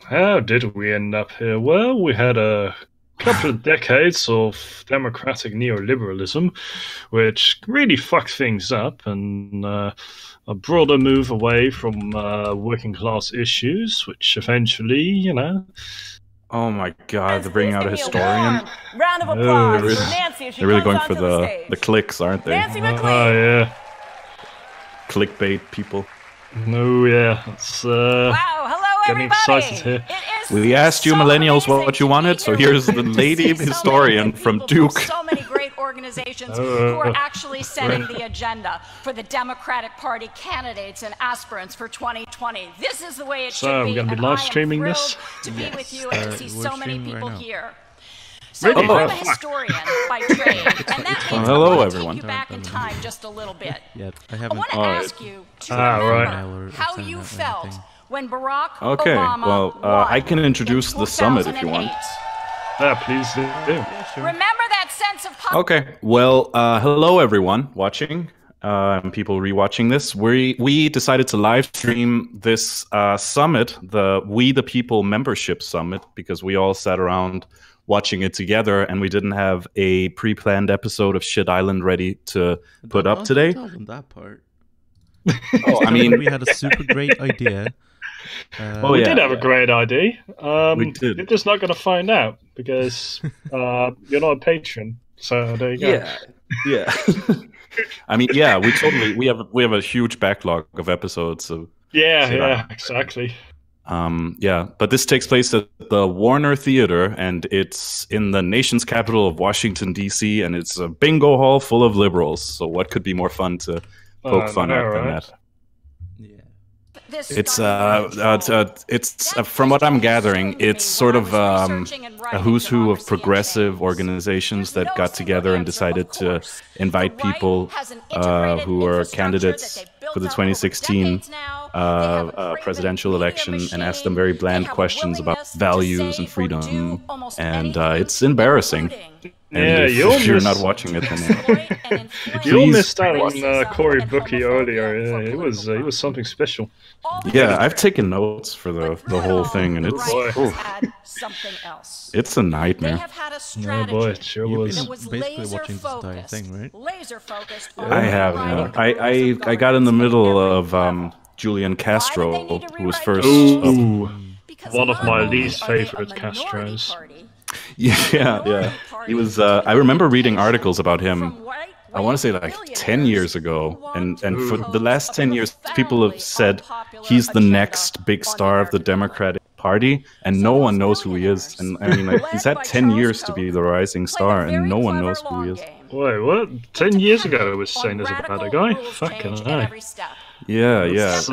How did we end up here? Well, we had a couple of decades of democratic neoliberalism, which really fucked things up, and a broader move away from working class issues, which eventually, Oh my God! They're bringing out a historian. Round of Oh, applause They're for Nancy as she they're really comes going for onto the the stage. clicks, aren't they? Nancy oh McLean. yeah, Clickbait people. oh yeah, it's Wow, hello getting everybody. excited here. It is We asked you so millennials amazing what you to be wanted, so here here's with the you, to lady see so many historian good from people Duke. So many great organizations who are actually setting the agenda for the Democratic Party candidates and aspirants for 2020. This is the way it So, should we're be, gonna be and live I am streaming thrilled this? to be with you and to see we're so many streaming people right now. here. So Really? I'm Oh, a fuck. historian by trade, and that means hello, I want to everyone. take you back in time just a little bit. Yeah, I I haven't. want to Alright. ask you to right. remember how you felt when Barack Okay, Obama well, won I can introduce in the summit if you want. 2008. Yeah, please do. Yeah, sure. Remember that sense of Okay, well, hello everyone watching, and people rewatching this. We decided to live stream this summit, the We the People membership summit, because we all sat around watching it together, and we didn't have a pre-planned episode of Shit Island ready to put up today. Don't tell them that part. Oh, I mean, we had a super great idea. Oh, We yeah. did have a great idea. We did. You're just not going to find out because you're not a patron. So there you go. yeah. I mean, yeah, we have a huge backlog of episodes. So Yeah, exactly. yeah, but this takes place at the Warner Theater, and it's in the nation's capital of Washington, D.C., and it's a bingo hall full of liberals. So what could be more fun to poke fun at than that? Yeah. It's from what I'm gathering, it's sort of a who's who of progressive organizations that got together and decided to invite people who are candidates for the 2016 presidential election and ask them very bland questions about values and freedom, and it's embarrassing. And Yeah, if you're not watching it, then You all Please missed out on Cory Bookie earlier. Yeah, it was something special. yeah, I've taken notes for the whole thing, and it's boy. it's a They nightmare. have had a Oh strategy boy, it sure You've was. been that was basically laser watching this entire focused, thing, right? laser focused on I have. overriding I goals of got in the governance middle at of every level. Julian Castro, Why would they need to who was rewrite first. Ooh, Because one of not my only least are they a favorite minority Castros. party, Yeah. He was. I remember reading articles about him. from I want to say like 10 years ago, and for the last 10 years, people have said he's the next big star of the Democratic Party, and no one knows who he is. And I mean, like, he's had 10 years to be the rising star, and no one knows who he is. Wait, what? 10 years ago I was saying this about a guy? Fucking hell. Yeah. It's,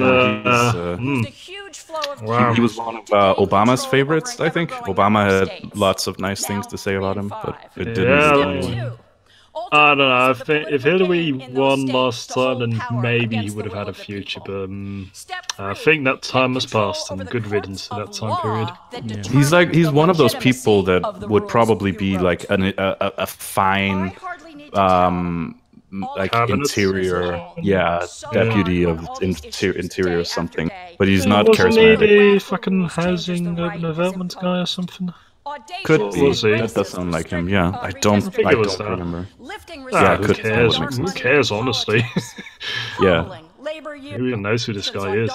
Wow. He was one of Obama's favorites, I think. Obama had lots of nice things to say about him, but it didn't. Yeah. I don't know. If Hillary won last time, then maybe he would have had a future. But I think that time has passed, and good riddance to that time period. He's one of those people that would probably be like a fine like Cabinet? interior, deputy of interior or something. But he's not Wasn't he charismatic. the fucking housing urban development guy or something? Could be. Was he? That does sound like him. Yeah, I don't it was that. remember. Ah, it who could- cares? that would make Who sense. cares, honestly? Yeah. Who even knows who this guy is?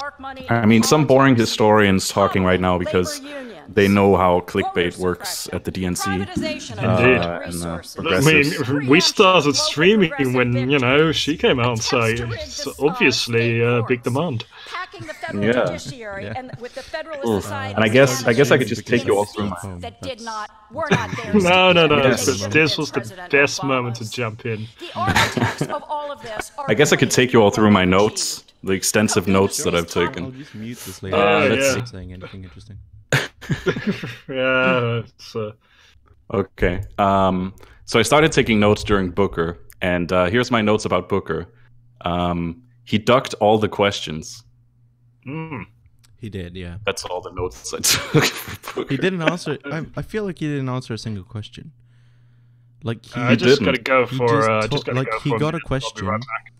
I mean, some boring historians talking right now because they know how clickbait works at the DNC. Indeed. I Progressives. mean, we started streaming when, she came out, so it's obviously a big demand. Yeah. And with the Federalist Oof. Society And I guess I could just take you all through my. that did not were not there. No. Yes. This was the best moment to jump in. The architects of all of this are I guess I could take you all through my notes, the extensive notes that I've I'll taken. just mute this later. let's Not see. saying anything interesting. Yeah, it's, Okay. So I started taking notes during Booker, and here's my notes about Booker. He ducked all the questions. He did, yeah. That's all the notes I took for Booker. He didn't answer. I feel like he didn't answer a single question. Like he, I just didn't. gotta go he for. just Just to- gotta like go he for got a minute. I'll be right question. back.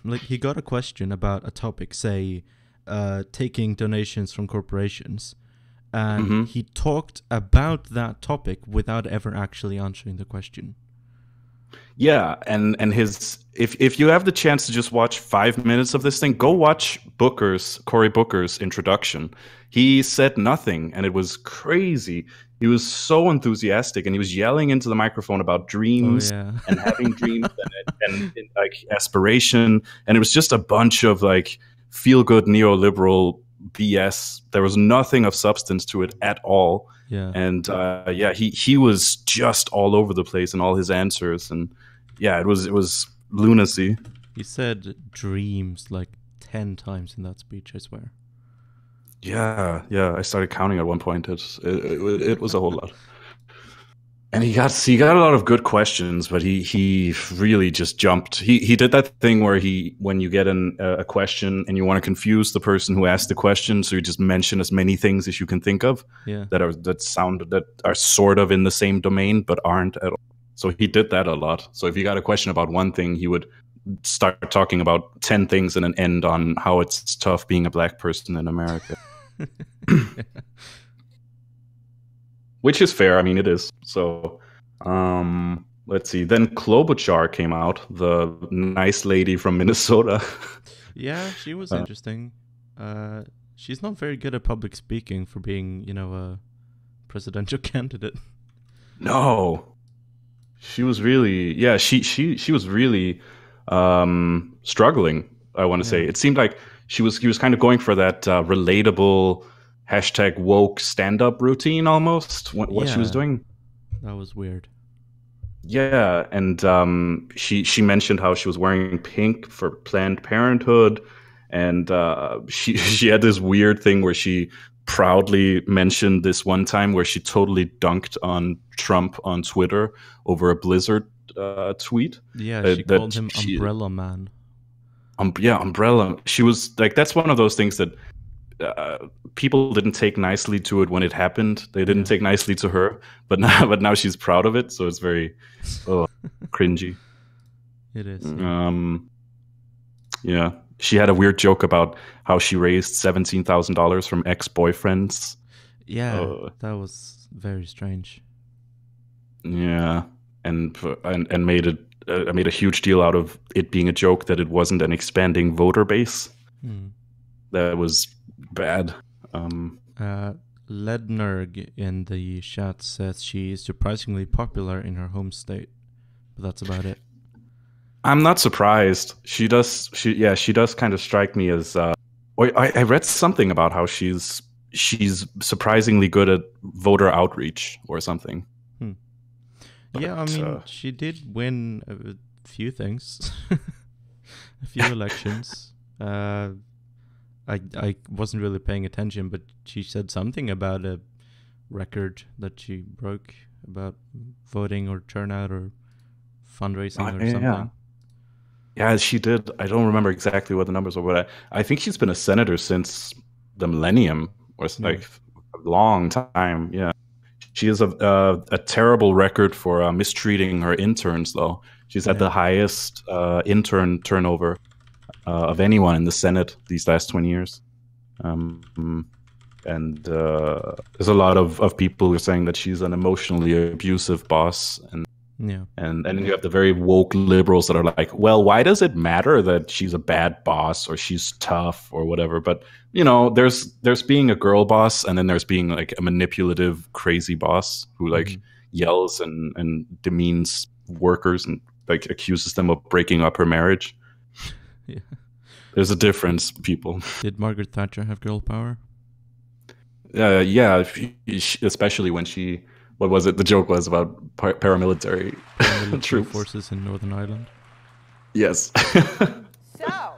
Like he got a question about a topic, say, taking donations from corporations, and he talked about that topic without ever actually answering the question. Yeah, and his if you have the chance to just watch 5 minutes of this thing, go watch Cory Booker's introduction. He said nothing, and it was crazy. He was so enthusiastic, and he was yelling into the microphone about dreams and having dreams and like aspiration, and it was just a bunch of like feel-good neoliberal BS. There was nothing of substance to it at all. Yeah. And he was just all over the place in all his answers, and it was lunacy. He said dreams like 10 times in that speech, I swear. Yeah, I started counting at one point. It was a whole lot. And he got a lot of good questions, but he really just jumped. He did that thing where when you get a question and you want to confuse the person who asked the question, so you just mention as many things as you can think of that are sort of in the same domain but aren't at all. So he did that a lot. So if you got a question about one thing, he would start talking about 10 things and then end on how it's tough being a black person in America. Which is fair. I mean, it is. So, let's see. Then Klobuchar came out, the nice lady from Minnesota. Yeah, she was interesting. She's not very good at public speaking for being, a presidential candidate. No. She was really, she was really struggling, I want to say. It seemed like he was kind of going for that relatable #woke stand-up routine almost, what she was doing. That was weird. Yeah, and she mentioned how she was wearing pink for Planned Parenthood, and she had this weird thing where she proudly mentioned this one time where she totally dunked on Trump on Twitter over a Blizzard tweet. Yeah, she called him Umbrella Man. Umbrella. She was like, that's one of those things that people didn't take nicely to it when it happened. They didn't take nicely to her, but now she's proud of it, so it's very cringy. It is. Yeah. She had a weird joke about how she raised $17,000 from ex-boyfriends. Yeah, that was very strange. Yeah, and made a huge deal out of it being a joke that it wasn't an expanding voter base. That was bad. Lednerg in the chat says she is surprisingly popular in her home state, but that's about it. I'm not surprised. She does kind of strike me as. I read something about how she's surprisingly good at voter outreach or something. Yeah, I mean, she did win a few things, a few elections. I wasn't really paying attention, but she said something about a record that she broke about voting or turnout or fundraising or something. Yeah, she did. I don't remember exactly what the numbers were, but I think she's been a senator since the millennium, or like a long time. Yeah, she has a terrible record for mistreating her interns, though. She's had the highest intern turnover of anyone in the Senate these last 20 years. And there's a lot of people who are saying that she's an emotionally abusive boss, and you have the very woke liberals that are like, well, why does it matter that she's a bad boss or she's tough or whatever? But there's being a girl boss, and then there's being like a manipulative, crazy boss who like yells and demeans workers and like accuses them of breaking up her marriage. Yeah, there's a difference, people. Did Margaret Thatcher have girl power? Yeah, especially when she. What was it? The joke was about paramilitary troops. Forces in Northern Ireland. Yes. So,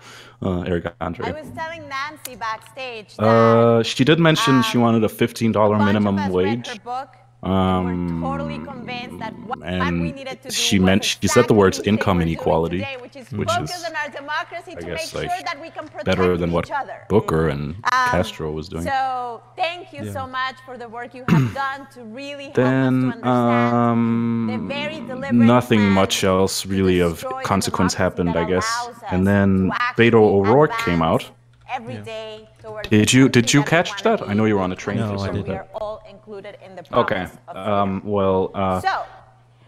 Eric Andre. I was telling Nancy backstage that she did mention she wanted a $15 minimum wage. Read her book, and we're totally convinced that what we needed to do she said the words income inequality, today, which is on our democracy to make sure that we can protect better than what each other. Booker and Castro was doing. So thank you so much for the work you have done to really help us to understand the very deliberate nothing plan much else really of consequence happened, I guess. And then to actually Beto O'Rourke came advance out. every day Did you catch that? I know you were on a train. No, I didn't. We are all included in the Okay. process of Well, so,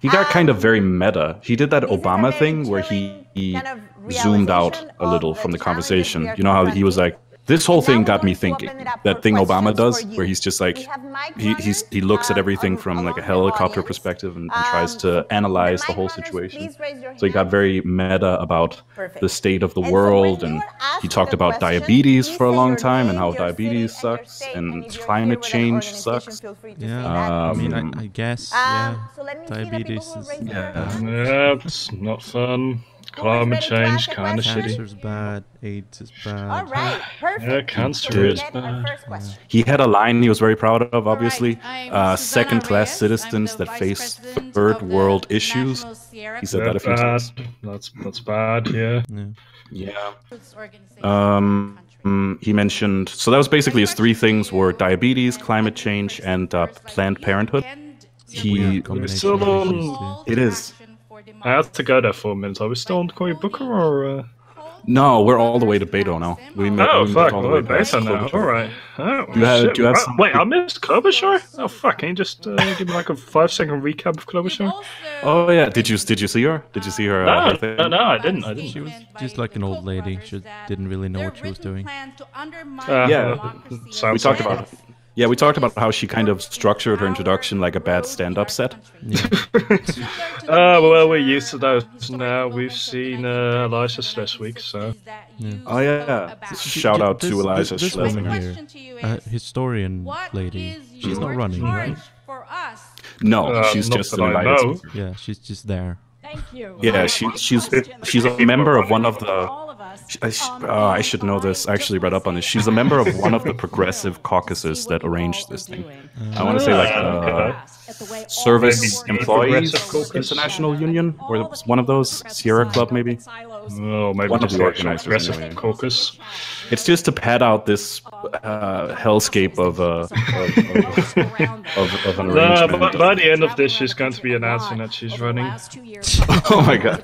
he got kind of very meta. He did that this is a Obama very thing where he kind of zoomed out realization a little of from the challenges conversation. we are You know how he was confronting. like, this whole And thing now got we're me going to thinking. open it up That for thing Obama questions does, for you. where he's just like, We have mic he runners, looks at everything on- from like a along the helicopter audience. perspective and tries to analyze the mic whole runners, situation. please raise your So he got hands. very meta about Perfect. the state of the And so world, when you and are asked he talked the about question, diabetes please for a say long your time and name, how your city, diabetes and your sucks state, and if you're climate here with an change organization, sucks. feel free to say Yeah, that. I mean, I guess, yeah, So let me see the people diabetes who is raised their Yeah. hands. Yeah, it's not fun. Climate ready to change, ask a kind of question? shitty. cancer's bad, AIDS is All bad. right, perfect. Yeah, cancer So we is get our bad. first question. He had a line he was very proud of, obviously. I'm Susanna Second-class Reyes. citizens I'm the that Vice face President third of the world issues. National Sierra He said that a few bad. times. That's bad. Yeah. Yeah. Yeah. Grassroots organization in the country. He mentioned, so that was basically his three things were diabetes, climate change, and Planned Parenthood. He, Weird combination still of on- issues, yeah. it is. I had to go there for a minute. Are we still on Cory Booker or? No, we're all the way to Beto now. We met Fuck, all the we're way past better now. Klobuchar. All right. Oh, Do you have- shit. do you have Wow. some- Wait, I missed Klobuchar. Oh fuck! Can you just give me like a 5-second recap of Klobuchar? Oh yeah, did you see her? Did you see her? her thing? No, I didn't. She was just like an old lady. She didn't really know what she was doing. Yeah. Sounds We talked like about it. Yeah, we talked about how she kind of structured her introduction like a bad stand-up set. Well, we're used to those now. We've seen Elijah last week, so. Oh yeah, shout out to Eliza This Schlesinger. woman here, historian lady. She's not running, right? No, she's not just that an I invited know. speaker. Yeah, she's just there. Thank you. Yeah, she's a member of one of the. I should know this. I actually read up on this. She's a member of one of the progressive caucuses that arranged this thing. I want to say like Service Employees Progressive Caucus? International Union, or it was one of those Sierra Club maybe. Oh, maybe One of just the the actual organizers, Progressive anyway. Caucus. It's just to pad out this hellscape of an arrangement. By the end of this, she's going to be announcing that she's running. Oh my god.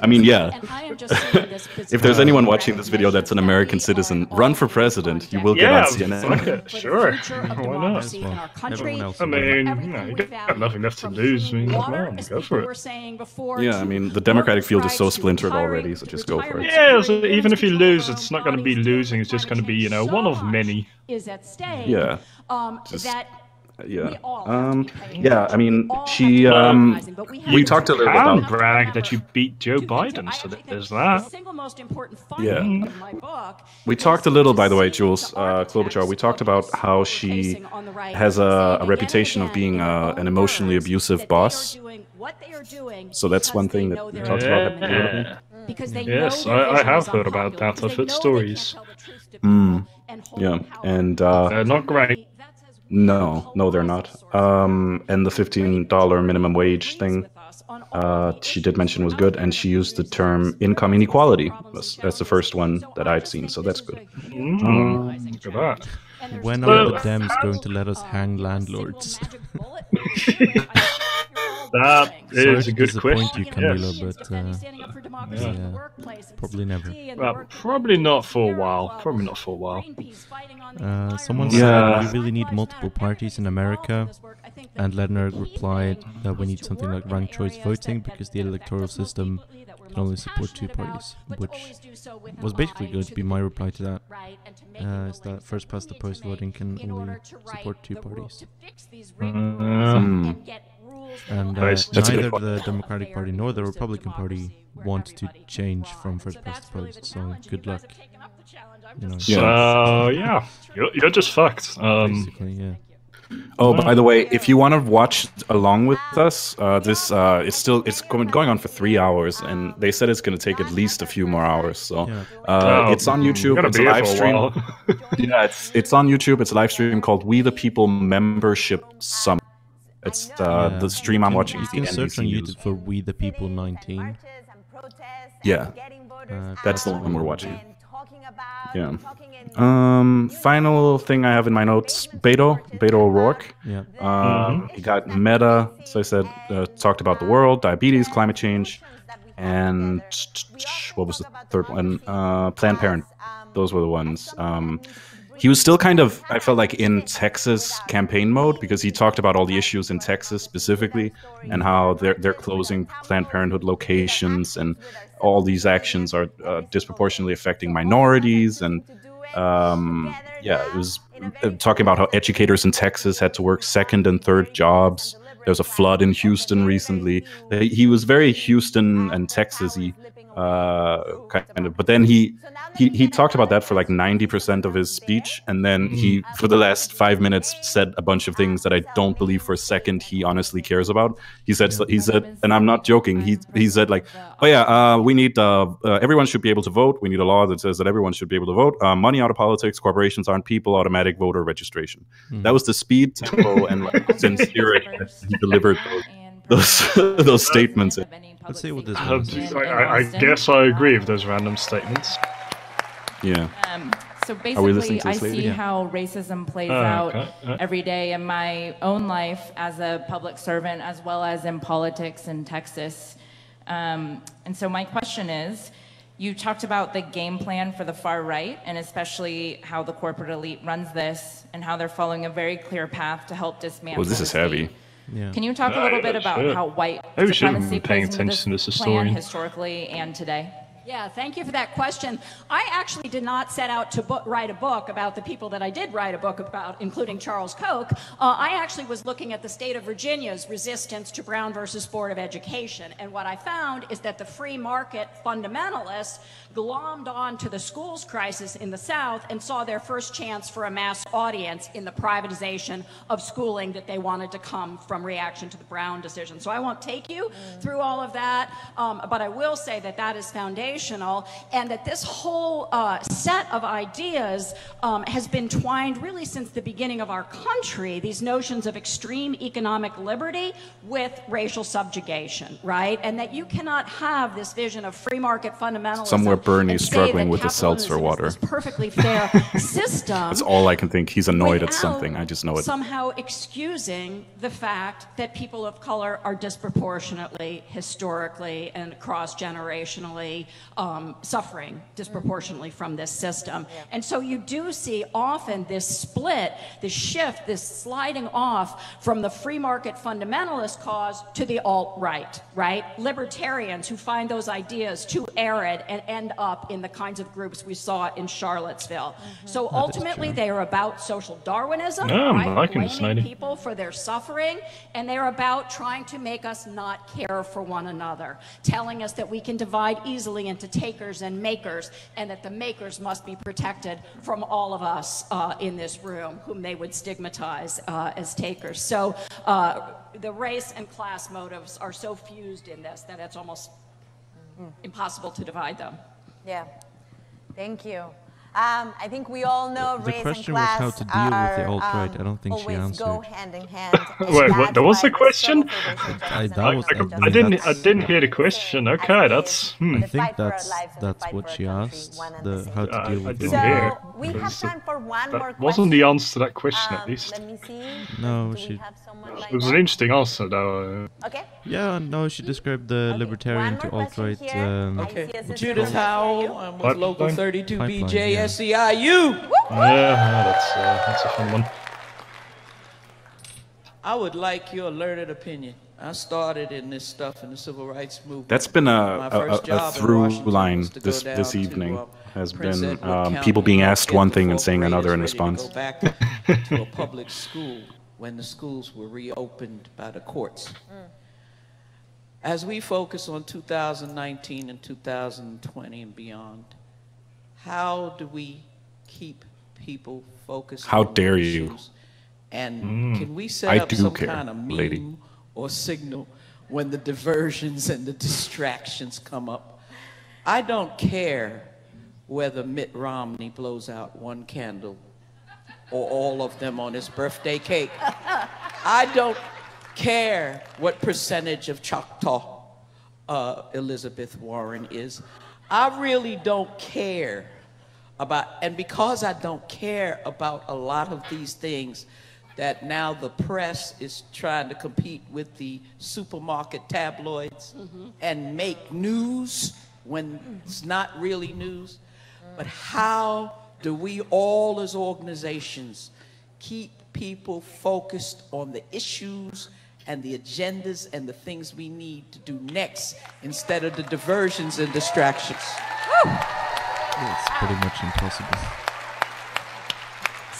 I mean, yeah. If there's anyone watching this video that's an American citizen, run for president. You will get Yeah, on CNN. fuck it, sure. Why not? Everyone else I mean, you got nothing left to lose. I mean, come on, go for it. Yeah, I mean, the Democratic field is so splintered already, so just go for it. Yeah, so even if you lose, it's not going to be losing. It's just going to be, one of many. Is at stake. Yeah. Just, Yeah. Yeah, I mean, she, we talked a little bit Can about... brag that you beat Joe Biden, so there's that. Yeah. We talked a little, by the way, Jules, Klobuchar, we talked about how she has a reputation of being an emotionally abusive boss. So that's one thing that we talked about. Yeah. Yes, I have heard about that. I've heard stories. Yeah, and Not great. no, they're not. And the $15 minimum wage thing, she did mention was good, and she used the term income inequality. That's the first one that I've seen, so that's good. Look at that. When are the Dems going to let us hang landlords? That Sorry is to a good disappoint question. you, Camila, Yes. but probably never. Well, probably not for a while. Probably not for a while. Someone Yeah. said we really need multiple parties in America, and Ledner replied that we need something like ranked choice voting because the electoral system can only support two parties, which was basically going to be my reply to that. Is that first past the post voting can only support two parties. And That's a good neither point. the Democratic Party nor the Republican Party want to change from first past the post, so good luck. You know, So yeah, you're just fucked. basically, yeah. Oh, by the way, if you want to watch along with us, it's going on for 3 hours, and they said it's going to take at least a few more hours. So it's on YouTube. Gotta It's be a here live for a stream. while. Yeah, it's on YouTube. It's a live stream called We the People Membership Summit. It's the stream I'm watching. You is the can search on NBC YouTube News. for We the People 19. Yeah, that's the one we're watching. Yeah. Yeah. Final thing I have in my notes: Beto O'Rourke. Yeah. He got meta. So I said, talked about the world, diabetes, climate change, and what was the third one? Planned Parenthood. Those were the ones. he was still kind of, I felt like, in Texas campaign mode, because he talked about all the issues in Texas specifically and how they're closing Planned Parenthood locations, and all these actions are disproportionately affecting minorities. And it was talking about how educators in Texas had to work second and third jobs. There was a flood in Houston recently. He was very Houston and Texas-y kind of, but then he talked about that for like 90% of his speech, and then he, for the last 5 minutes, said a bunch of things that I don't believe for a second he honestly cares about. He said, and I'm not joking. He said like, oh yeah, we need everyone should be able to vote. We need a law that says that everyone should be able to vote. Money out of politics. Corporations aren't people. Automatic voter registration. That was the speed, tempo, and like sincerity that he delivered those statements. Let's see what this I guess I agree with those random statements. Yeah. So basically, I see how racism plays out every day in my own life as a public servant, as well as in politics in Texas. And so my question is, you talked about the game plan for the far right, and especially how the corporate elite runs this, and how they're following a very clear path to help dismantle. Oh, this is heavy. Yeah. Can you talk a little bit about how white supremacy plays into this plan historically and today? Yeah, thank you for that question. I actually did not set out to write a book about the people that I did write a book about, including Charles Koch. I actually was looking at the state of Virginia's resistance to Brown versus Board of Education. And what I found is that the free market fundamentalists glommed on to the schools crisis in the South and saw their first chance for a mass audience in the privatization of schooling that they wanted to come from reaction to the Brown decision. So I won't take you through all of that, but I will say that that is foundational, and that this whole set of ideas has been twined really since the beginning of our country, these notions of extreme economic liberty with racial subjugation, right? And that you cannot have this vision of free market fundamentalism. Somewhere Bernie's struggling with the seltzer water. Perfectly fair system. That's all I can think. He's annoyed at something. I just know it. Somehow excusing the fact that people of color are disproportionately, historically, and cross-generationally suffering disproportionately from this system. And so you do see often this split, this shift, this sliding off from the free market fundamentalist cause to the alt-right, right? Libertarians who find those ideas too arid and end up in the kinds of groups we saw in Charlottesville. So ultimately they are about social Darwinism, right? Blaming people for their suffering, and they're about trying to make us not care for one another, telling us that we can divide easily into takers and makers, and that the makers must be protected from all of us in this room, whom they would stigmatize as takers. So the race and class motives are so fused in this that it's almost impossible to divide them. Yeah, thank you. I think we all know race and class. The question was how to deal with the alt-right. I don't think she answered. Go hand in hand. Wait, what? That was the question? I didn't hear the question. Okay, that's. I think that's what she asked. How to deal with the alt-right. hear. We have time for one more question. Wasn't the answer to that question at least? Let me see. No, it was an interesting answer though. Okay. Yeah, no, she described the libertarian to alt-right. Okay. Judith Howell with Local 32 Pipeline, BJ SEIU. Yeah, that's a fun one. I would like your learned opinion. I started in this stuff in the civil rights movement. That's been a through line this evening. Has been people being asked one thing and saying another in response. Go back to a public school when the schools were reopened by the courts. As we focus on 2019 and 2020 and beyond, how do we keep people focused? How dare you? And can we set up some kind of meme or signal when the diversions and the distractions come up? I don't care whether Mitt Romney blows out one candle or all of them on his birthday cake. I don't care what percentage of Choctaw Elizabeth Warren is. I really don't care about, and because I don't care about a lot of these things, that now the press is trying to compete with the supermarket tabloids and make news when it's not really news. But how do we all as organizations keep people focused on the issues and the agendas and the things we need to do next instead of the diversions and distractions? It's pretty much impossible.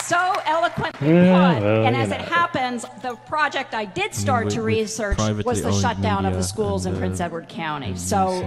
So eloquently put, and as it happens, the project I did start to research was the shutdown of the schools in Prince Edward County. So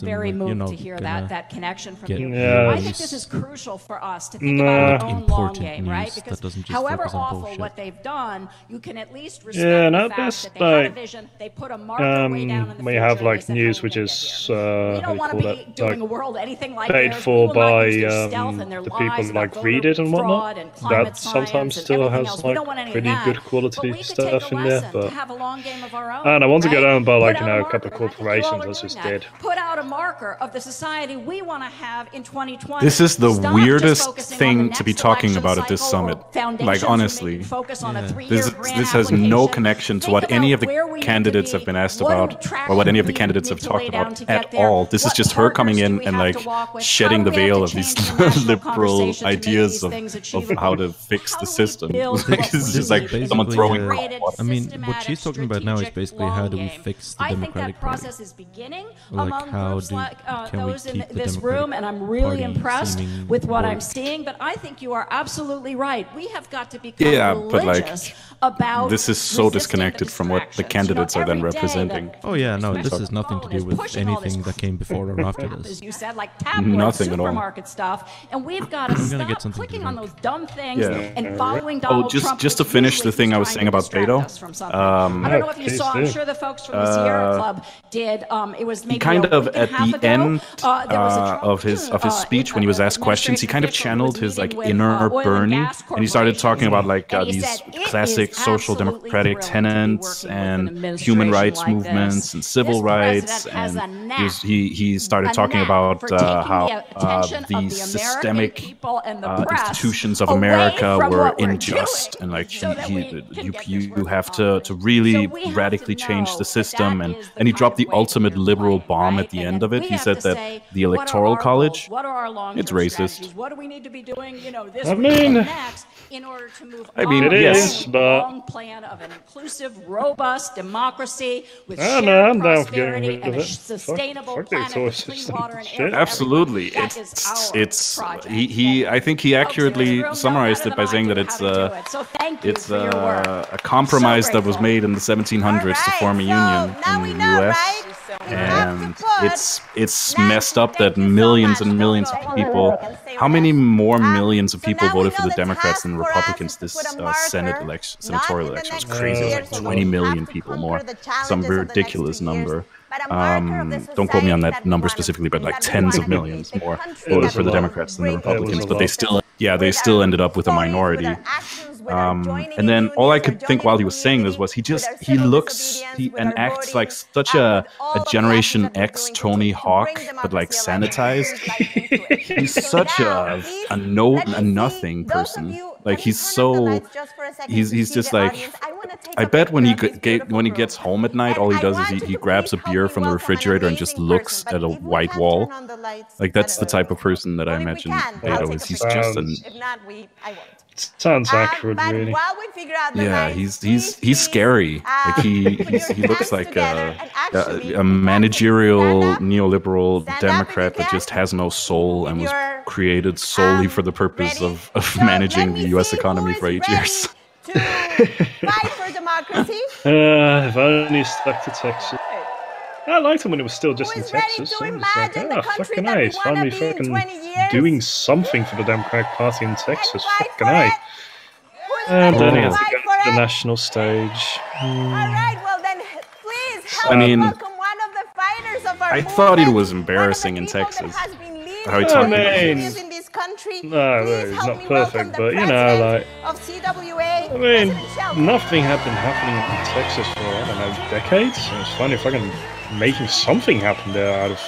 very moved to hear that connection from you. I think this is crucial for us to think about our own long game, right? Because however awful what they've done, you can at least respect the fact that they had a vision, they put a marker way down in the future. We have like news which is we don't want to be doing a world anything like paid for by the people like read it and whatnot. That sometimes still has like pretty good quality stuff in there, but and I want to get on by like a couple of corporations that's just dead. Put out a marker of the society we want to have in 2020. This is the weirdest thing to be talking about at this summit. Like honestly, this has no connection to what any of the candidates have been asked about or what any of the candidates have talked about at all. This is just her coming in and like shedding the veil of these liberal ideas of how to fix the system. It's just like someone throwing I mean, what she's talking about now is basically how do we fix the Democratic Party? Process is beginning like how can we those in keep the this Democratic room, and I'm really Party impressed with what I'm seeing. But I think you are absolutely right. We have got to become religious about this is so disconnected from what the candidates are then representing. Oh yeah, no, this has nothing to do with anything that came before or after this. As you said, like tabloid supermarket stuff, and we've got to stop clicking on those dumb things and following Donald Trump. Just to finish the thing I was saying about Beto. I don't know if you saw. I'm sure the folks from the Sierra Club did. It was maybe kind of at the end of his speech when he was asked questions, he kind of channeled his like inner Bernie, and he started talking about like these classic social democratic tenets and human rights movements and civil rights, and he started talking about how the systemic institutions of America were unjust, and like you have to really radically change the system, and he dropped the ultimate liberal bomb at the end of it. He said that the Electoral College, it's racist. What do we need to be doing, this next in order to move it is, but long plan of an inclusive, robust democracy with I'm shared down prosperity and a sustainable planet with clean water and air. Absolutely, I think he accurately summarized it by saying that it's a compromise that was made in the 1700s to form a union in the U.S. And it's messed up that millions and millions of people. How many more millions of people voted for the Democrats than the Republicans this senatorial election? It was crazy. It was like 20 million people more. Some ridiculous number. Don't quote me on that number specifically, but like tens of millions more voted for the Democrats than the Republicans. But they still ended up with a minority. And then all I could think while he was saying this was he looks and acts like such a Generation X Tony Hawk, but like sanitized. He's such a nothing person. Like he's just like, I bet when he gets home at night, all he does is he grabs a beer from the refrigerator and just looks at a white wall. Like that's the type of person that I imagine Beto is. He's just sounds accurate, really. He's scary. Like he looks like a managerial neoliberal Democrat that just has no soul and was created solely for the purpose of managing the U.S. economy for 8 years. Fight for democracy. If only stuck to Texas. I liked it when it was still just in Texas. It was like, fucking nice. Finally fucking doing something for the Democratic Party in Texas. Fucking nice. And then he has to go to the national stage. All right, well then, please help welcome one of the fighters of our I thought it was embarrassing in Texas. How he talked in this country. No, he's not perfect, but like, of CWA, I mean, nothing had been happening in Texas for, I don't know, decades. It's finally fucking making something happen there out of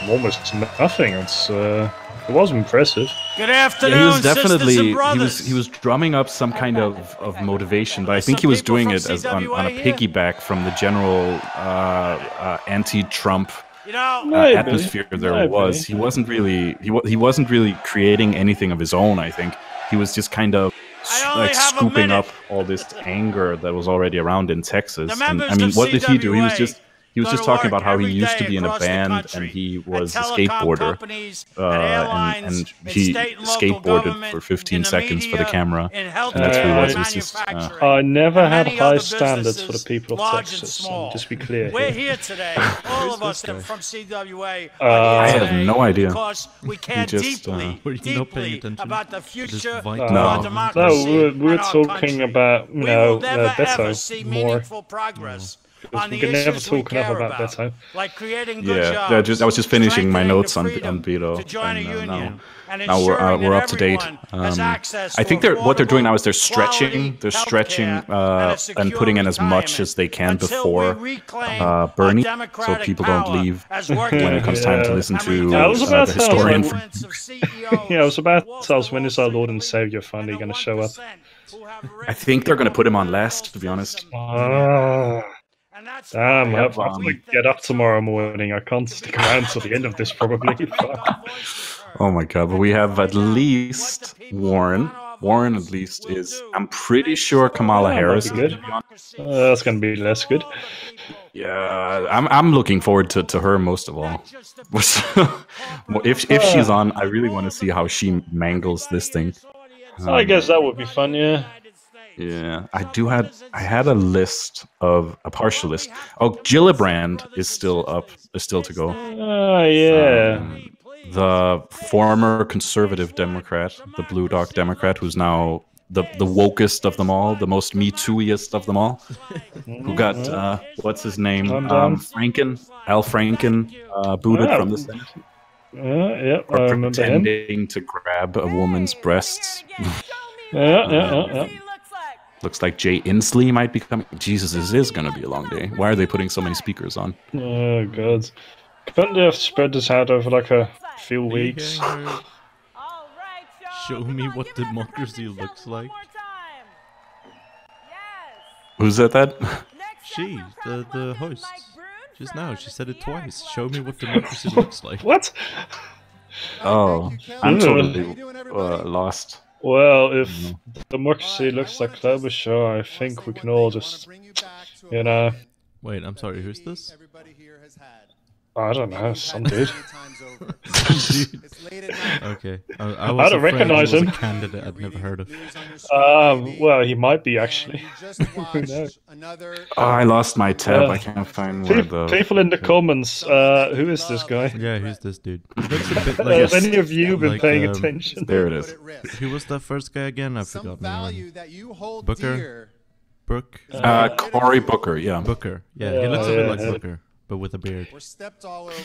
almost nothing. It was impressive. Good afternoon, he was definitely sisters and brothers. he was drumming up some kind of motivation, but I think he was doing it as on a piggyback from the general anti-Trump atmosphere there was. He wasn't really he wasn't really creating anything of his own. I think he was just kind of like scooping up all this anger that was already around in Texas. And I mean, what did he do? He was just talking about how he used to be in a band and he was a skateboarder, and he skateboarded for 15 seconds for the camera, and that's who he was. Just, I never had high standards for the people of Texas. Just be clear. We're here today, all of us from CWA. I have no idea. Because we care deeply about the future of our democracy. No, we're talking about Beto more. Progress. We can never talk enough about Beto. Like creating good jobs, I was just finishing my notes on Beto. Now we're up to date. I think what they're doing now is they're stretching and putting in as much as they can before Bernie, so people don't leave when it comes time to listen to the historian. I was about to ask, when is our Lord and Savior finally going to show up? I think they're going to put him on last, to be honest. Damn, I have to get up tomorrow morning. I can't stick around till the end of this, probably. Oh my god, but we have at least Warren. Warren at least is, I'm pretty sure Kamala Harris is good. That's going to be less good. Yeah, I'm looking forward to her most of all. If she's on, I really want to see how she mangles this thing. I guess that would be fun, yeah. Yeah, I had a partial list. Oh, Gillibrand is still to go. Yeah. The former conservative Democrat, the Blue Dog Democrat, who's now the wokest of them all, the most Me Too-iest of them all, who got what's his name? Al Franken, booted from the Senate. Yeah, I remember pretending to grab a woman's breasts. Yeah. Looks like Jay Inslee might be coming. Jesus, this is going to be a long day. Why are they putting so many speakers on? Oh, God. Couldn't they have spread this out over like a few weeks? Show me what democracy looks like. Who's that? She, the host. Just now, she said it twice. Show me what democracy looks like. What? Oh, I'm totally lost. Well, if democracy looks like Klobuchar, I think we can all just, Wait, I'm sorry, who's this? I don't know, some dude. Okay. I don't recognize him. A candidate I'd never heard of. Well, he might be actually. Who knows? I lost my tab. I can't find where the people in the comments. Who is this guy? Yeah, who's this dude? Looks a bit like. Have any of you been paying attention? There it is. Who was that first guy again? I forgot. Booker. Brooke. Cory Booker. Yeah. Booker. Yeah, he looks a bit like Booker, but with a beard.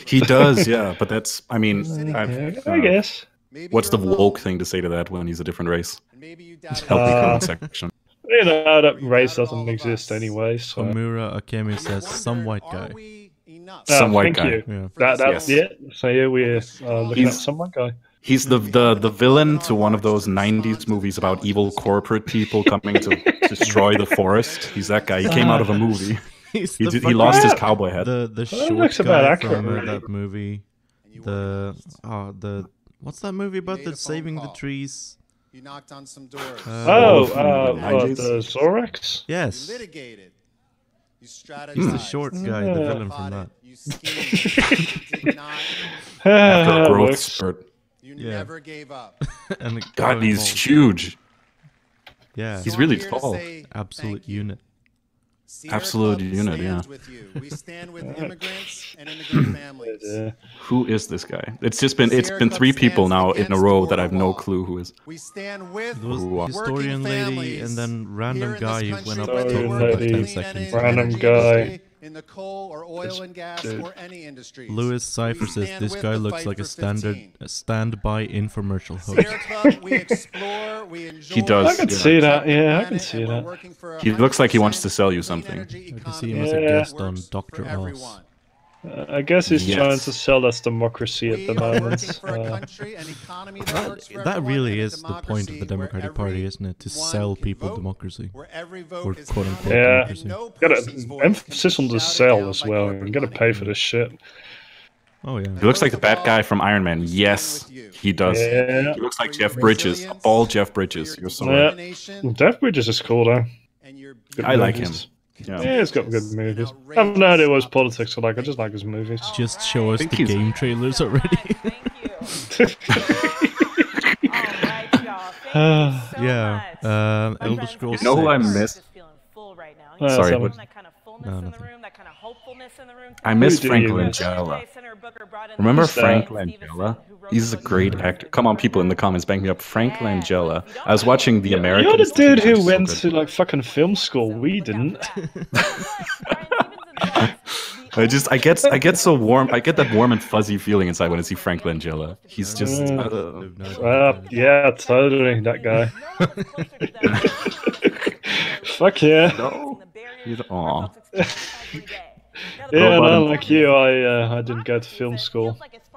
He does, yeah. But that's, I mean, I guess. What's the woke thing to say to that when he's a different race? Healthy cross-section. That race doesn't exist anyway. So. Omura Akemi says some white guy. Some white guy. Yeah. Yes. Yeah. So yeah, we're looking at some white guy. He's the villain to one of those 90s movies about evil corporate people coming to destroy the forest. He's that guy. He came out of a movie. He lost his cowboy hat. The short guy from that movie. What's that movie about? The saving the trees. You knocked on some doors. The Zorax? Yes. Litigated. You strategized. He's the short guy, the villain from that. You schemed. You did not. After a growth spurt. You never gave up. And God, he's huge. Yeah. He's really tall. Absolute unit. Absolute unit, yeah. We stand with immigrants and immigrant families. Who is this guy? It's been 3 people now in a row that I have no clue who is. We stand with historian lady and then random guy who went up to talk for about 10 seconds. Random guy. In the coal or oil and gas or any industry. Lewis Cypher says this guy looks like a standby infomercial host. We explore, we enjoy. He does. I can see that. Yeah, I can see that. He looks like he wants to sell you something. I can see him as a guest on Dr. Oz. I guess he's trying to sell us democracy at the moment. That really is the point of the Democratic Party, isn't it? To sell people democracy. Or quote-unquote democracy. Got to emphasis on the sell as well. You got to pay for this shit. Oh yeah. He looks like the bad guy from Iron Man. Yes, he does. Yeah. He looks like Jeff Bridges. All Jeff Bridges. You're so right. Jeff Bridges is cool though. I like him. Yeah, he's got good movies. I have no idea what his politics are like. I just like his movies. Just show us the game trailers already. Yeah. Elder Scrolls. You know who I miss? Sorry, but I miss Frank Langella. Remember Frank Langella? He's a great actor. Come on, people in the comments, bang me up. Frank Langella. I was watching The Americans. You're the dude who went to like fucking film school. We didn't. I get so warm. I get that warm and fuzzy feeling inside when I see Frank Langella. He's just. Yeah, totally that guy. Fuck yeah. No. Aw. Yeah, no, like you, I didn't go to film school.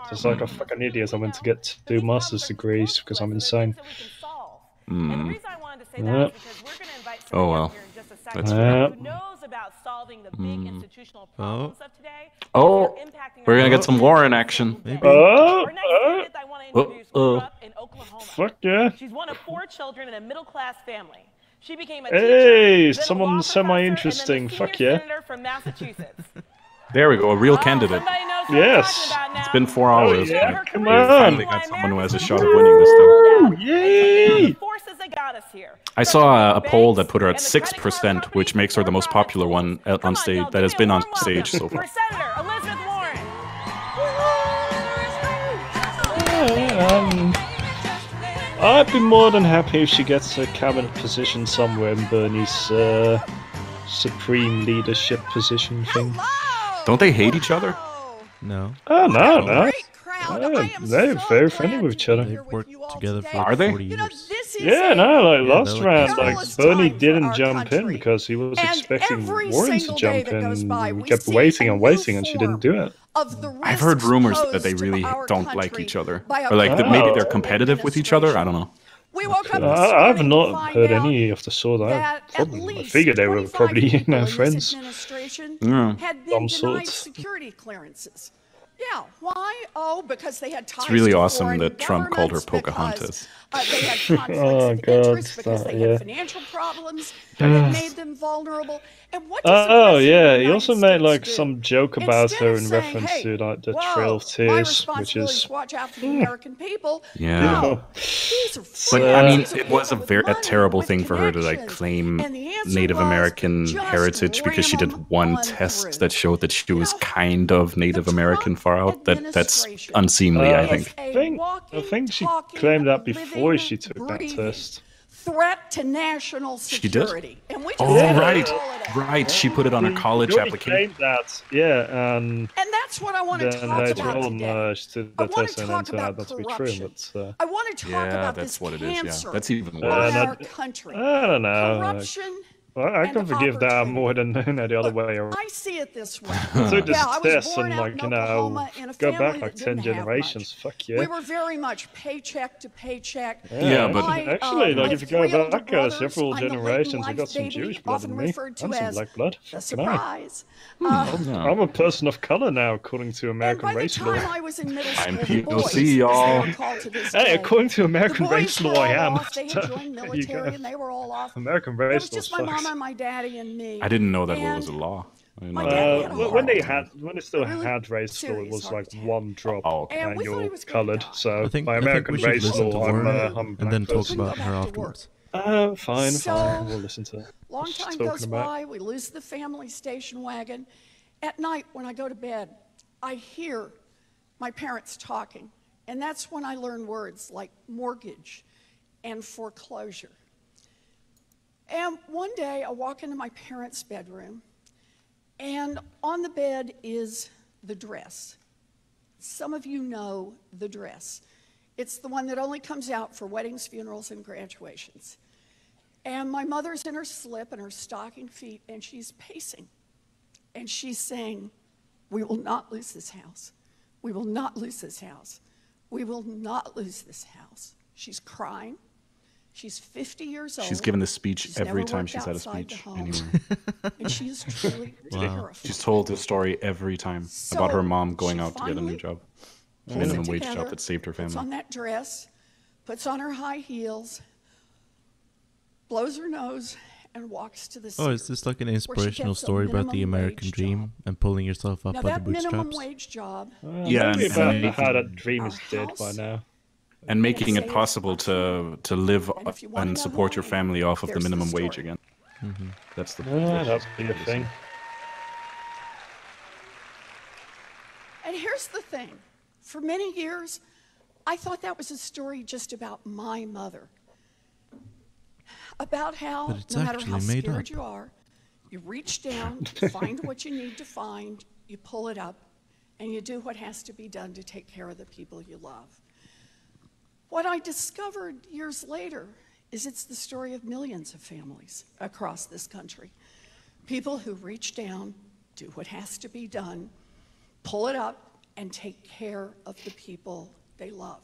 Just like a fucking idiot, I went to get 2 master's degrees because I'm insane. Oh well. That's Oh, we're gonna get some Warren action. Maybe. Fuck yeah. She's one of 4 children in a middle-class family. She became a teacher, someone semi-interesting. Fuck yeah. From Massachusetts. There we go, a real candidate. Yes. It's been 4 hours. Yeah, come we on. finally got someone who has a shot of winning this time. Yay! I saw a poll that put her at 6%, which makes her the most popular one on stage that has been on stage so far. I'd be more than happy if she gets a cabinet position somewhere in Bernie's supreme leadership position thing. Don't they hate each other? No. Oh, no. They're very friendly with each other. They've worked together for Are they? 40 years. Yeah, no, like last like round, like Bernie didn't jump in because he was expecting Warren to jump in. He kept waiting and she didn't do it. I've heard rumors that they really don't like each other. Or like that maybe they're competitive with each other. I don't know. I've not heard any of the sort. I figured they were probably friends. Some sorts. Yeah, why? Oh, because they had ties. It's really awesome that Trump called her Pocahontas. They had conflicts of interest because they had financial problems that made them vulnerable. And what he also made like some joke about her in reference to like the Trail of Tears, which is watch out for the American people. Yeah, no, but I mean, it was a terrible thing for her to like claim Native American heritage because she did one test that showed that she was kind of Native American far out. That's unseemly, I think. I think she claimed that before she took that test. Threat to national security. She did? Right. She put it on her college application. That, and that's what I want to talk about today. I want to talk about corruption. I want to talk about that's this what it cancer is. Yeah, that's even worse. in our country. I don't know. Corruption. I can forgive that more than the other way around. I see it this way. So this and go back like 10 generations. Fuck yeah. We were very much paycheck to paycheck. Yeah, but actually, like if you go back several generations, we got some Jewish blood in me and some black blood. Surprise. I'm a person of color now, according to American race law. I'm POC, y'all. Hey, according to American race law, I am. They had joined military and they were all off. American race law sucks. My daddy and me. I didn't know that was a law. When they still had race law, it was like 1 drop and you're coloured. So by American race law, I'm and then talk about her afterwards. Fine. We'll listen to it. Long time goes by. We lose the family station wagon. At night, when I go to bed, I hear my parents talking, and that's when I learn words like mortgage and foreclosure. And one day, I walk into my parents' bedroom, and on the bed is the dress. Some of you know the dress. It's the one that only comes out for weddings, funerals, and graduations. And my mother's in her slip and her stocking feet, and she's pacing. And she's saying, "We will not lose this house. We will not lose this house. We will not lose this house." She's crying. She's 50 years old. She's given this speech every time she's had a speech anywhere. And she is truly terrified. She's told this story every time about her mom going out to get a new job. Minimum wage job that saved her family. Puts on that dress, puts on her high heels, blows her nose, and walks to the is this like an inspirational story about the American dream and pulling yourself up by the bootstraps? Minimum wage job. Yeah, and how that dream is dead by now. And making it possible to live and support your family off of the minimum wage again. That's the that'd be a thing. And here's the thing. For many years, I thought that was a story just about my mother. About how, no matter how scared you are, you reach down, find what you need to find, you pull it up, and you do what has to be done to take care of the people you love. What I discovered years later is it's the story of millions of families across this country. People who reach down, do what has to be done, pull it up, and take care of the people they love.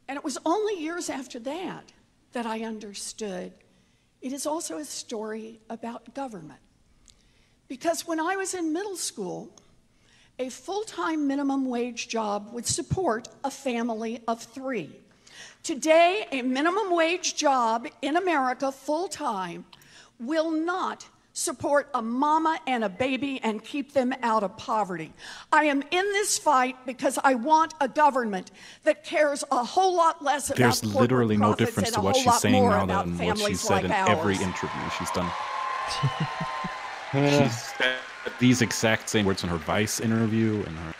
And it was only years after that that I understood it is also a story about government. Because when I was in middle school, a full-time minimum wage job would support a family of 3. Today, a minimum wage job in America full-time will not support a mama and a baby and keep them out of poverty. I am in this fight because I want a government that cares a whole lot less about There's literally no difference to what she's saying now than what she said in every interview she's done. She said these exact same words in her Vice interview and her.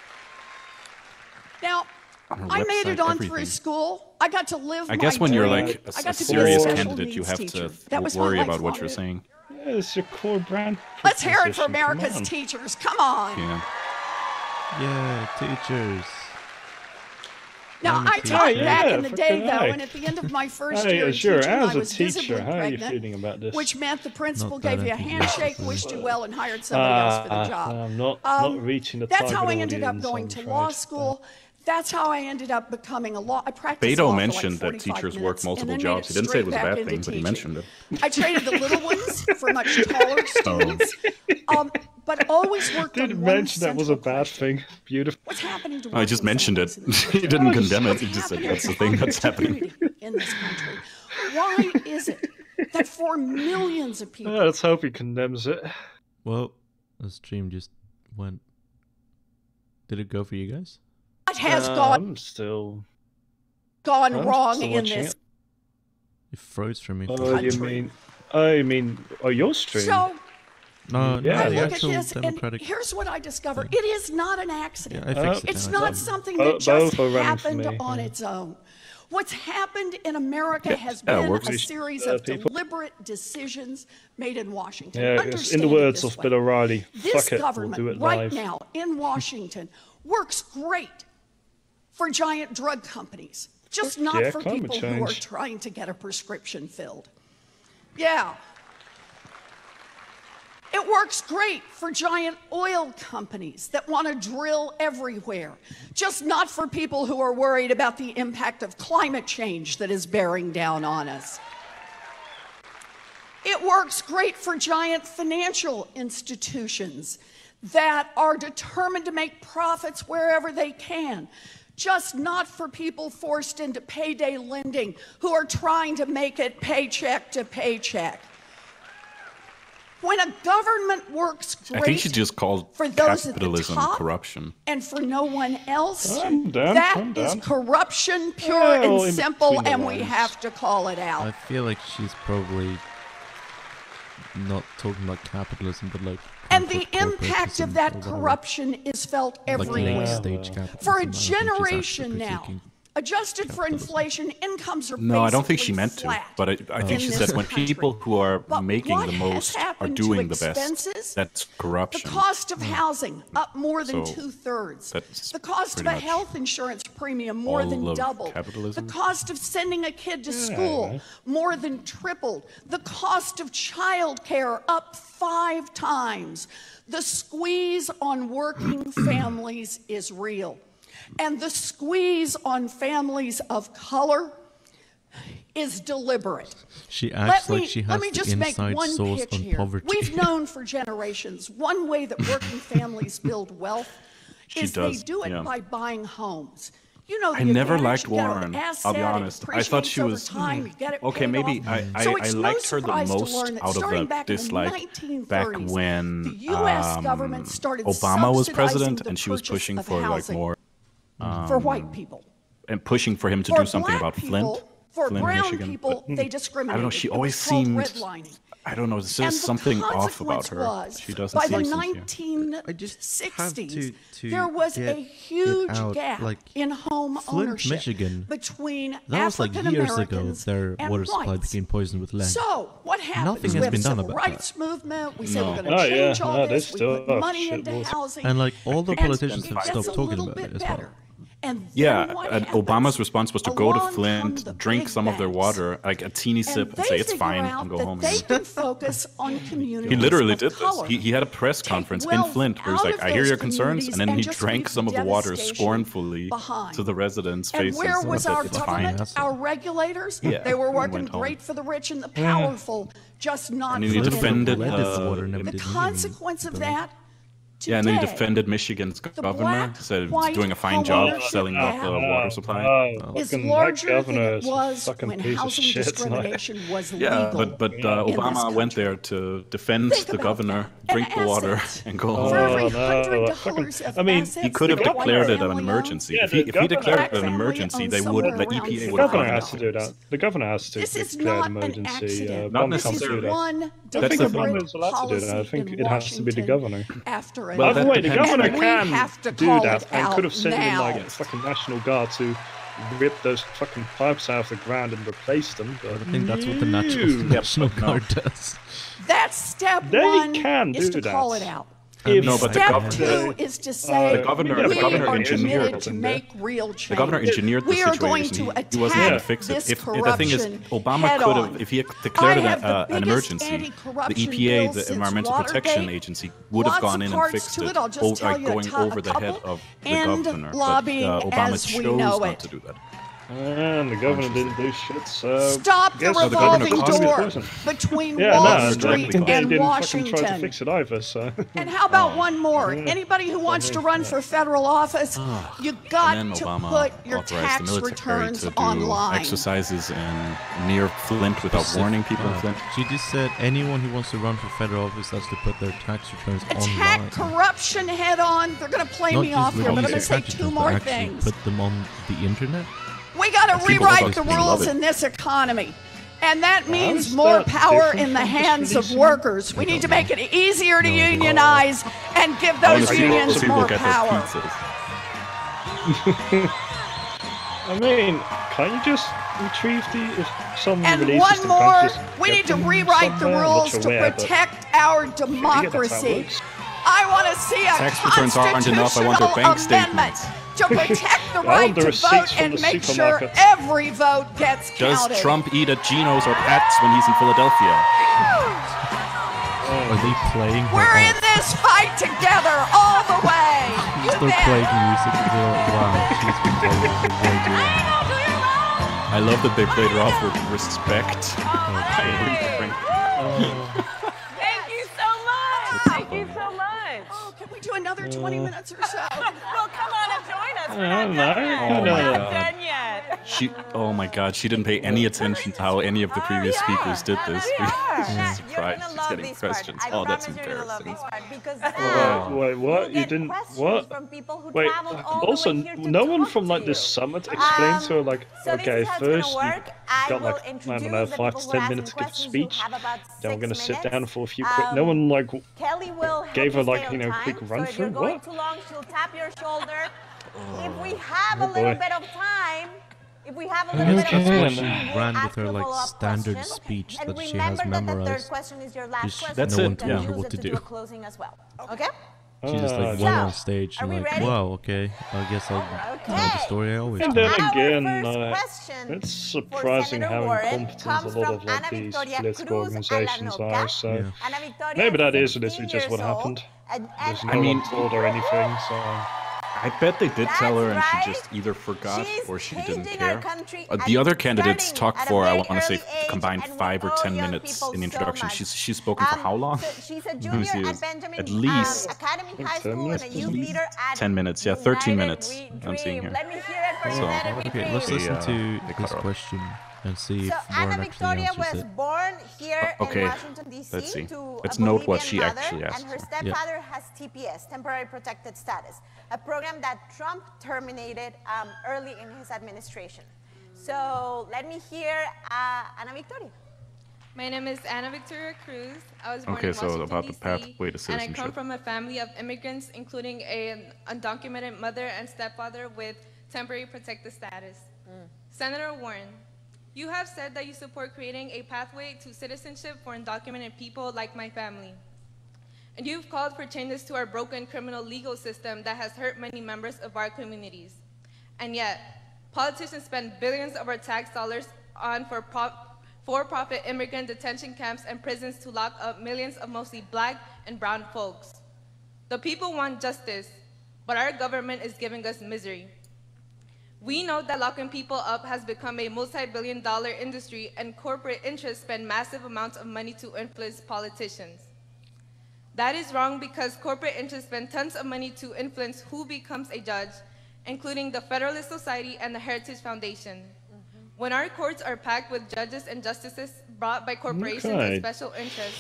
Now, I made it on through school. I got to live my dream. I guess when you're like a serious candidate, you have to worry about what you're saying. Yeah, it's your core brand. Let's hear it for America's teachers. Come on. Yeah, teachers. Now, I taught back in the day, though, and at the end of my first year in teaching, I was visibly how are you pregnant, feeling about this? which meant the principal gave you a handshake, wished you well, and hired somebody else for the job. I'm not reaching the target That's how I ended up audience, going to law school. That's how I ended up becoming a law. I practiced Beto law mentioned for like that teachers work minutes, multiple and then jobs. He didn't say it was a bad thing, but he mentioned it. I traded the little ones for much taller students, but always worked on one mention that was a bad question. thing. Beautiful. What's happening to I just mentioned it. He didn't condemn it. He just said that's the thing that's happening. In this country, why is it that for millions of people? Let's hope he condemns it. Well, the stream just went. Did it go for you guys? What has I'm gone wrong in this? It froze for me. Oh, you mean your stream? So, no, yeah, I the look actual at this, Democratic. and here's what I discovered: it is not an accident. Yeah, I fixed it It's now. not something that just both are running for happened me. on its own. What's happened in America has been a series of deliberate decisions made in Washington. Yeah, in the words of Bill O'Reilly, this fuck it, government we'll do it right live. now in Washington works great for giant drug companies, just not for people who are trying to get a prescription filled. Yeah. It works great for giant oil companies that want to drill everywhere, just not for people who are worried about the impact of climate change that is bearing down on us. It works great for giant financial institutions that are determined to make profits wherever they can, just not for people forced into payday lending who are trying to make it paycheck to paycheck. When a government works great, I think she just called for those capitalism at the top corruption. And for no one else, I'm that is corruption, pure and simple, and we have to call it out. I feel like she's probably not talking about capitalism, but like. And the impact of that corruption is felt everywhere. For a generation now, adjusted for inflation, incomes are No, I don't think she basically meant to. flat But I think she in said this when country. people who are But making what the has most are happened to doing the expenses? best, that's corruption. The cost of housing up more than So, 2/3. that's The cost of pretty a much health insurance premium more all than of doubled. capitalism. The cost of sending a kid to school more than tripled. The cost of childcare up 5 times. The squeeze on working families is real. And the squeeze on families of color is deliberate. She acts like she has the inside source on here. poverty. We've known for generations one way that working families build wealth they do it by buying homes. You know, I never liked Warren, I'll be honest. I thought she was, okay, maybe I liked her the most out of the dislike back when Obama was president and she was pushing for like more for white people and pushing for him to do something about Flint. For Flint, brown Michigan. people, they discriminated. I don't know, she always seemed, I don't know, there's just something off about her. She doesn't seem sincere. By the 1960s, there was a huge gap in home ownership Michigan, between that was like years ago. Their water supply whites. became poisoned with lead. So what happened? Nothing has been done about rights movement. We said we're going to change all this. We put money into housing. And like all the politicians have stopped talking about it as well. And Obama's response was to go to Flint, drink some of their water, like a teeny sip, and say it's fine, and go home. They can focus on communities. He literally did this. He had a press conference in Flint where he's like, I hear your concerns, and then he drank some of the water scornfully to the residents' faces. And where was our it's government, fine. our regulators? They were working great for the rich and the powerful, just not and for he the defended the consequence of that. Yeah, and then he defended Michigan's governor, said he's doing a fine job selling out the water supply. Is larger than it was when housing discrimination was legal. Yeah, but Obama went there to defend the governor, drink the water, and go home. For every $100 of I mean, he could have declared it an emergency. If he declared it an emergency, the EPA would have gone out to do that. The governor has to declare an emergency. Not necessarily. That's the governor is allowed to do that. I think it has to be the governor. After By the way, the governor can do that and out could have sent in now. like fucking National Guard to rip those fucking pipes out of the ground and replace them. But I think that's what the National Guard does. That's step They one can is do to call that. it out. No, but Step two is to say the governor we are engineered committed to make real change. The governor engineered the we are situation. going to He wasn't going to attack fix it. this If the thing is, corruption Obama could have, if he had declared it an emergency, the anti-corruption EPA, bill the since Environmental Watergate. Protection Agency, would have Lots gone of in and parts fixed to it, it. I'll just tell you going a over the head couple. of the End governor. lobbying But Obama as we chose know not it. to do that. And the governor didn't do shit, so... Stop the revolving door between Wall Street and didn't Washington. fucking try to fix it either, so... And how about one more? Anybody who wants to run for federal office, you got to put your tax returns to do online. exercises near Flint without warning people in Flint. She just said anyone who wants to run for federal office has to put their tax returns Attack online. corruption head on. They're going to play me off here, but I'm going to say two more things. Put them on the internet? We got to rewrite the rules in this economy. And that means more power in the hands of workers. We need to make it easier to unionize and give those unions more power. I mean, can't you just retrieve if someone and releases one them, more, just we need to rewrite the rules to protect our democracy. I want to see a tax returns aren't enough. I want their bank amendment statements. To protect the right to vote and make sure every vote gets counted. Does Trump eat at Geno's or Pat's when he's in Philadelphia? Are they playing? We're in this fight together all the way. They're playing music. Wow, she's been I love that they played her off with respect. Thank you so much. Thank you so much. Oh, can we do another 20 minutes or so? Well, come on and join us. We're not done yet. Oh my God, she didn't pay any attention to how any of the previous speakers did this. She's surprised. She's getting questions. Oh, that's embarrassing. Wait, what? You didn't... What? Wait, also, no one from like this summit explained to her like, okay, first you got like, I don't know, 5 to 10 minutes to give a speech, then we're gonna sit down for a few quick... No one like gave her like, you know, quick run through? What? Too long, she'll tap your shoulder. If we have a little bit of time, if we have a little bit of time, she ran with her like standard speech that she has memorized. Third question is your last question. That's no one told her what to do. Closing as well. Okay? She just like went on stage and like, wow, okay, I guess I'll tell the story I always tell. And then again, it's surprising how incompetent a lot of like these political organizations are. So maybe that is literally just what happened. There's no one told her anything. So I bet they did tell her, and she just either forgot or she didn't care. The other candidates talked for, I want to say, combined 5 or 10 minutes in the introduction. She's spoken for how long? She's a junior at Benjamin at least Academy High School and a youth leader at 10 minutes, yeah, 13 minutes I'm seeing here. Let me hear it for United Okay, let's listen to this question and see if Anna Warren Victoria actually was answers it. born here Okay, in Washington, D.C. let's see. to Let's a note what Bolivian she mother, actually asked and her for. stepfather has TPS, Temporary Protected Status, a program that Trump terminated early in his administration. So let me hear Ana Victoria. My name is Ana Victoria Cruz. I was born Okay, in so Washington, about the D.C., pathway to and I citizenship. come from a family of immigrants, including an undocumented mother and stepfather with temporary protected status. Senator Warren, you have said that you support creating a pathway to citizenship for undocumented people like my family. And you've called for changes to our broken criminal legal system that has hurt many members of our communities. And yet, politicians spend billions of our tax dollars on for-profit immigrant detention camps and prisons to lock up millions of mostly black and brown folks. The people want justice, but our government is giving us misery. We know that locking people up has become a multi-billion-dollar industry, and corporate interests spend massive amounts of money to influence politicians. That is wrong because corporate interests spend tons of money to influence who becomes a judge, including the Federalist Society and the Heritage Foundation. When our courts are packed with judges and justices brought by corporations and special interests,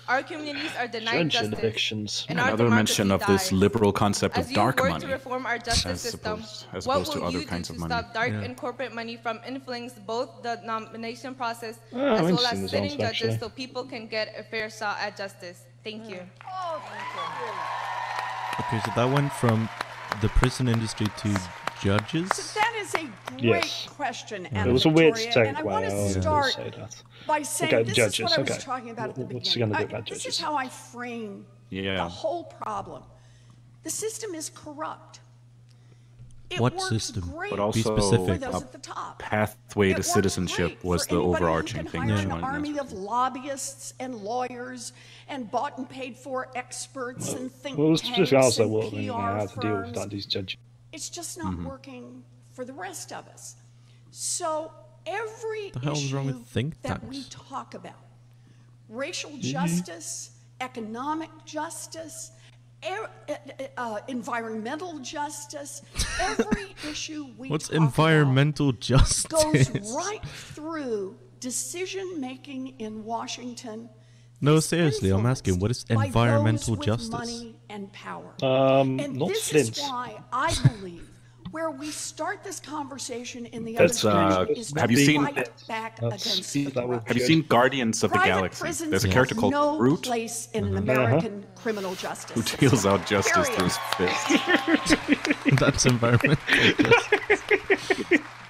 our communities are denied justice. And another mention of this liberal concept of dark money, to reform our justice system, as what opposed to will other you kinds do of to money. stop dark and corporate money from influencing both the nomination process I've as well seen as this sitting also, judges actually. so people can get a fair shot at justice? Thank you. Okay, so that went from the prison industry to judges? So that is a great question, Anna It was a weird Victoria, and I want to segue, start say that. by saying Okay, this judges, is what I was okay. talking about at the What's he beginning. gonna do about This is judges? how I frame the whole problem. The system is corrupt. It What works system? great But also, for specific. those at the top. pathway It to works citizenship great was for the anybody who overarching can thing hire that she an wanted to army answer. of lobbyists and lawyers and bought and paid for experts and think Well, it's tanks just also and what PR we know how to deal with firms. that, these judges. It's just not working for the rest of us. So every The hell is wrong with issue think that we tanks? talk about, racial justice, economic justice, environmental justice, every issue we What's talk about environmental justice? goes right through decision making in Washington. No, is seriously, I'm asking, what is influenced by environmental those with justice? money and power. Not This Flint. is why I believe where we start this conversation in the That's, other direction is have to you seen- fight back against the corruption. Have you seen Guardians of the Private Galaxy? prisons There's a have character called no Groot place in an American criminal justice who system. deals out justice Period. through his fist. That's environmental justice.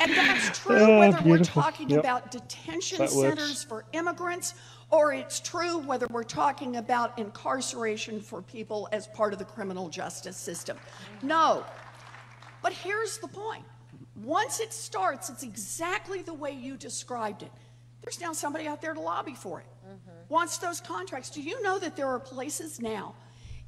And that's true whether we're beautiful. talking Yep. about detention That works. centers for immigrants, or it's true whether we're talking about incarceration for people as part of the criminal justice system. No. But here's the point. Once it starts, it's exactly the way you described it. There's now somebody out there to lobby for it. Wants those contracts. Do you know that there are places now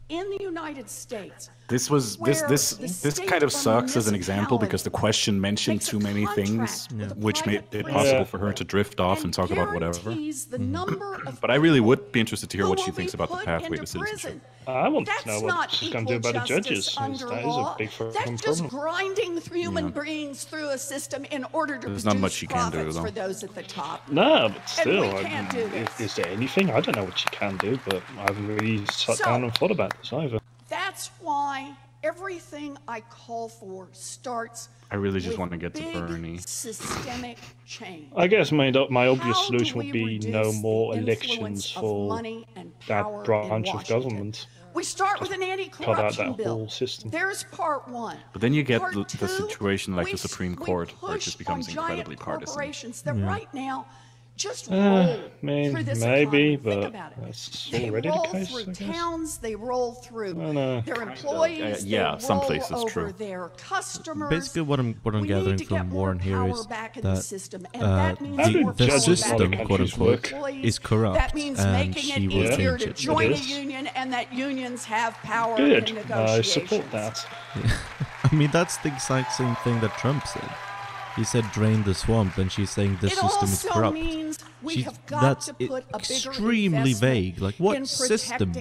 in the United States This was this kind of sucks as an example because the question mentioned too many things, which made it possible for her to drift off and talk about whatever. the number of But I really would be interested to hear what who she will thinks be about the put pathway into to citizenship. I want That's to know not what she's going to do equal about the judges. justice That under is law. a big That's just problem. grinding human beings through a system in order to There's produce not much she can do, profits though. for those at the top. No, but And still, we can't do this. is there anything? I don't know what she can do, but I haven't really sat So- down and thought about this either. That's why everything I call for starts I really just with want to get to big Bernie. systemic change. I guess my obvious How do solution we would be reduce no the more influence elections of for money and that power in branch of Washington? government. We start with an Cut out anti-corruption that bill. whole system. There's part one. But then you get Part the two, situation like the we- Supreme we Court, where it push just becomes on incredibly giant partisan. corporations that right now just roll through this maybe, economy. Think but about it. that's They already roll the case, through I guess. towns, they roll through no. their employees, yeah, they some roll places, over true. their customers. Basically, what I'm We gathering need to get from more Warren here power is back in the that system, and that means more the power system, back in quote the unquote, employees. is corrupt, That means and making she it will easier change to it. join a is. union, and that unions have power Good. in I negotiations. support that. I mean, that's the exact same thing that Trump said. He said drain the swamp, and she's saying this system is corrupt. That's extremely vague. Like, what system?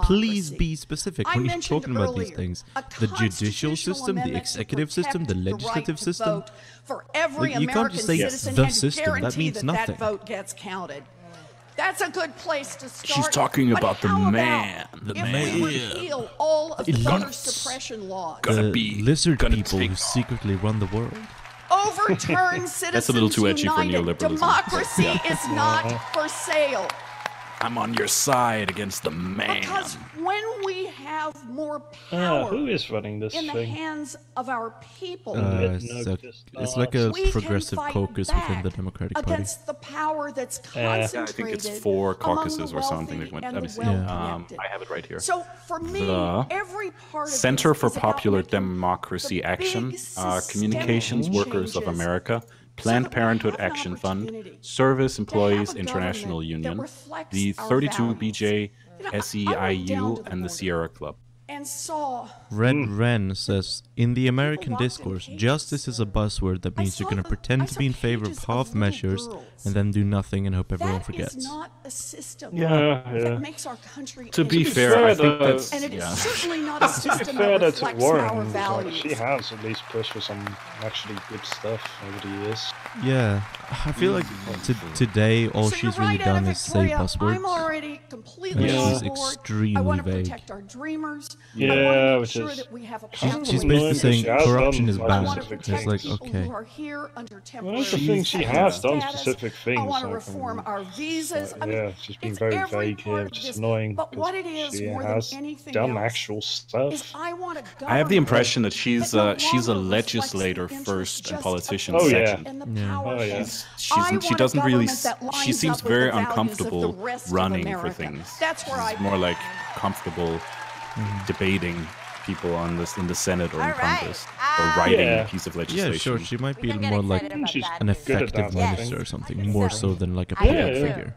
Please be specific when you're talking about these things. The judicial system, the executive system, the legislative system. Like, you can't just say the system. That means nothing. That's a good place to start. She's talking about the man. The man. Repeal all of the voter suppression laws. The lizard people who secretly run the world. Overturn Citizens That's a little too edgy for United. neoliberalism. Democracy is not for sale. I'm on your side against the man. Because when we have more power who is running this in the thing? hands of our people, it's like a progressive caucus within the Democratic Party. Against the power that's concentrated I think it's 4 caucuses or something. Let me see. I have it right here. So for me, every part of Center this for is about Popular making Democracy the Action, big systemic Communications Workers of changes America, so Planned that we Parenthood have an Action Fund, opportunity Service to Employees have a International government that Union, reflects the our 32BJ I went down SEIU, to the and the border Sierra Club. and saw Red Wren says, in the American discourse, justice is a buzzword that means you're going to pretend to be in favor of half measures and then do nothing and hope everyone that forgets. is not a system Yeah. that makes our country To be independent. fair, I think that's... And it is Yeah. certainly not a To be system fair that though to reflects our Warren, like, values. she has at least pushed for some actually good stuff over the years. Yeah, I feel like today all So she's you're really right, Anna done is say Victoria, I'm buzzwords. already completely And on she's board. I extremely want to vague. protect our dreamers. Yeah, I want to make which sure is- that we have a She's pathway. basically annoying, saying but she has corruption done is like I bad. want to specific protect It's like, people okay. who are here under Well, temporary that's the thing, she has done status. specific things. I want to like, reform our visas. I mean, yeah, she's been it's very every vague here, part which of is this. annoying. But what it because is she more has than anything done else actual is stuff. I want a I have the government impression that she's that no she's a longer reflects the legislator interests first and just politician Oh, yeah. second. and the Yeah. power Oh, yeah. shifts. She I want a doesn't really. government that lines She seems up with very the values of the uncomfortable rest of running for America. things. That's where She's I more like comfortable debating people on this in the Senate or in All right. Congress or writing Yeah. a piece of legislation. Yeah, sure, she might We be can get more like excited about she's that. an good at effective that, minister I or think. something, more so than like a I public think so. figure.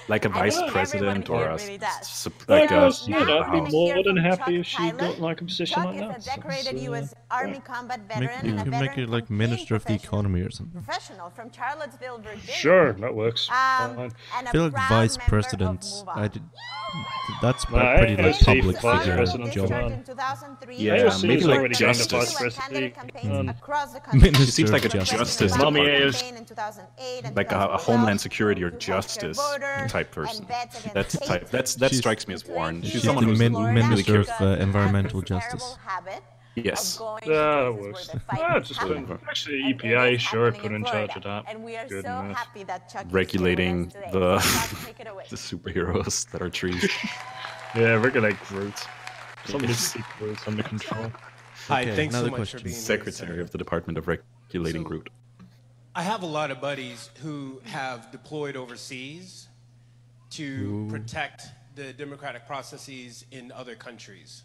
Like a I vice think president everyone or here a really does. like Yeah, a yeah, I'd be House. more than Hear from happy if Chuck she got Tyler. like a position Chuck like is that. a decorated U.S. Army combat Make, veteran you and a can make veteran it like campaign minister of the professional. economy or something. Professional from Charlottesville, Virginia. Sure, that works. Fine. And I a feel like proud vice member of president. Move On. That's Nah, I pretty like see public vice figure president job. Move On. In 2003, Yeah, AOC maybe is like already kind of justice. vice president. across the country. Minister She seems like a of Justice. justice Mommy department. is In 2008 and Like a 2012, Homeland Security or to healthcare justice voter type person. and vets against That's the hate. type. That She's- strikes me as Warren. She's She's someone the who's min- really minister cares. of environmental justice. Yes. That works. Just put, actually, EPA, sure, put in charge of that. And we are Good so enough. happy that Chuck is Regulating here with us the today. Chuck, take it away. the superheroes that are trees. Yeah, regulate Groot. Somebody keep Groot under control. Hi, Okay, thanks so another much question. for being here, Secretary Senator. of the Department of Regulating So- Groot. I have a lot of buddies who have deployed overseas to protect the democratic processes in other countries.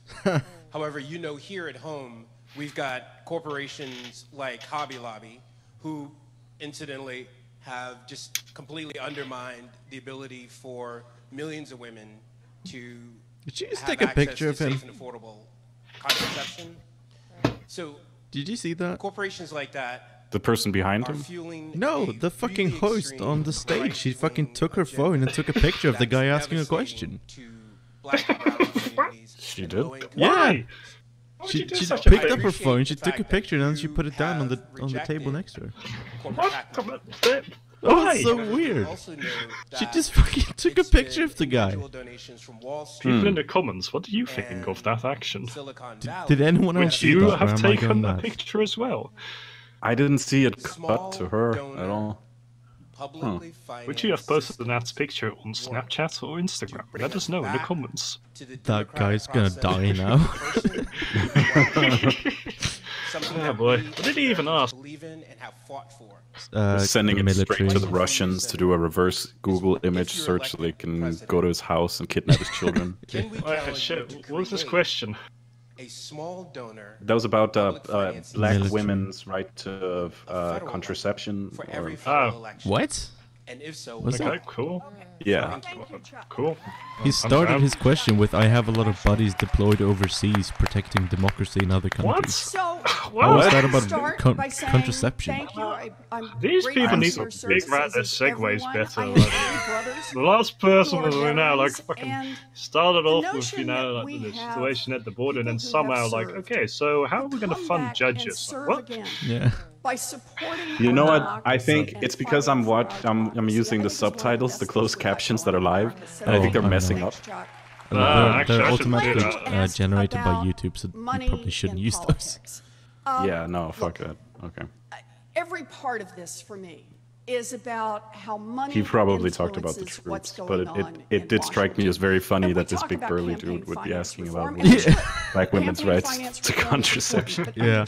However, you know, here at home, we've got corporations like Hobby Lobby who, incidentally, have just completely undermined the ability for millions of women to Did you just have take a access picture to of him? safe and affordable contraception. So Did you see that? corporations like that The person behind are him? fueling No, a the fucking really host extreme on the stage. She fucking right-wing took her phone and took a picture of the guy that's asking a question. devastating to black and brown communities She and did? low-income Yeah. Why? would She you do she such a picked thing? up her phone, she Appreciate the took a fact picture, and then that she put it you down on the have table rejected next to her. corporate What? practice. That Why? was so However, weird. also know She that just fucking took a it's picture been of the guy. individual donations from Wall Street, People in the comments, what do you think And of that action? Silicon Valley, Did anyone Would else see you that, or have am I taken going that mad? picture as well? I didn't see it Small cut to her donor at all. publicly Would you have posted financed Nat's picture on Snapchat or Instagram? Let us know in the back comments. to the That democratic guy's gonna process die in now. person. Something Oh that boy, we what did he even ask? believe in and have fought for. Sending it military. straight to the Russians to do a reverse Google image you're search so they elected can president, go to his house and kidnap his children. Can we Oh, challenge you shit, to what was this create question? a small donor That was about public financing black Military. women's right to federal contraception. for or- every federal Oh. election? What? And if so, okay, cool. Yeah. Cool. He started his question with, I have a lot of buddies deployed overseas protecting democracy in other countries. So, How was that about contraception? These people need to figure out their segues better. Like, the last person was, like fucking started off with, like the situation at the border, and then somehow like, okay, so how are we going to fund judges? Like, what? Yeah. By supporting you know what? I think it's because I'm using the subtitles, the closed captions that are live, and I think they're messing up. They're automatically generated by YouTube, so you probably shouldn't use those. Yeah, no, fuck that. Okay. Every part of this for me is about how money. He probably talked about the troops, but it did strike me as very funny that this big burly dude would be asking about black women's rights to contraception. Yeah.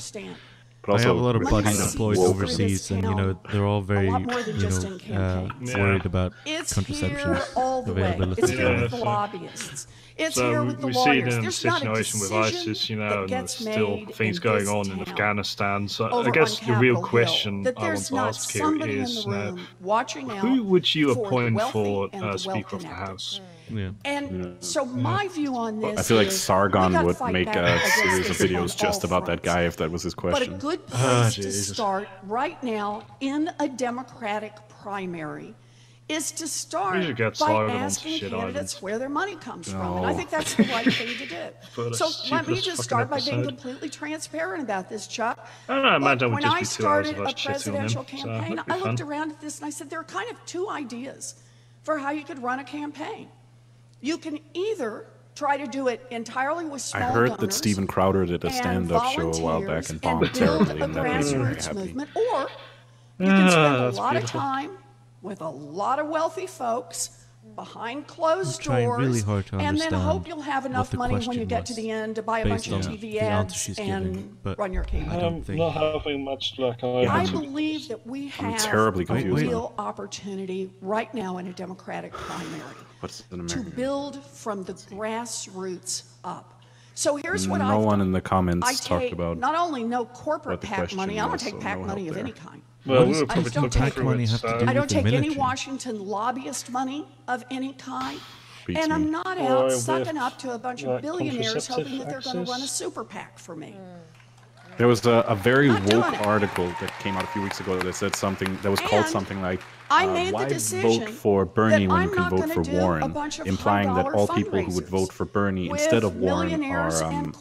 But I have a lot of buddies deployed overseas, and they're all very worried about contraception availability. It's here with the lobbyists. It's here with the we lawyers. see the There's not a situation with ISIS, and there's still things going on in Afghanistan. So I guess the real question I want to ask here is, who would you appoint for Speaker of the House? Yeah. And so my view on this, I feel like Sargon would make a series of videos just about that guy if that was his question. But a good place to start right now in a Democratic primary is to start by asking candidates where their money comes from. And I think that's the right thing to do. So let me just start by being completely transparent about this, Chuck. When I started a presidential campaign, I looked around at this and I said, there are kind of two ideas for how you could run a campaign. You can either try to do it entirely with small donors. I heard that Steven Crowder did a stand-up show a while back and bombed terribly, and that made me very happy. Movement, or you can spend a lot of time with a lot of wealthy folks behind closed doors, and then hope you'll have enough money when you get to the end to buy a bunch of TV ads and run your campaign. I'm not having much luck. I believe that we have a real opportunity right now in a Democratic primary to build from the grassroots up. So here's what no one in the comments talked about. Not only no corporate PAC money, I don't take PAC money of any kind. Well, I don't take any Washington lobbyist money of any kind. And I'm not out sucking up to a bunch of billionaires hoping that they're going to run a super PAC for me. There was a very woke article that came out a few weeks ago that said something that was called something like, why vote for Bernie when you can vote for Warren, implying that all people who would vote for Bernie instead of Warren are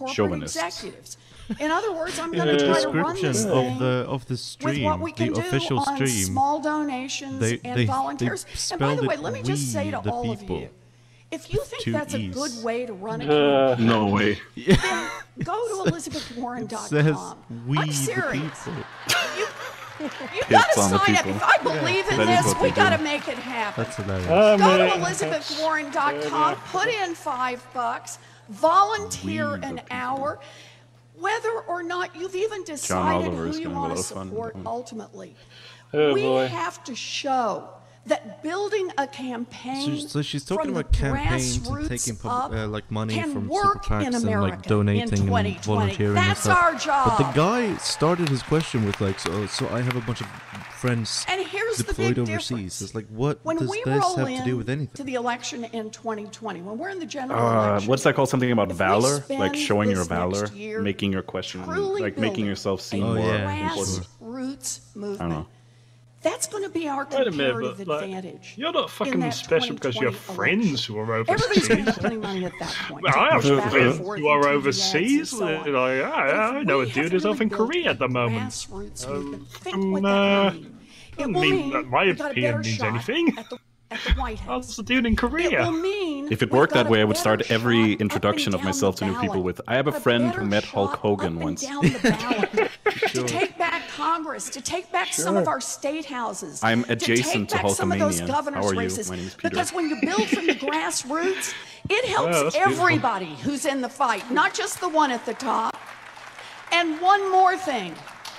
chauvinists. In other words, I'm going to try to run this thing of the stream, with what we can the official do on stream. Small donations and volunteers. And by the way, let me just say to all of you, if you think that's a good way to run a campaign, no way. Then go to ElizabethWarren.com. I'm serious. You've got to sign up. If I believe in this, we got to make it happen. That's hilarious. Go to ElizabethWarren.com, put in $5, volunteer an hour. Whether or not you've even decided who you want to support ultimately. We have to show that building a campaign so she's talking about campaigns and taking like money from super PACs and like donating and volunteering and stuff. Our job. But the guy started his question with like, so I have a bunch of friends deployed overseas. It's like, what does this have to do with anything? To the election in 2020, when we're in the general election, what's that called? Something about valor, like showing your valor, making your question, like making yourself seem more important. Grassroots movement. That's going to be our comparative advantage. You're not fucking special because you have friends who are overseas. Everybody's going to be putting money at that point. I have friends who are overseas. I know a dude who's off in Korea at the moment. Think what that means. It will mean that my opinion means anything. At the White House. What's the dude in Korea? If it worked that way, I would start every introduction of myself to new people with, I have a friend who met Hulk Hogan once. To take back Congress, to take back some of our state houses. I'm adjacent to Hulkamania. How are you? My name's Peter. Because when you build from the grassroots, it helps everybody who's in the fight, not just the one at the top. And one more thing.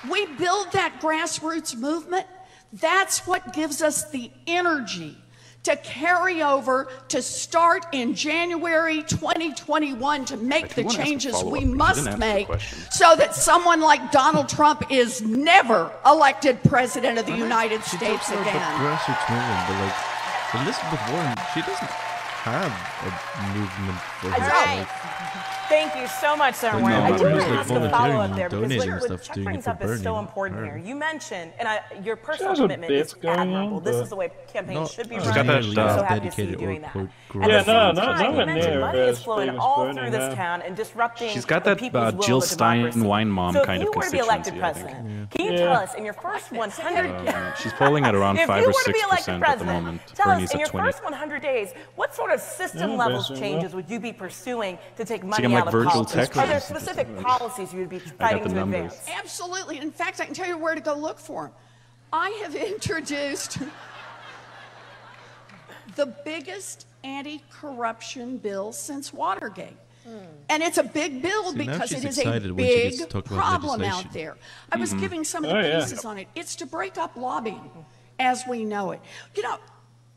We build that grassroots movement. That's what gives us the energy to carry over to start in January 2021 to make the changes we must make so that someone like Donald Trump is never elected president of the United States again. Grassroots movement, but like Elizabeth Warren, she doesn't have a movement for her. Thank you so much, Senator Warren. I do want to ask a follow-up there because what Chuck brings up is so important here. You mentioned, and your personal commitment is admirable. This is the way campaigns should be run. I'm so happy to see you doing that. Yeah, no, you mentioned money is flowing all through this town and disrupting She's got that Jill Stein wine mom kind of constituency. So if you were to be elected president, can you tell us in your first 100 she's polling at around 5 or 6% at the moment. Tell us in your first 100 days, what sort of system levels changes would you be pursuing to take money out of politics? Are there specific policies you would be fighting to advance? Absolutely. In fact, I can tell you where to go look for them. I have introduced the biggest anti-corruption bill since Watergate. And it's a big bill because it is a big problem out there. I was giving some of the pieces on it. It's to break up lobbying as we know it. You know,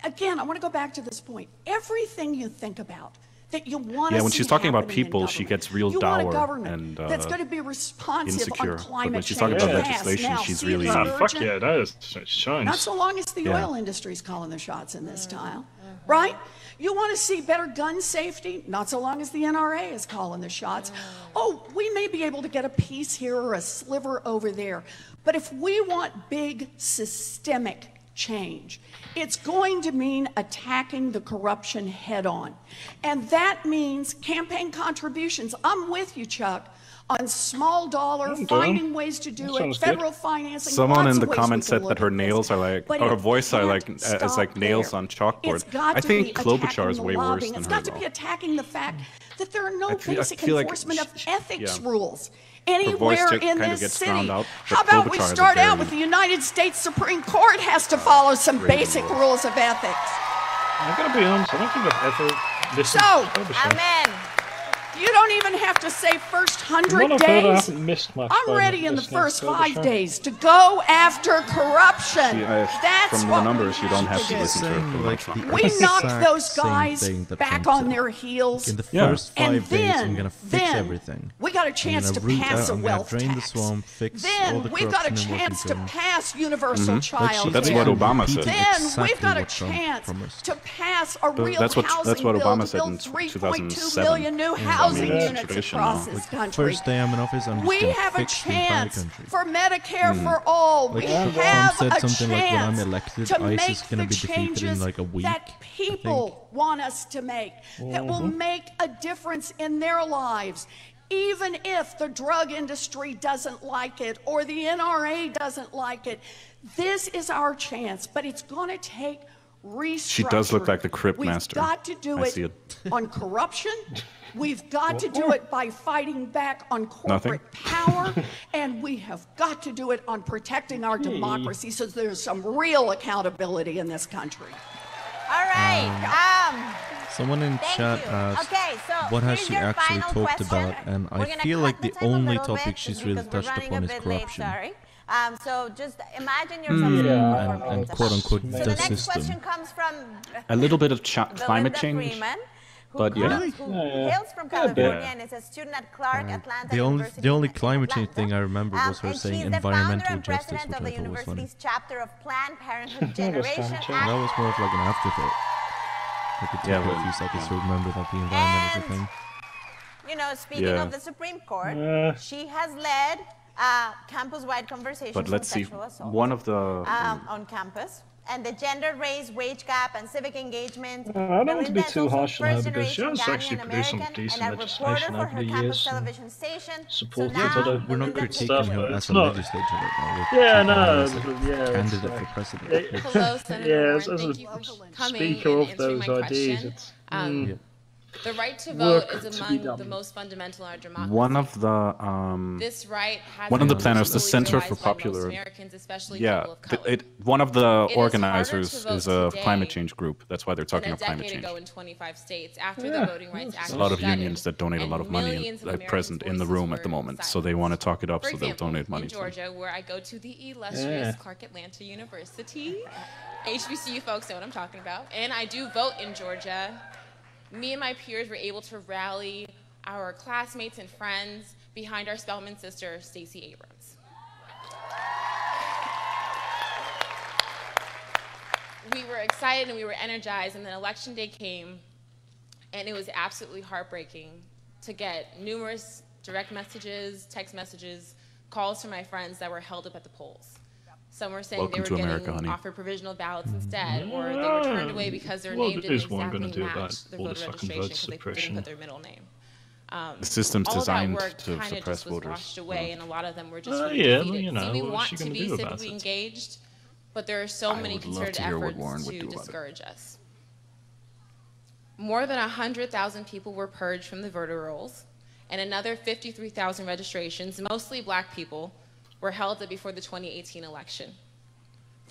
again, I want to go back to this point. Everything you think about that you want to see when she's talking about people, she gets real dour and that's going to be responsive insecure. On climate but when she's change. talking about legislation, she's really fuck yeah, that is shines. Not so long as the oil industry's calling the shots in this tile, right? You want to see better gun safety? Not so long as the NRA is calling the shots. Oh, we may be able to get a piece here or a sliver over there, but if we want big systemic change, it's going to mean attacking the corruption head on. And that means campaign contributions. I'm with you, Chuck, on small dollar, finding ways to do it, federal financing. Someone in the comments said that her nails are like, or her voice are like, as like nails on chalkboard. I think Klobuchar is way worse than her. It's got to be attacking the fact that there are no basic enforcement of ethics rules anywhere in this city. How about we start out with the United States Supreme Court has to follow some basic rules of ethics. I gotta be honest, I don't think I've ever listened to Amen. You don't even have to say first 100 days. I'm ready in the first 5 days to go after corruption. That's from what the numbers, you don't have to listen to it. We knocked those guys back on their heels. In the first 5 days, I'm going to fix everything. We got a chance to pass a wealth drain tax. the swamp, fix then all the we got a chance to pass universal child That's what Obama said. Then we've got a chance to pass a real housing bill to build 3.2 million new housing units across this country. First day I'm in office, I'm just we have a chance for Medicare for all. We have a chance like when I'm elected, to ICE make is going to be defeated in like a week. That people want us to make, that will make a difference in their lives. Even if the drug industry doesn't like it or the NRA doesn't like it, this is our chance. But it's going to take restructuring. She does look like the Crypt Master. We've got to do it on corruption. We've got to do it by fighting back on corporate power, and we have got to do it on protecting our democracy so there's some real accountability in this country. All right. Someone in chat asked, what has she actually talked about? And I feel like the only topic she's really touched upon is corruption. So just imagine yourself and quote-unquote the next system. Question comes from a little bit of climate change. Freeman, but who hails from California and is a student at Clark Atlanta University. The only climate change thing I remember was her saying environmental justice, which I of the thought was funny. chapter of Planned Parenthood Generation Act. That was more of like an afterthought. Like it took a few seconds to remember that the environment is a thing. You know, speaking of the Supreme Court, she has led campus-wide conversations but let's on see, sexual assault one of the on campus. And the gender, race, wage gap, and civic engagement. I don't want to be too harsh on her because she has actually produced some decent legislation over the years. Supported other We're not critiquing stuff, her as a not, legislator right now. We're critiquing her as a candidate for president. Hello, Senator Warren. Thank you for coming speaker and of answering those my ideas. question. The right to vote is among the most fundamental in our democracy. One of the this right has one of the planners, the Center for Popular, one of the organizers is a climate change group. That's why they're talking about climate change. Ago in 25 states after the Voting Rights Act. There's a lot of unions that donate a lot of money and present in the room at the moment, so they want to talk it up, so they'll donate money. In Georgia, where I go to the illustrious Clark Atlanta University, HBCU folks know what I'm talking about, and I do vote in Georgia. Me and my peers were able to rally our classmates and friends behind our Spelman sister, Stacey Abrams. We were excited and we were energized, and then election day came, and it was absolutely heartbreaking to get numerous direct messages, text messages, calls from my friends that were held up at the polls. Some were saying they were getting offered provisional ballots instead, or they were turned away because their name didn't exactly match their voter registration because they didn't put their middle name. The system's designed to suppress voters. Washed away, and a lot of them were just well, you know, so we want to be civically engaged, but there are so many concerted efforts to discourage us. More than 100,000 people were purged from the voter rolls, and another 53,000 registrations, mostly black people, were held up before the 2018 election.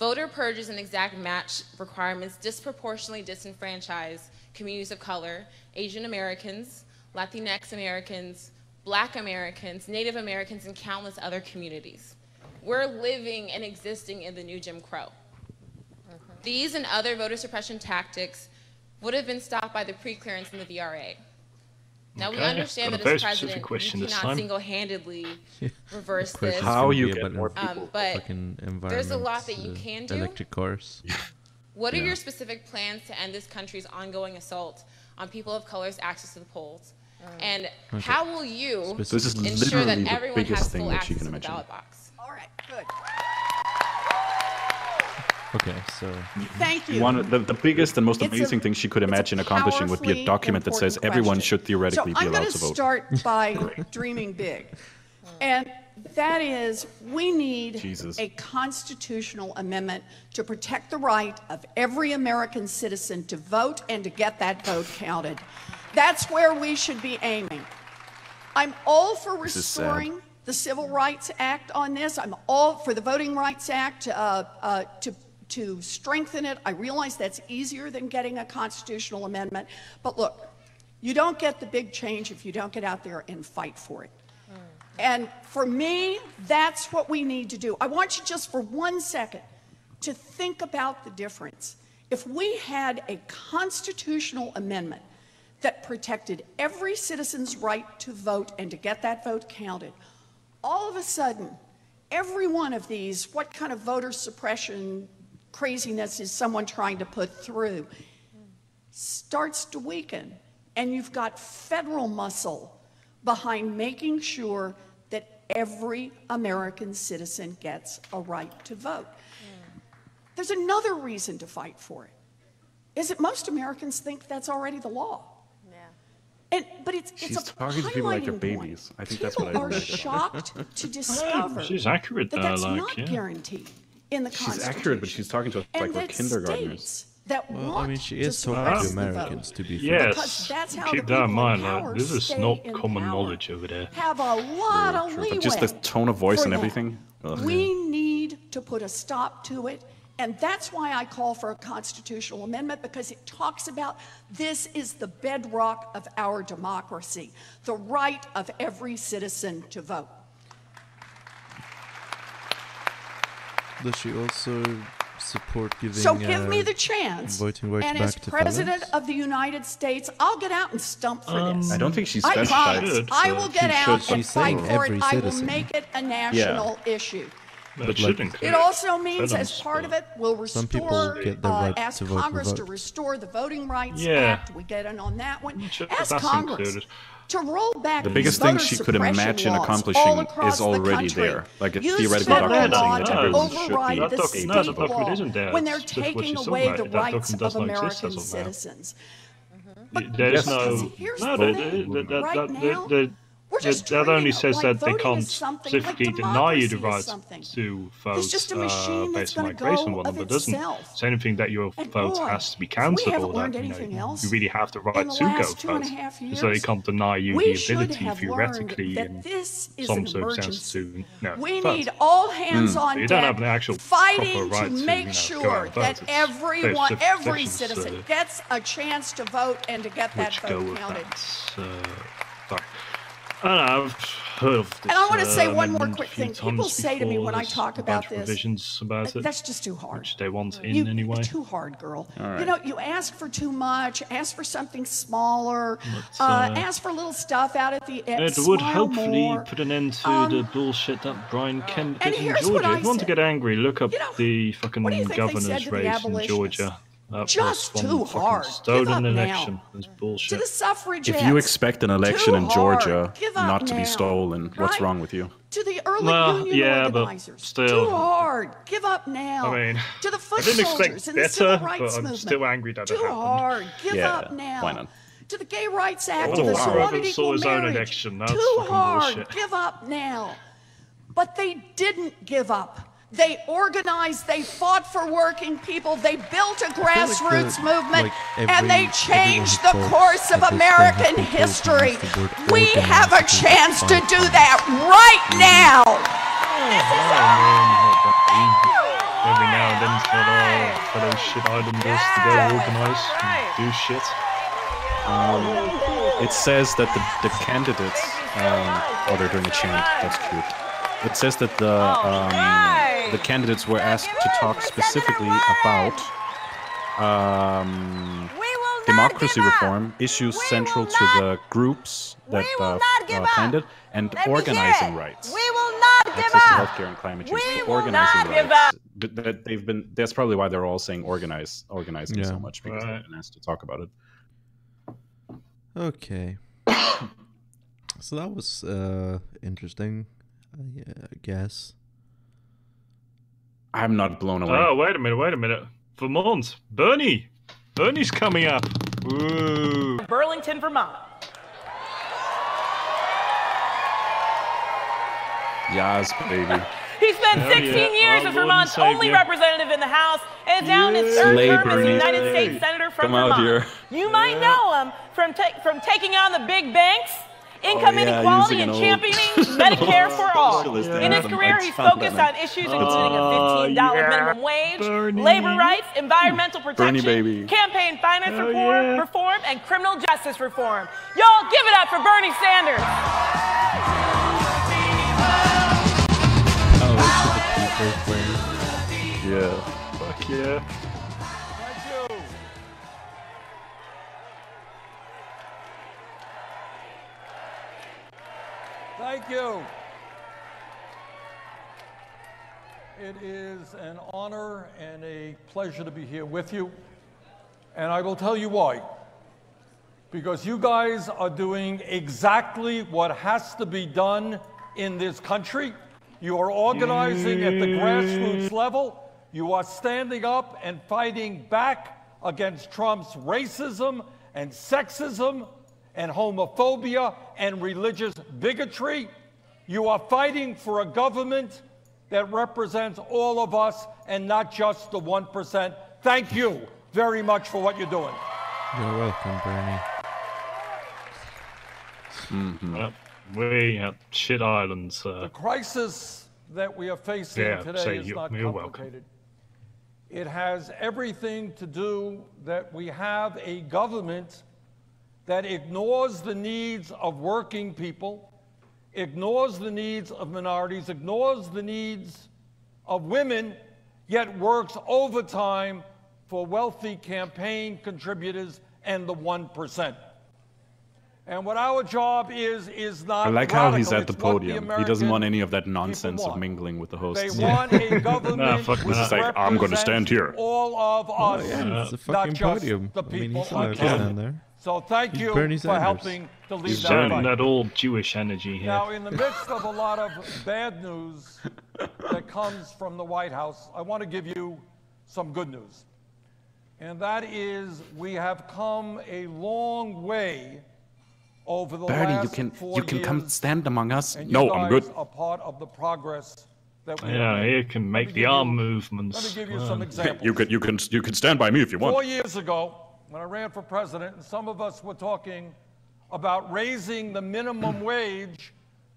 Voter purges and exact match requirements disproportionately disenfranchise communities of color, Asian Americans, Latinx Americans, Black Americans, Native Americans, and countless other communities. We're living and existing in the new Jim Crow. These and other voter suppression tactics would have been stopped by the pre-clearance in the VRA. Now we understand that as president, you cannot single-handedly reverse this. How you get more people? But there's a lot that you can do. Electric cars. What are your specific plans to end this country's ongoing assault on people of color's access to the polls? And how will you ensure that everyone has full access to the ballot box? All right, good. Okay, so thank you. The biggest and most amazing thing she could imagine accomplishing would be a document that says everyone should theoretically be allowed to vote. So I'm going to start by dreaming big. And that is, we need a constitutional amendment to protect the right of every American citizen to vote and to get that vote counted. That's where we should be aiming. I'm all for restoring the Civil Rights Act on this. I'm all for the Voting Rights Act to strengthen it. I realize that's easier than getting a constitutional amendment. But look, you don't get the big change if you don't get out there and fight for it. And for me, that's what we need to do. I want you just for 1 second to think about the difference. If we had a constitutional amendment that protected every citizen's right to vote and to get that vote counted, all of a sudden, every one of these, what kind of voter suppression craziness is someone trying to put through, starts to weaken. And you've got federal muscle behind making sure that every American citizen gets a right to vote. There's another reason to fight for it, is that most Americans think that's already the law. But it's She's a talking to people like they're babies. I think that's what I People are shocked to discover she's accurate, that that's like, not guaranteed in the Constitution. She's accurate, but she's talking to us like we're kindergartners. Well, I mean, she is talking to Americans, to be fair. Yes, that's how keep that in mind. Like, this is not common knowledge over there. Have a lot of leeway. But just the tone of voice and everything. We need to put a stop to it. And that's why I call for a constitutional amendment, because it talks about this is the bedrock of our democracy, the right of every citizen to vote. Does she also support giving So give me the chance, voting rights and back as to President felons? of the United States, I'll get out and stump for this. I don't think she's I specified. promise. I will get out and fight for it. every I will citizen. make it a national issue. But like, It also means, as part of it, we'll Some people restore, get the right ask to vote Congress to revoked. restore the Voting Rights Yeah. Act. We get in on that one. Sure, Ask that's Congress included. to roll back The these biggest thing voter she could suppression imagine laws accomplishing all across is already the country. there. Like a Use theoretical federal document law saying that to everyone should override be the able to state no, the law document isn't there. when they're It's just what taking she's away the talking about. That rights document of does not exist American as of now. citizens. There's because no. here's No, the thing. Right now, that only says that they can't specifically deny you the right to vote based on migration one, but doesn't say anything that your vote has to be cancelled or that you really have the right to go vote. So they can't deny you the ability theoretically in some circumstances to we vote. need all hands on you don't deck have an actual fighting right to make sure that everyone, every citizen gets a chance to vote and to get that vote counted. I don't know, I've heard of this. And I want to say one more quick thing. People say to me when I talk about this, that's just too hard. Which they want in anyway. Too hard, girl. Right. You know, you ask for too much, ask for something smaller, ask for little stuff out at the end. It would hopefully put an end to the bullshit that Brian Kemp did in Georgia. If you want to get angry, look up the fucking governor's race in Georgia. That just too hard. Stolen election. That's bullshit. To the suffragettes. If you expect an election in Georgia not to be stolen, what's wrong with you? To the early union organizers. But still, too hard. Give up now. I mean, to the foot I didn't soldiers expect and the civil better, rights but I'm movement. still angry that it too happened. hard. Give up now. Why not? To the gay rights activists who wanted equal marriage. Too hard. Give up now. But they didn't give up. They organized, they fought for working people, they built a grassroots movement, and they changed the course of American history. We have a chance to do that right now. Every now and then for those shit islanders to go organize and do shit. It says that the candidates, they're doing a chant, that's cute. It says that the candidates were asked to talk specifically about democracy reform, issues central to the groups that planned it, and organizing rights. We will not give access to up. healthcare and climate change. We So will organizing not give rights. up. They've been. That's probably why they're all saying organizing so much, because they've been asked to talk about it. Okay. So that was interesting, I guess. I'm not blown away. Oh, wait a minute. Vermont. Bernie's coming up. Ooh. Burlington, Vermont. Yes, baby. He spent 16 years as Vermont's only representative in the House and is now in his third term as the United States Senator from Vermont. Out here. You might know him from taking on the big banks, income inequality, and championing Medicare for all. In his career, he's focused on issues including a $15 minimum wage, labor rights, environmental protection, campaign finance reform, and criminal justice reform. Y'all give it up for Bernie Sanders. Yeah. Fuck yeah. Thank you. Thank you. It is an honor and a pleasure to be here with you. And I will tell you why. Because you guys are doing exactly what has to be done in this country. You are organizing at the grassroots level. You are standing up and fighting back against Trump's racism and sexism and homophobia and religious bigotry. You are fighting for a government that represents all of us and not just the 1%. Thank you very much for what you're doing. You're welcome, Bernie. We have shit islands. The crisis that we are facing today is not complicated. It has everything to do that we have a government that ignores the needs of working people, ignores the needs of minorities, ignores the needs of women, yet works overtime for wealthy campaign contributors and the 1%. And what our job is not I like radical. how he's at the It's what podium. He doesn't want any of that nonsense of mingling with the hosts. They want a government He's just like, I'm going to stand here. all of us, it's a fucking not just podium. the I mean, people he's allowed on to stand campus. there. So thank you Bernie for Sanders. helping to lead He's that showing fight. that old Jewish energy here. Now, in the midst of a lot of bad news that comes from the White House, I want to give you some good news. And that is we have come a long way over the Bernie, last you 4 can come years, stand among us. and No, you I'm guys good. are part of the progress that we Yeah, have made. you can make Let me the give arm you- movements. Let me give you some examples. You can stand by me if you want. 4 years ago, when I ran for president, and some of us were talking about raising the minimum wage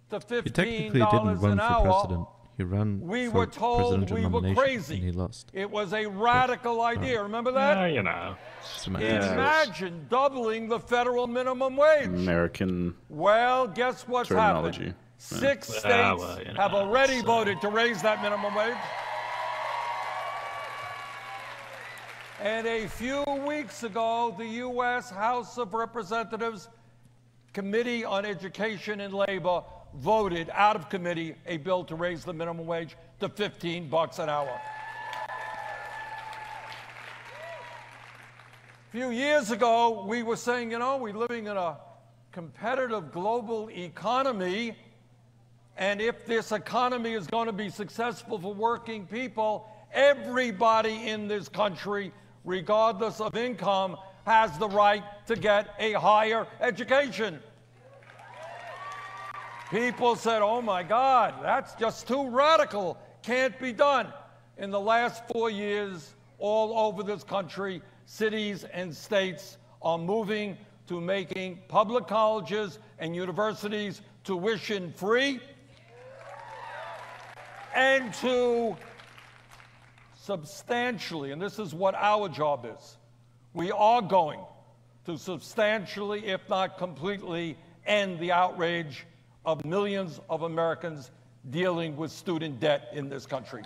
to He technically $15 didn't run an for hour, president. He ran we for were told presidential we were nomination crazy. and he lost. It was a radical idea. Remember that? Yeah, you know. Yeah. Imagine doubling the federal minimum wage. American Well, guess what's terminology. happened? 6 states well, you know, have already voted to raise that minimum wage. And a few weeks ago, the U.S. House of Representatives Committee on Education and Labor voted out of committee a bill to raise the minimum wage to $15 an hour. A few years ago, we were saying, you know, we're living in a competitive global economy, and if this economy is going to be successful for working people, everybody in this country, regardless of income, has the right to get a higher education. People said, oh my God, that's just too radical, can't be done. In the last 4 years, all over this country, cities and states are moving to making public colleges and universities tuition free and to substantially, and this is what our job is, we are going to substantially, if not completely, end the outrage of millions of Americans dealing with student debt in this country.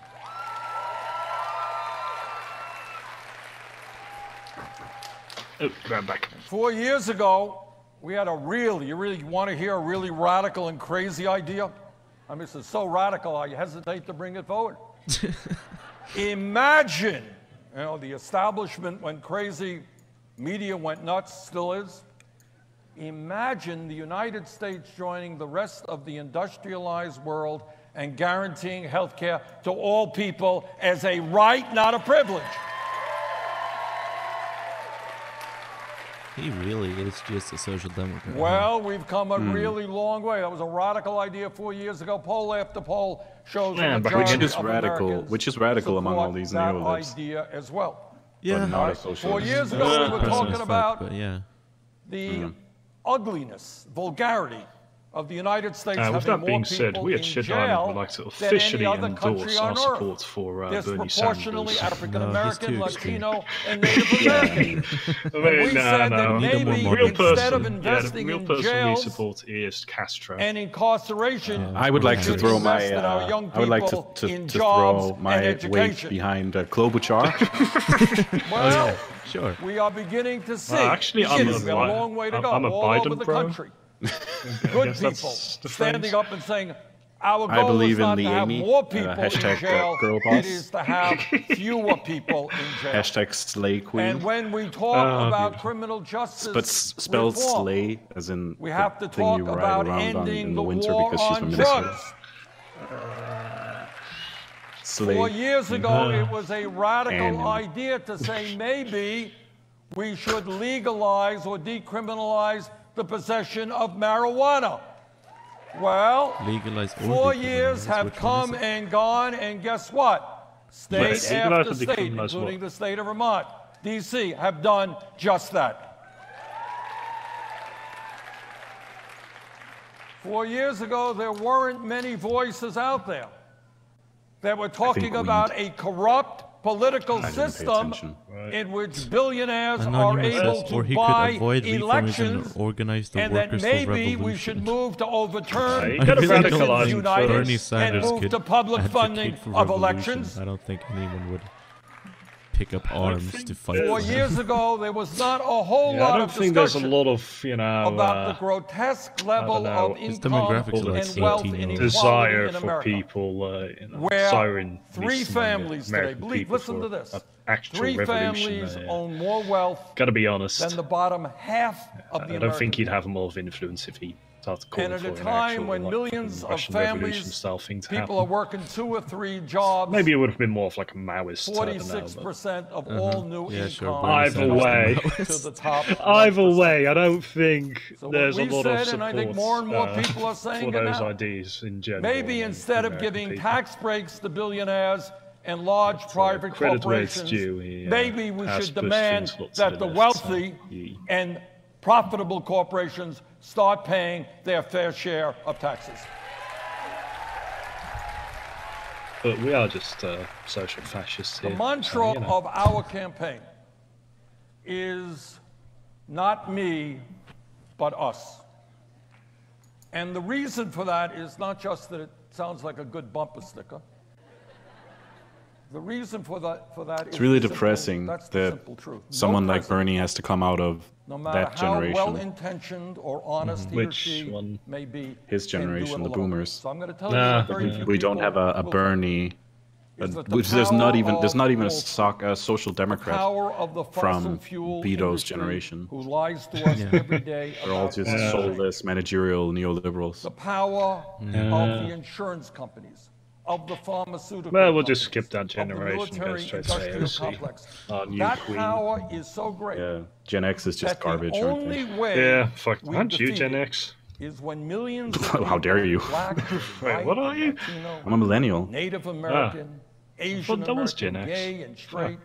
Oh, grab back. 4 years ago, we had you really want to hear a really radical and crazy idea? I mean, this is so radical, I hesitate to bring it forward. Imagine, you know, the establishment went crazy, media went nuts, still is. Imagine the United States joining the rest of the industrialized world and guaranteeing health care to all people as a right, not a privilege. He really is just a social democrat. Well, we've come a really long way. That was a radical idea 4 years ago. Poll after poll shows the majority of Americans which is radical among all these that neolibs. idea as well. Yeah. But not a socialist. 4 years ago, we were talking about the ugliness, vulgarity of the United States With having that more being people said, we at in Shit jail Island would like to than officially any other endorse country our on support Earth. for Bernie Disproportionately Sanders. African-American, No, he's too Latino, and Native American. We said that maybe instead of investing the real in person we jails support is Castro. and incarceration, I would like we to should throw invest my in our young I would like people to in throw jobs my and weight education. behind Klobuchar. Well, sure. we are beginning to see. Actually, I'm we have a long way to go I'm a all Biden over the bro. country. Good people standing up and saying, our I goal believe is not in to the have Amy, more people in hashtag, jail, girl boss. it is to have fewer people in jail. Hashtag slay queen. And when we talk about criminal justice But spelled reform, slay as in we have to the thing talk you ride about around on ending in the the winter war because she's on from Minnesota. drugs. Slay. 4 years ago, it was a radical And- idea to say maybe we should legalize or decriminalize the possession of marijuana. Well, Legalize or 4 decriminalize, years have which one is come it? and gone, and guess what? State Yes, after legalize or state, decriminalize including what? the state of Vermont, D.C., have done just that. 4 years ago, there weren't many voices out there that were talking about a corrupt political I didn't pay system attention. in which billionaires An are anonymous able says, or to he buy could avoid reformism elections, and organize the and that workers for maybe we should revolution. move to overturn Yeah, you gotta Citizens radicalize United Bernie and Sanders move could to public advocate funding for of revolution. elections. I don't think anyone would pick up arms to fight. 4 for years ago, there was not a whole Yeah, I lot don't of think there's a discussion lot of, about the grotesque level of His income demographics are like and wealth 18 inequality desire in for America. people, Where siren 3 families today, believe, listen to this, actual 3 revolution. families own more wealth Gotta be honest. than the bottom half of the I don't think he'd have more of influence if he started calling and for at a an time actual when millions of Russian Revolution families, style thing to people happen. are working 2 or 3 jobs. Maybe it would have been more of like a Maoist type. 46% of all new income. Either way, to the top. Either way, I don't think there's a lot of said, support and I think more and more people are saying for it those now. ideas in general. Maybe instead of giving tax breaks to billionaires and large private corporations, maybe we should demand that the wealthy and profitable corporations start paying their fair share of taxes. But we are just social fascists here. The mantra of our campaign is not me, but us. And the reason for that is not just that it sounds like a good bumper sticker. The reason for that it's is really simple, depressing that someone like Bernie has to come out of that generation. How well-intentioned or honest he or she may be. His generation, the boomers. So I'm going to tell you very few we don't have a Bernie. There's not even a social democrat from Beto's generation. Who lies to us every day. They're all just soulless managerial neoliberals. The power of the insurance companies. Of the pharmaceutical well, we'll just skip that generation. Go straight to AOC. Our new that queen. Power is so great. Yeah, Gen X is just garbage. The only way yeah, fuck. Aren't you Gen X? Is when millions. How dare you? Wait, what are you? I'm a millennial. Native American, Asian American, gay and straight.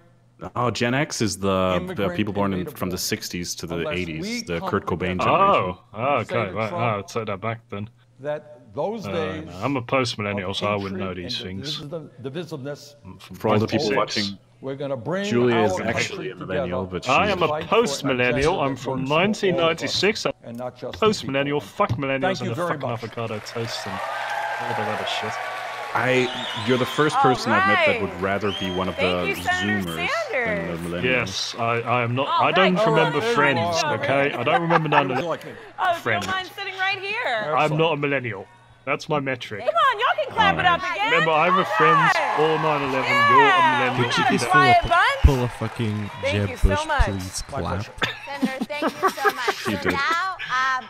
Oh, Gen X is the people born from the 60s to the 80s, the Kurt Cobain generation. Oh, okay, right. I'll take that back then. That those days. I'm a post-millennial, so I wouldn't know these things. Divisiveness. For all the people watching, we're going to bring Julia is actually a millennial, but I am a post-millennial. I'm from 1996. I'm post-millennial. Fuck millennials and the fucking avocado toast and all the other shit. You're the first person I've met that would rather be one of the Zoomers than the millennials. Yes, I am not. I don't remember Friends. Okay, I don't remember none of the Friends. Mine's sitting right here. I'm not a millennial. That's my metric. Come on, y'all can clap it up again. Remember, I'm a Friends or 9/11. You're a millennial. Could you just pull a fucking Jeb Bush, please clap? Senator, thank you so much. So now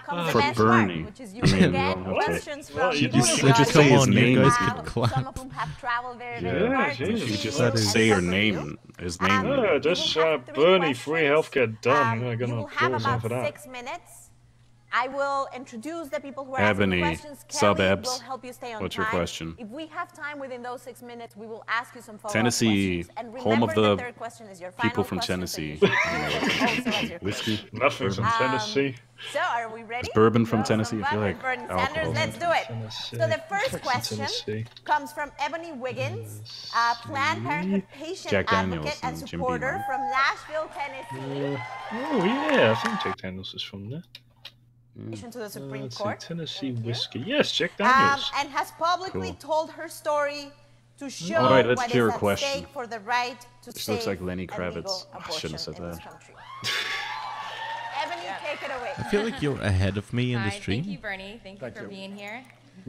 comes the best part, which is you can get questions from people just say his name. You guys could clap. Some of whom have traveled very, very hard to You just see say your name. His name. Yeah, just Bernie, free healthcare done. We're You gonna will have close about for that. 6 minutes. I will introduce the people who are Ebony, asking questions. sub-abs. Will help you stay on What's time. your question? If we have time within those 6 minutes, we will ask you some follow-up Tennessee, questions. And home of remember the third question is your people final from question, Tennessee. so you also your Whiskey. Nothing from Tennessee. So are we ready? Is bourbon from Tennessee? I feel like Bernie alcohol. Sanders, let's do it. So the first question comes from Ebony Wiggins, Planned Parenthood patient Jack advocate Daniels and and Jim supporter Beam. from Nashville, Tennessee. Oh yeah, I think Jack Daniels is from there. To the Supreme Court. Tennessee whiskey. Yes, Jack Daniels. And has publicly told her story to show Alright, let's what hear is a at question. stake for the right to This safe looks like Lenny and legal Kravitz. I shouldn't have said abortion in this that. country. Ebony, take it away. I feel like you're ahead of me in the stream. Thank you, Bernie. Thank you for being here.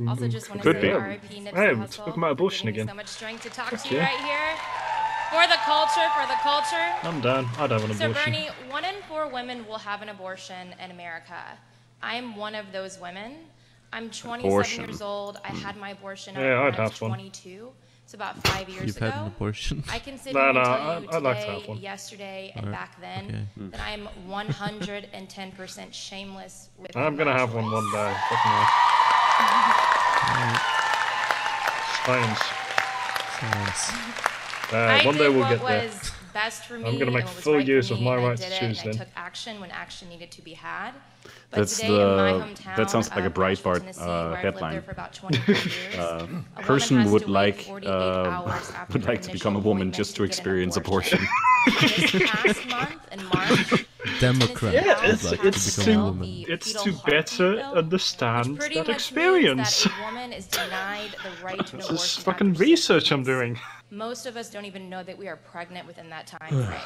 Also, just want to Could say be. RIP Nipsey Hey, Hussle. talking about abortion again. So much strength to talk to you right here. For the culture, for the culture. I'm done. I'd have an abortion. So, Bernie, 1 in 4 women will have an abortion in America. I'm one of those women. I'm 27 years old. I had my abortion when I was 22. It's about 5 years You've ago. had an abortion? I can sit here and tell you I'd like to today, have one. yesterday, and back then that I'm 110% shameless with I'm gonna have one day. Science. One day we'll get there. Best for me, I'm gonna make and what was full right for use of me, my and I right did to it, choose and then. I took action when action needed to be had. But That's today in my hometown, that sounds like a Breitbart Tennessee, where I've lived there headline. for about 24 years, a Person woman would has to like wait 48 hours after her to become a initial woman appointment just to get an experience abortion. This past month in March, Democrat would like to become a woman. It's to better understand pretty that much experience. means that a woman is denied the right to an This abortion. is fucking after research I'm doing. Most of us don't even know that we are pregnant within that time frame.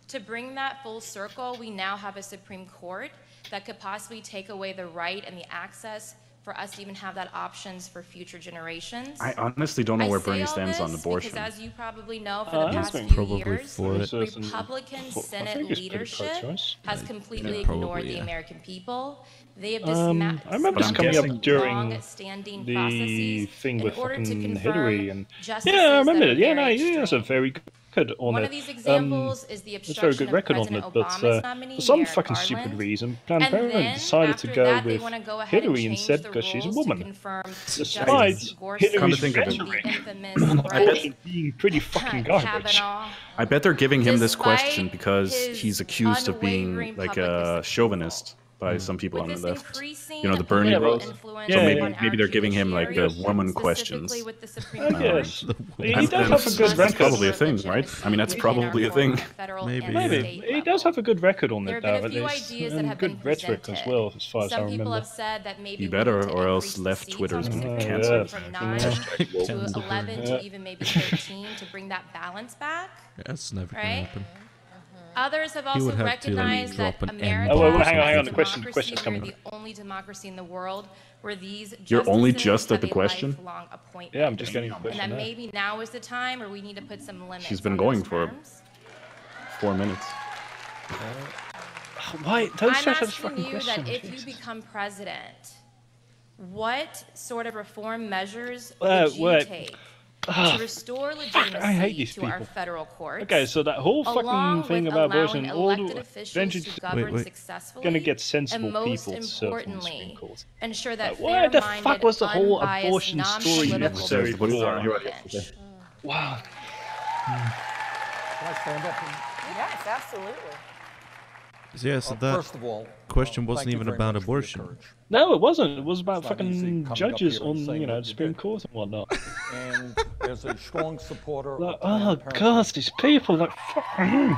To bring that full circle, we now have a Supreme Court that could possibly take away the right and the access for us to even have that options for future generations. I honestly don't know where Bernie stands on abortion. Because as you probably know, for the past few years, Republican Senate leadership has completely ignored the American people. They have I remember this coming up during the thing with fucking Hillary, and I remember it. He has a very good on One it. of these examples is the It's a very obstruction good of record on President it, but Obama's nominee, for some Merrick fucking Garland. stupid reason, Planned And Parenthood then, decided to after go that, they with wanna go ahead and Hillary change instead the because she's a rules to woman. confirm Despite Justice Gorsuch Hillary's think of it. rhetoric being pretty fucking garbage. I bet they're giving him this question because he's accused of being like a chauvinist by some people on the left. You know, the Bernie vote. So maybe they're giving him like the woman questions. Yes. He does have a good That's record. probably a thing, right? I mean, that's probably a thing. Maybe. He does have a good record on There it, have though, been a at few least. ideas that And have been good rhetoric as well, as far as I Some people remember. have said that maybe He we better, need to or increase else the left seats Twitter's on the gonna be Supreme canceled. Court from 9 to 11 to even maybe 13 to bring that balance back. That's never going Right? to happen. Others have He also would have to, recognized that drop an America N. Oh, wait, hang on, is a the question's democracy. coming. We're the only democracy in the world where these You're only justices just at the have a question? lifelong appointment. Yeah, I'm just getting a And question that there. maybe now is the time where we need to put some limits. She's been on going those for terms. 4 minutes. Why? Don't I'm stretch this asking fucking you question. that if you become president, what sort of reform measures Well, would you wait. take Ah, to restore fuck, I hate legitimacy these to our people. federal courts? Okay, so that whole fucking along thing with about allowing abortion, all elected the officials eventually to govern successfully, gonna get sensible and most people to serve on the Supreme importantly, Court. ensure that Why the fair-minded, fuck was the whole unbiased, abortion story non-political necessary people for? on the bench? Wow. Can I stand up? Yes, absolutely. Yeah, so that First of all, question wasn't thank you even very about much for your abortion. courage. No, it wasn't. It was about It's not easy fucking coming up judges here and on, saying you know, what the you Supreme did. Court and whatnot. And as a strong supporter Like, of oh Planned Parenthood, god, these people, like, fucking.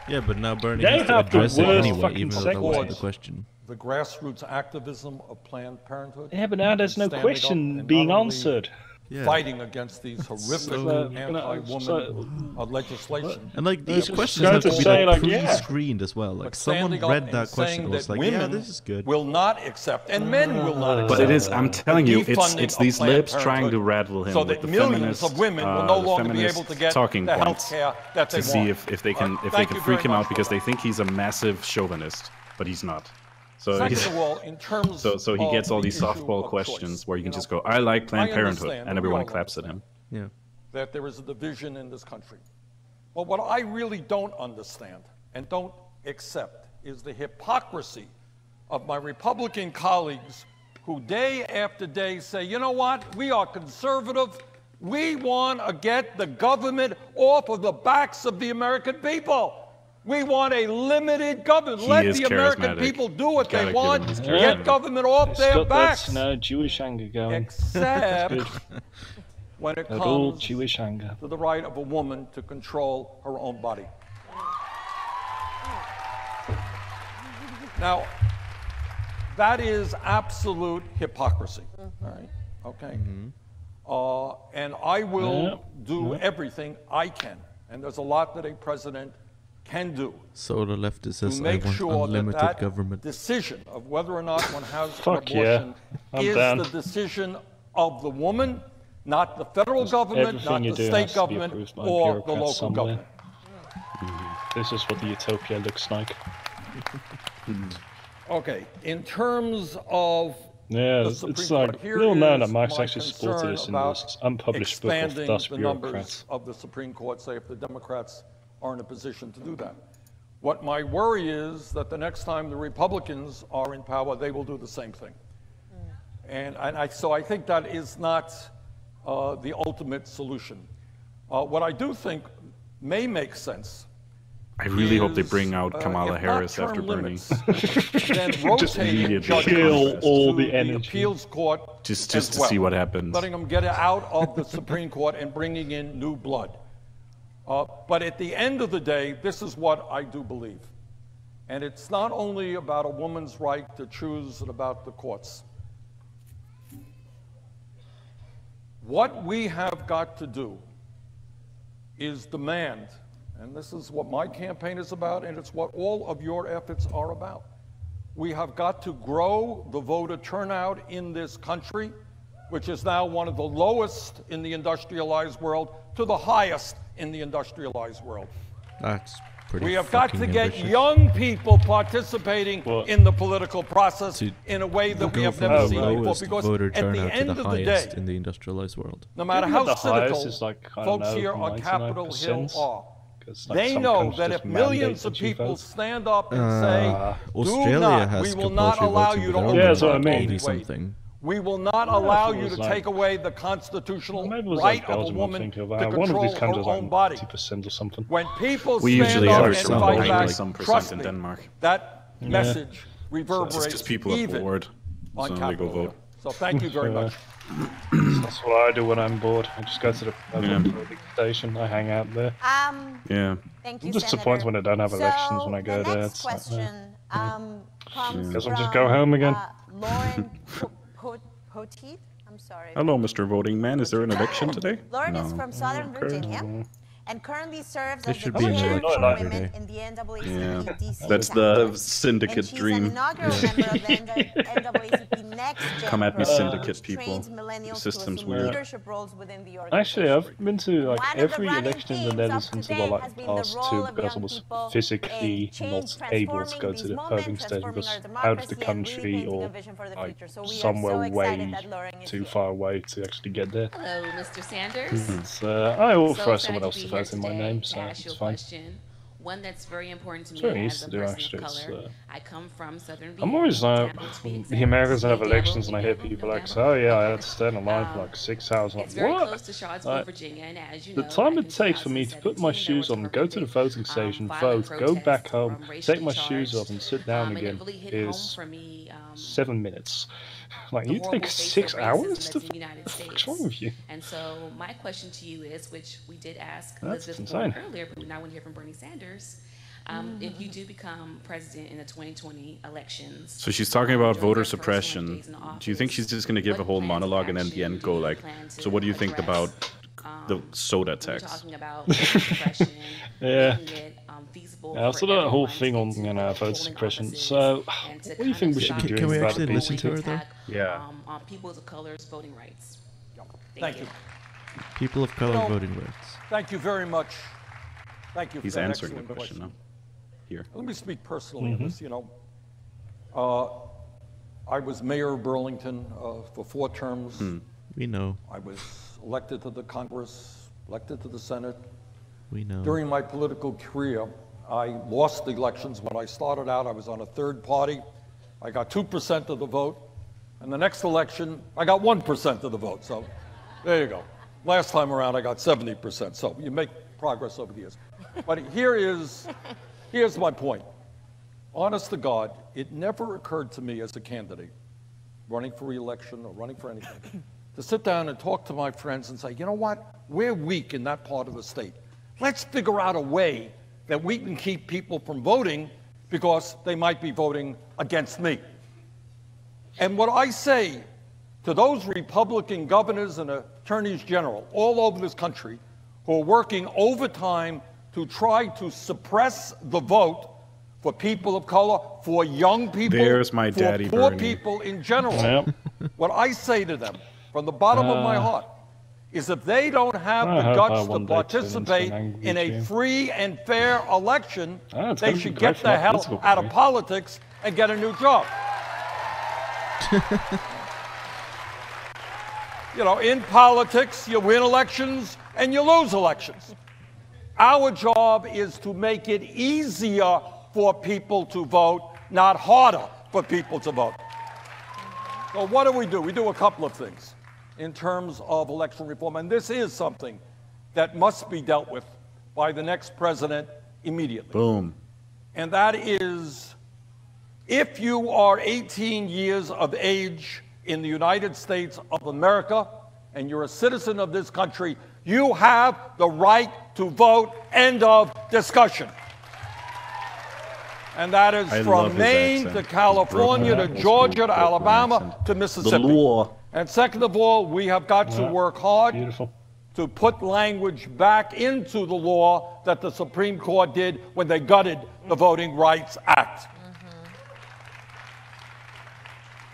Yeah, but now Bernie They has to have the address it worst anyway, fucking even though that wasn't the segways. question. the grassroots activism of Planned Parenthood. Yeah, but now there's no standing up question and being not only answered. Yeah. fighting against these horrific So- anti-woman legislation. And like these Just questions going have to to be say, like like, yeah. pre-screened as well. Like But someone standing up read and that question saying and was that like, yeah, women this is good. will not accept, and men will not accept. But it is, I'm telling you, defunding it's of these Planned lips trying to Parenthood, rattle him so with that the millions feminist, of women will no the longer be feminist able to get talking the points health care that they to see want. if they can Thank you freak very him much out for because that. they think he's a massive chauvinist, but he's not. So Second he's, of all, in terms so he gets all of these the issue softball of questions choice, where you can know, just go, I like Planned I Parenthood, understand, and we everyone all claps at him. Yeah. that there is a division in this country. But what I really don't understand and don't accept is the hypocrisy of my Republican colleagues who day after day say, you know what, we are conservative, we want to get the government off of the backs of the American people. We want a limited government. He Let is the American charismatic. people do what Gotta they give want. him his Get charismatic. government off It's their got backs. that Jewish anger going. Except Good. when it That old comes Jewish anger. to the right of a woman to control her own body. Now, that is absolute hypocrisy. All right? Okay? And I will do everything I can. And there's a lot that a president can do So the left to says, I make want sure unlimited that government. decision of whether or not one has an Fuck yeah. abortion I'm is down. the decision of the woman, not the federal government, Everything not you the do state has to be government, approved by or the bureaucrats local somewhere. government. This is what the utopia looks like. Okay, in terms of Yeah, the it's Supreme like Court, here little known that is Marx my actually supported concern this in about this unpublished book of expanding Thus the Bureaucrats. numbers of the Supreme Court, say if the Democrats are in a position to do that. What my worry is that the next time the Republicans are in power, they will do the same thing. So I think that is not the ultimate solution. What I do think may make sense. I really hope they bring out is, Kamala if Harris not after term Bernie. limits, then rotating immediately judges kill all to the energy. appeals court Just as to well, see what happens. letting them get out of the Supreme Court and bringing in new blood. But at the end of the day, this is what I do believe. And it's not only about a woman's right to choose and about the courts. What we have got to do is demand, and this is what my campaign is about, and it's what all of your efforts are about. We have got to grow the voter turnout in this country, which is now one of the lowest in the industrialized world, to the highest in the industrialized world. That's pretty. We have got to get young people participating in the political process in a way that we have never seen before. Because voter at the turnout end to the of the day, in the industrialized world, no matter how cynical folks here on Capitol Hill are, they know that if millions of people stand up and say, Australia we will not allow you to open that's what I mean. Something. We will not allow you to take away the constitutional right of a woman to control her own body. Or something. When people we stand usually up average and fight back, some trust in me, Denmark. that message reverberates just people are even bored, on so they Capitol go Hill. vote. So thank you very much. That's what I do when I'm bored. I just go to the public station. I hang out there. Yeah. Thank you, I'm just disappointed when they don't have elections when I go there. Next question comes guess from I'll just go home again. Lauren Poteet. I'm sorry. Hello, Mr. Voting Man. Is there an election today? Lauren is from Southern Virginia and currently serves as the be an chair election for every women day. in the NAACP DC That's chapter. the syndicate And she's dream. an inaugural member of the NAACP Next Gen Come at me, program, syndicate which people. trains millennials The to system's assume weird. leadership roles within the organization. Actually, I've been to like One of the every running election in the themes Netherlands of since today about has been past the two role of because I young was people physically in change, not able to go transforming to the these moments, voting station transforming because our out of the democracy, and really country painting or a vision for the like future. So we are somewhere so excited way that Lauren is too here. far away to actually get there. Hello, Mr. Sanders. So I will So throw excited someone to else be to here vote in my today name, to so ask you it's a fine. question, one that's very important to It's me very as easy a to do, person actually. of It's, color. I come from Southern I'm always Virginia. the Americans have elections and I hear people like, so, oh yeah, I had to stand in line for like 6 hours. I'm It's like, very what? close to Charlottesville, Virginia, and as you The know, time back it in takes for me to put my 2017, shoes there on, was go to the voting station, violent vote, go back home, racially take my shoes charged, off and sit down and it again really hit home is for me, 7 minutes. Like, the you horrible take face 6 of hours racism to that's in the United States. what's wrong with you? And so my question to you is, which we did ask That's Elizabeth insane. Warren earlier, but now I want to hear from Bernie Sanders. If you do become president in the 2020 elections. So she's talking about voter suppression. Do you think she's just going to give a whole monologue and then at the end go like, so what do you think about the soda tax? Talking about voter suppression, Yeah. making it feasible Yeah, for so that whole everyone thing to on get to voter polling suppression. offices So, and to what do you kind think of we should be stop doing Can we about actually it? listen to her, though? attack, Yeah. on people of color's voting rights. Thank you. People of color voting rights. Thank you very much. Thank you for He's that answering the excellent question now. Here. Let me speak personally on this. You know, I was mayor of Burlington for 4 terms. We know. I was elected to the Congress, elected to the Senate. We know. During my political career, I lost the elections. When I started out, I was on a third party. I got 2% of the vote. And the next election, I got 1% of the vote. So there you go. Last time around, I got 70%. So you make progress over the years. But here's my point. Honest to God, it never occurred to me as a candidate, running for re-election or running for anything, to sit down and talk to my friends and say, you know what? We're weak in that part of the state. Let's figure out a way that we can keep people from voting because they might be voting against me. And what I say to those Republican governors and attorneys general all over this country who are working overtime to try to suppress the vote for people of color, for young people, There's my daddy, for poor Bernie. people in general, what I say to them from the bottom of my heart is if they don't have the guts to participate in a free and fair election, they should get the hell out of politics and get a new job. You know, in politics, you win elections and you lose elections. Our job is to make it easier for people to vote, not harder for people to vote. So what do? We do a couple of things in terms of election reform, and this is something that must be dealt with by the next president immediately. Boom. And that is, if you are 18 years of age in the United States of America and you're a citizen of this country, you have the right to vote. End of discussion. And that is from Maine to California to Georgia to Alabama to Mississippi. The law. And second of all, we have got to work hard to put language back into the law that the Supreme Court did when they gutted the Voting Rights Act.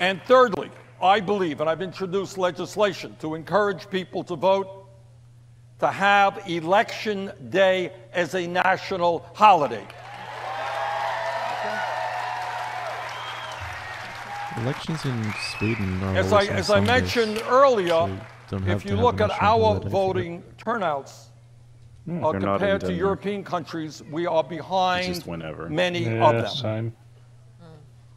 And thirdly, I believe, and I've introduced legislation to encourage people to vote, to have Election Day as a national holiday. Elections in Sweden are as I mentioned earlier, if you look at our voting turnouts compared to European countries, we are behind many of them.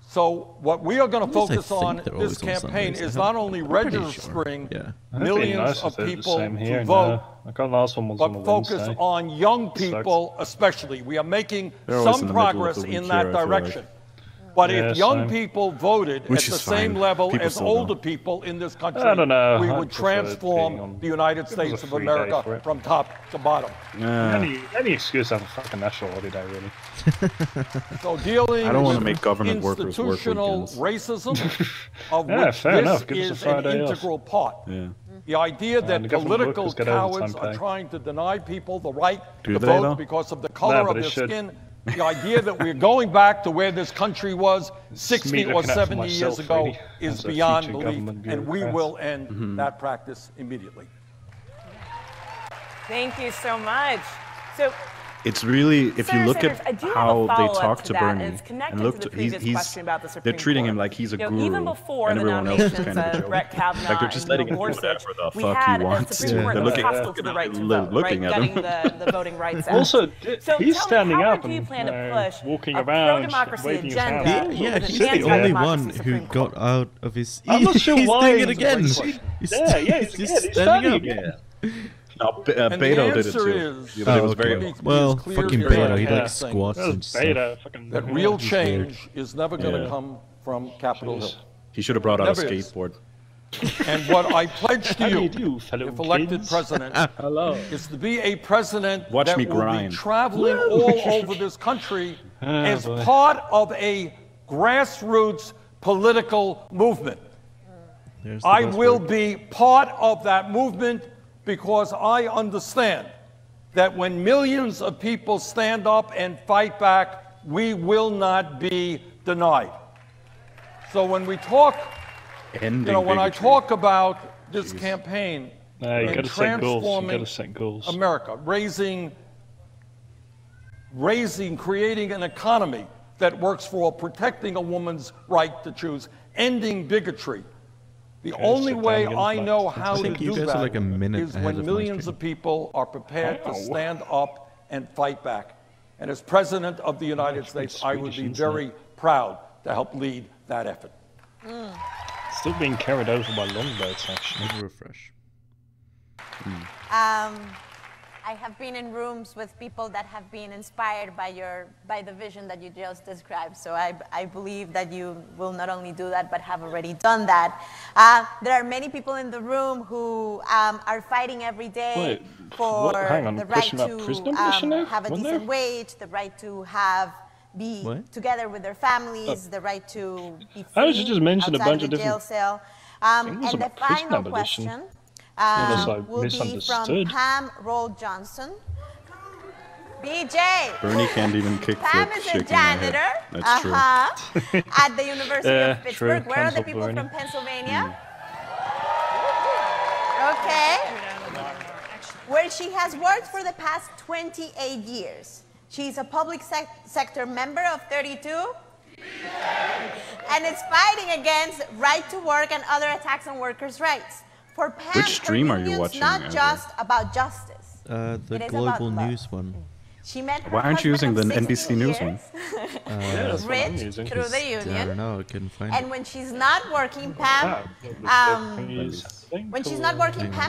So what we are going to focus on this campaign is not only registering millions of people to vote, but focus on young people especially. We are making some progress in that direction. But if young people voted at the same level as older people in this country, we would transform the United States of America from top to bottom. Any excuse to have a fucking national holiday, really. So dealing I don't want to with make government workers work institutional weekends. racism, of which this is an integral part. The idea that political cowards are trying to deny people the right to vote because of the color of their skin. The idea that we're going back to where this country was 60 or 70 years ago is beyond belief, and we will end that practice immediately. Thank you so much. So, it's really, if you look at how they talk to Bernie, and look, they're treating him like he's a guru, even before and everyone else is kind of a joke. Brett Kavanaugh Like they're just letting him do whatever the fuck he wants. They're looking at him. The voting rights Act. Also, he's standing up and walking around, waving his hand. Yeah, he's the only one who got out of his... I'm not sure why doing it again. He's just standing up. Yeah. No, Beto did it too. It was very well, fucking Beto, he like squats and stuff. That real change is never going to come from Capitol Hill. He should have brought out a skateboard. And what I pledge to you, if elected president, is to be a president that will be traveling all over this country as part of a grassroots political movement. I will be part of that movement because I understand that when millions of people stand up and fight back, we will not be denied. So when we talk, when I talk about this campaign and transforming America, creating an economy that works for protecting a woman's right to choose, ending bigotry, the only way I know how to do that is when millions of people are prepared to stand up and fight back. And as President of the United States, I would be very proud to help lead that effort. Still being carried over by longboats, actually. Refresh. I have been in rooms with people that have been inspired by the vision that you just described. So I believe that you will not only do that, but have already done that. There are many people in the room who are fighting every day for the right to have a decent wage, the right to be together with their families, the right to be free outside the jail cell. And the final question will be from Pam Roll-Johnson. BJ. Bernie can't even kick Pam is a janitor at the University of Pittsburgh. Where are the people from Pennsylvania? Okay. Where she has worked for the past 28 years. She's a public sector member of 32 and is fighting against right to work and other attacks on workers' rights. For Pam, which stream are you watching? Not just about justice. The global news one. She met Why aren't you using the NBC News one? Rich through the union. I don't know, I couldn't find and when she's not working, Pam, Pam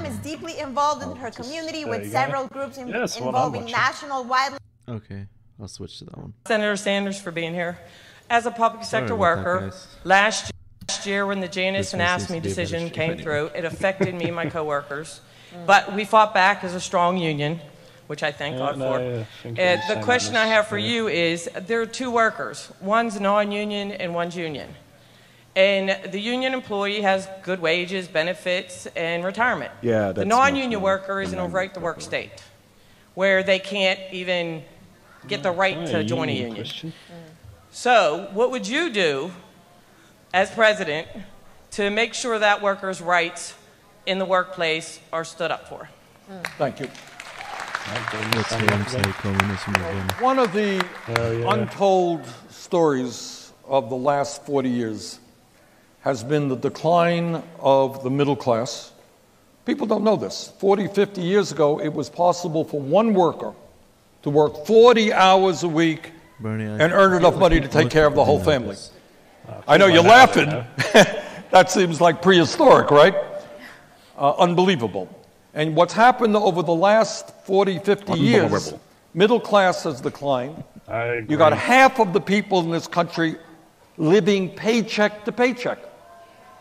is deeply involved in her community with several groups involving national wildlife. Okay, I'll switch to that one. Senator Sanders for being here. As a public sector worker, last year when the Janice and Ask Me decision came through, it affected me and my coworkers. But we fought back as a strong union, which I thank God for. The question I have for you is, there are two workers. One's non-union and one's union. And the union employee has good wages, benefits, and retirement. Yeah, the non-union worker is in a right-to-work state, where they can't even get the right to join a union. So what would you do as president to make sure that workers' rights in the workplace are stood up for. Thank you. One of the untold stories of the last 40 years has been the decline of the middle class. People don't know this. 40, 50 years ago, it was possible for one worker to work 40 hours a week and earn enough money to take care of the whole family. I know you're laughing. That seems like prehistoric, right? Unbelievable. And what's happened over the last 40, 50 years, middle class has declined. You got half of the people in this country living paycheck to paycheck.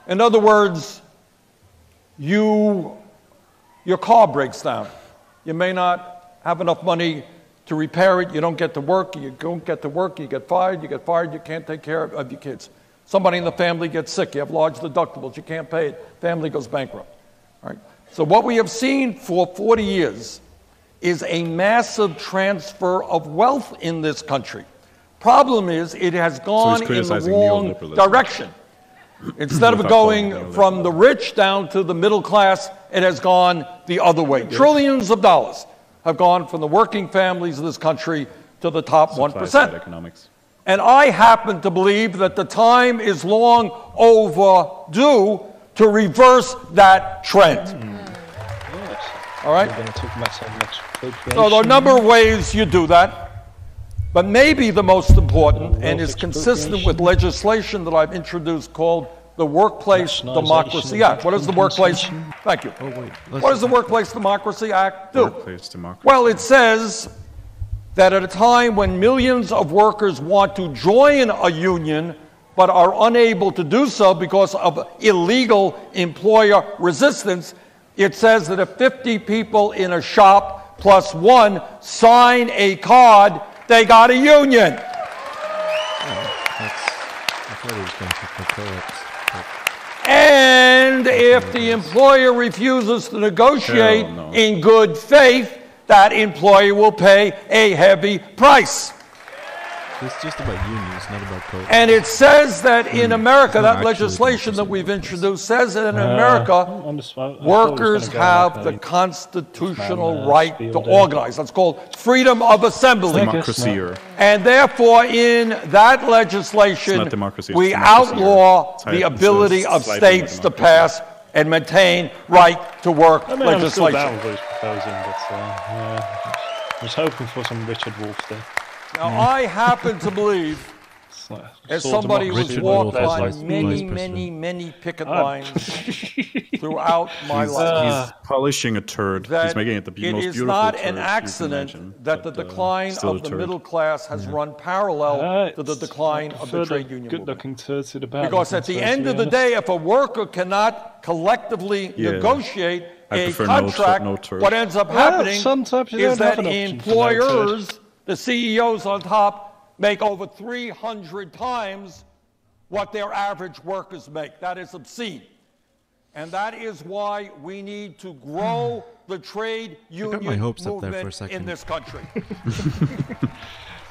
In other words, your car breaks down. You may not have enough money to repair it. You don't get to work. You don't get to work. You get fired. You can't take care of your kids. Somebody in the family gets sick. You have large deductibles. You can't pay it. Family goes bankrupt. All right? So what we have seen for 40 years is a massive transfer of wealth in this country. Problem is, it has gone in the wrong direction. Instead of going from the rich down to the middle class, it has gone the other way. Trillions of dollars have gone from the working families of this country to the top 1%. And I happen to believe that the time is long overdue to reverse that trend. All right? So there are a number of ways you do that, but maybe the most important, and is consistent with legislation that I've introduced called the Workplace Democracy Act. What does the Workplace... Thank you. What does the Workplace Democracy Act do? Well, it says that at a time when millions of workers want to join a union but are unable to do so because of illegal employer resistance, it says that if 50 people in a shop plus one sign a card, they got a union. And if the employer refuses to negotiate in good faith, that employer will pay a heavy price. It's just about unions, not about code. And it says that in America, that legislation that we've introduced says that in America, workers have the constitutional right to organize. That's called freedom of assembly. Democracy. And therefore, in that legislation, we outlaw the ability of states to pass and maintain right-to-work legislation. I'm still down with proposing, but I was hoping for some Richard Wolff there. Now, I happen to believe, as somebody who's walked on many picket lines throughout my life, he's polishing a turd. He's making it the most beautiful turd. It is not an accident that the decline of the middle class has run parallel to the decline of the trade union movement. Because at the end of the day, if a worker cannot collectively negotiate a contract, what ends up happening is that employers, the CEOs on top, make over 300 times what their average workers make. That is obscene. And that is why we need to grow the trade union movement in this country.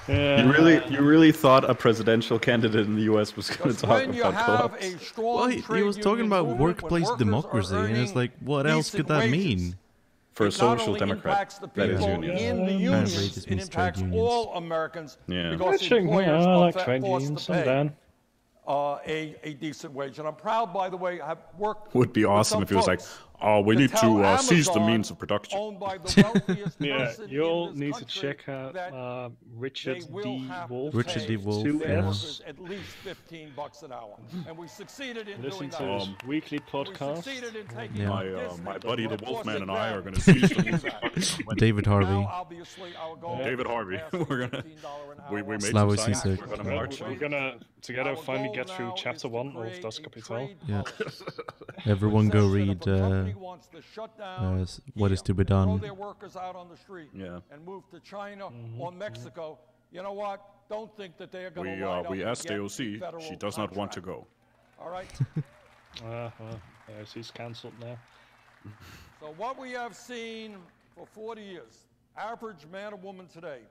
You really thought a presidential candidate in the U.S. was going to talk about co-ops? Well, he was talking about workplace democracy, and it's like, what else could that mean? For a social democrat, that is unions. In the unions, it impacts all Americans because I employers like trade unions. I'm down. A decent wage. And I'm proud, by the way, I've worked. Would be awesome if he was like, "Oh, we need to seize the means of production." Yeah, you'll need to check out Richard D. Wolff. Richard D. Wolff. 2 at least $15 an hour, and we succeeded in Listen doing to his weekly podcast. My buddy the Wolfman and I are going to seize the means of production. David Harvey. David Harvey. We're gonna. We made some signs. We're gonna march. We're gonna together finally get through chapter 1 of Das Kapital. Yeah. Everyone go read What Is to Be Done. Their workers out on the street and move to China or Mexico. You know what? Don't think that they are going to we asked AOC. She does not want to go. All right. AOC's cancelled now. So what we have seen for 40 years, average man or woman today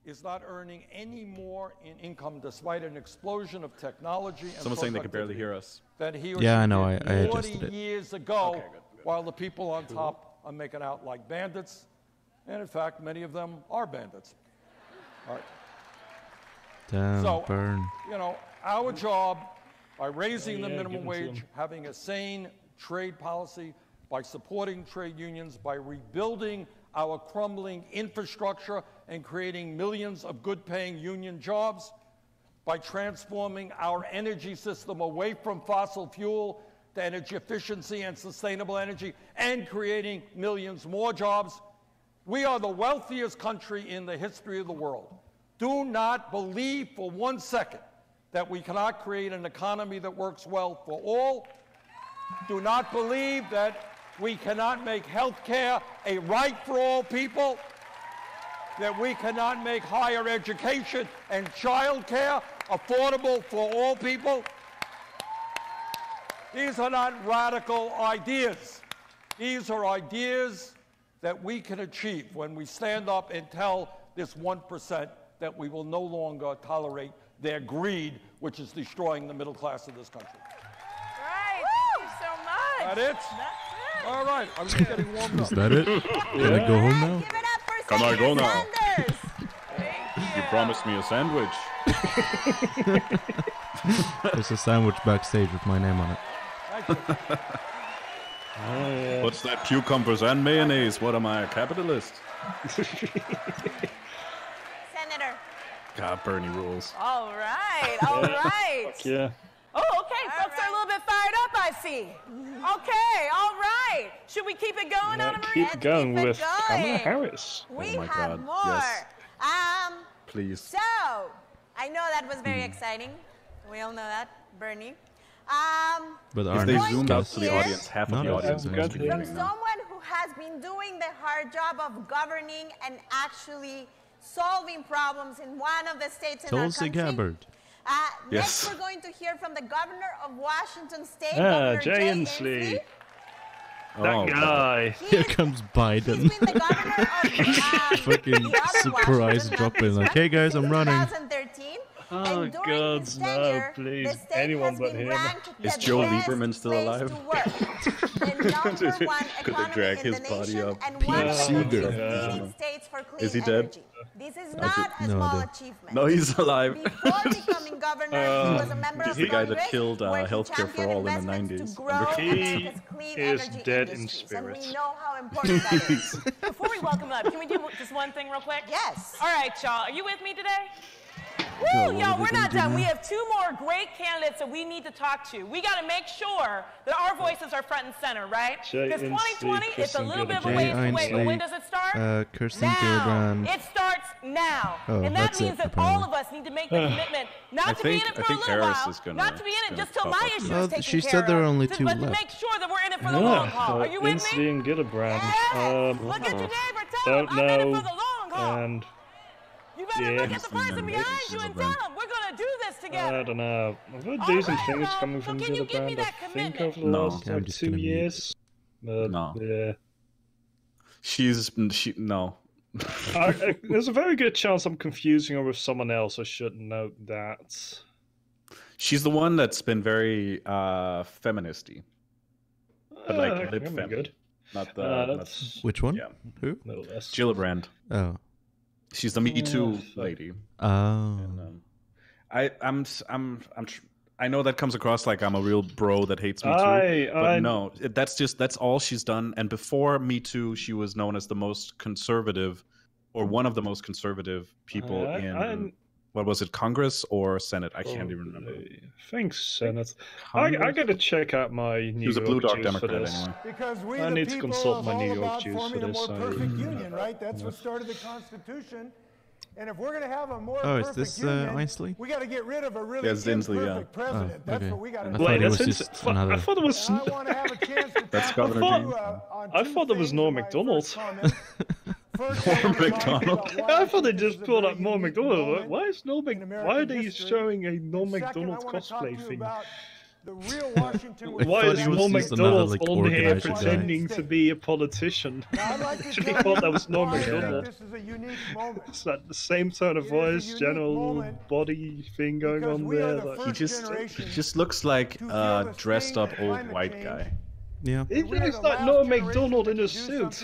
is not earning any more in income despite an explosion of technology and someone's saying they can barely hear us. Than he or yeah, I know. she did 40 adjusted it. years ago, okay, good. while the people on top are making out like bandits. And in fact, many of them are bandits. All right. Damn, So, burn. you know, our job, by raising the minimum wage, having a sane trade policy, by supporting trade unions, by rebuilding our crumbling infrastructure and creating millions of good-paying union jobs, by transforming our energy system away from fossil fuel to energy efficiency and sustainable energy, and creating millions more jobs. We are the wealthiest country in the history of the world. Do not believe for 1 second that we cannot create an economy that works well for all. Do not believe that we cannot make health care a right for all people, that we cannot make higher education and child care affordable for all people. These are not radical ideas. These are ideas that we can achieve when we stand up and tell this 1% that we will no longer tolerate their greed, which is destroying the middle class of this country. Right, thank you so much. That it? That's it. All right, I'm just getting warmed up. Is that it? Can I go home now? Give it up for Can I go now? Sanders. You promised me a sandwich. There's a sandwich backstage with my name on it. What's that? Cucumbers and mayonnaise. What am I, a capitalist? Senator. God, Bernie rules. All right, all right. Yeah. Oh, okay. Folks are a little bit fired up, I see. Okay, all right. Should we keep it going, Anna Marie? Keep going with Kamala Harris. We Oh my have God, more. yes. Please. So, I know that was very exciting. We all know that, Bernie. But If they Arnold zoomed out to here- the audience, half of the audience knows From right now. someone who has been doing the hard job of governing and actually solving problems in one of the states in our Tulsi country. Gabbard. Yes. Next, we're going to hear from the governor of Washington State, Ah, Governor Jay Inslee. That Oh, guy. Here comes Biden. He's been the governor of Fucking the other surprise Washington, drop not in this like, one, hey guys, I'm since running. 2013. Oh, And during God, his no, tenure, please. the state Anyone has but been him. ranked Is the Joe best Lieberman still place alive? to work. The number one Could they drag economy in his the body nation up? and one of the Seeger. leading states for clean Is he dead? energy. This is not a no small idea. achievement. No, he's alive. Before becoming governor, he was a member of the guy that Congress, killed where he healthcare for championed all in the investments 90s. to grow He America's clean is energy dead in industries, and we spirit. know how important that is. Before we welcome up, can we do just one thing real quick? Yes. All right, y'all. Are you with me today? Woo, y'all, we're not done. We have two more great candidates that we need to talk to. We got to make sure that our voices are front and center, right? Jay Because 2020, Inslee, it's a little bit of a Jay ways away. But when Inslee, does it start? Kirsten now. Gillibrand. It starts now. Oh, and that that's means it, that apparently. all of us need to make the commitment not to be in it for a little Harris while, is gonna- not to be in it gonna just till pop my up. issue Well, is taken she care said there are of, only to- two but to left. make sure that we're in it for the long haul. Are you with Inslee me? and Gillibrand. Yes. Look at your neighbor. Tell him Don't I'm in it know. for the long haul. And You better yeah. look at the person behind you and tell them we're going to do this together. I don't know. I've heard All decent right, things well, coming so from can you give me Gillibrand, that I think, commitment? over the No. last I'm like just 2 gonna mute. years. No. Yeah. No. There's a very good chance I'm confusing her with someone else. I should note that. She's the one that's been very feministy. But like lip fem. Good. Not the That's Which one? yeah. Who? no less. Gillibrand. Oh. She's the Me Too lady. Oh. And, I know that comes across like I'm a real bro that hates Me Too, but no, that's all she's done. And before Me Too, she was known as the most conservative, or one of the most conservative people in what was it, Congress or Senate? I can't even remember. I think Senate. I got to check out my New He was a York blue dog juice for Democrat this. anyway. Because we, I the need to people, consult is my all New York about juice forming for a this. more perfect union, right? That's what started the Constitution. And if we're going to have a more Oh, is perfect this union, Inslee? we got to get rid of a really Yes, Inslee, yeah. imperfect president. Oh, That's okay. what we got to I do. thought Wait, it was that's just I another. thought it was. And I want to have a chance to That's tap Governor into, James. on I two thought it was things in Norm my Macdonald. first comment. First, I want to talk McDonald. about why I thought they think just this is a pulled very up Norm unique Macdonald. moment Why is Norm? in American Why are they history. showing a Norm And second, Macdonald I want to talk to cosplay you thing? about The real Washington was... Why is Norm MacDonald on here pretending to be a politician? I actually thought that was Norm MacDonald. This is a unique moment. It's like the same tone of voice, general body thing going on there. He just looks like a dressed up old white guy. Yeah. It looks like Norm MacDonald in a suit.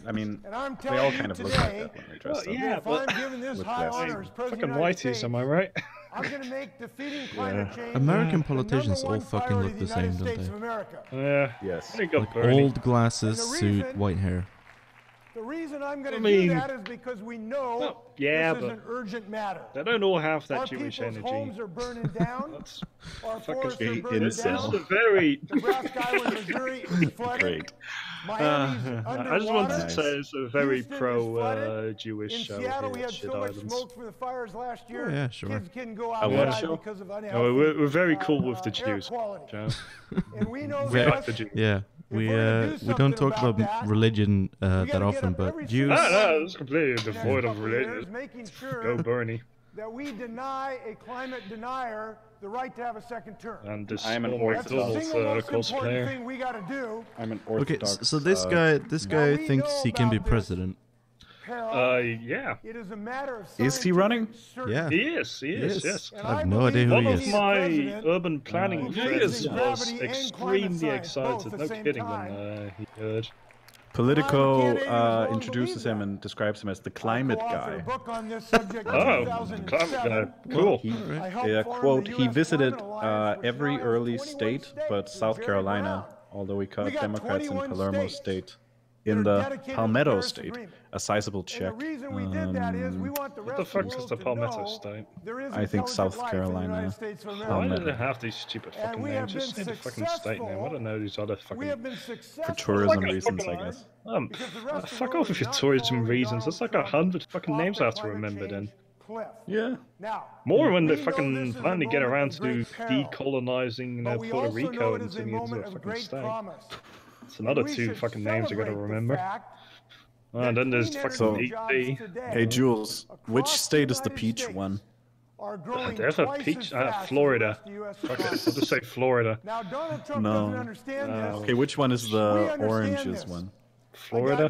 I mean, they all kind of look like that when they dress up. Yeah, but fucking whiteys, am I right? I'm going to make defeating climate change. American politicians all fucking look the same, don't they? Yeah. Yes. Like old glasses, suit, white hair. The reason I'm going to do that is because we know this is an urgent matter. They don't all have that Jewish energy. energy. Homes are burning down. Our forests are burning It's down. a very... Nebraska Island, Missouri is flooded. Great. Miami's underwater. I just wanted to say it's a very pro-Jewish show. In Seattle, we had so much smoke for the fires last year. Oh, yeah, sure. Kids couldn't go outside because of unhealthy we're very cool with the Jews, Joe. And we know yeah. We don't talk about religion that often, but Jews... No, it's completely devoid of religion. Go Bernie. That we deny a climate denier the right to have a second term. And this I am an Orthodox cosplayer. We got to do. I'm an Orthodox. Okay, so this guy thinks he can be president. Yeah. It is a matter of is he running? Yeah. He is, yes. I have no idea who he is. One of my urban planning friends was extremely excited, no kidding, when he heard. Politico introduces him and describes him as the climate guy. Climate guy. Cool. Quote, he visited every early state but South Carolina, although he caught Democrats in Palermo State. In the Palmetto State, a sizable check. What the fuck is the Palmetto State? I think South Carolina. Why do they have these stupid fucking names? Just say the fucking state name. I don't know these other fucking... For tourism reasons, I guess. Fuck off with your tourism reasons. There's like 100 fucking names I have to remember then. Yeah. More when they fucking finally get around to decolonizing Puerto Rico and turning it into a fucking state. It's another 2 fucking names I gotta remember. And then there's fucking D.C. Hey Jules, which state is the peach one? There's a peach, Florida. Okay, I'll just say Florida. No. Okay, which one is the oranges one? Florida?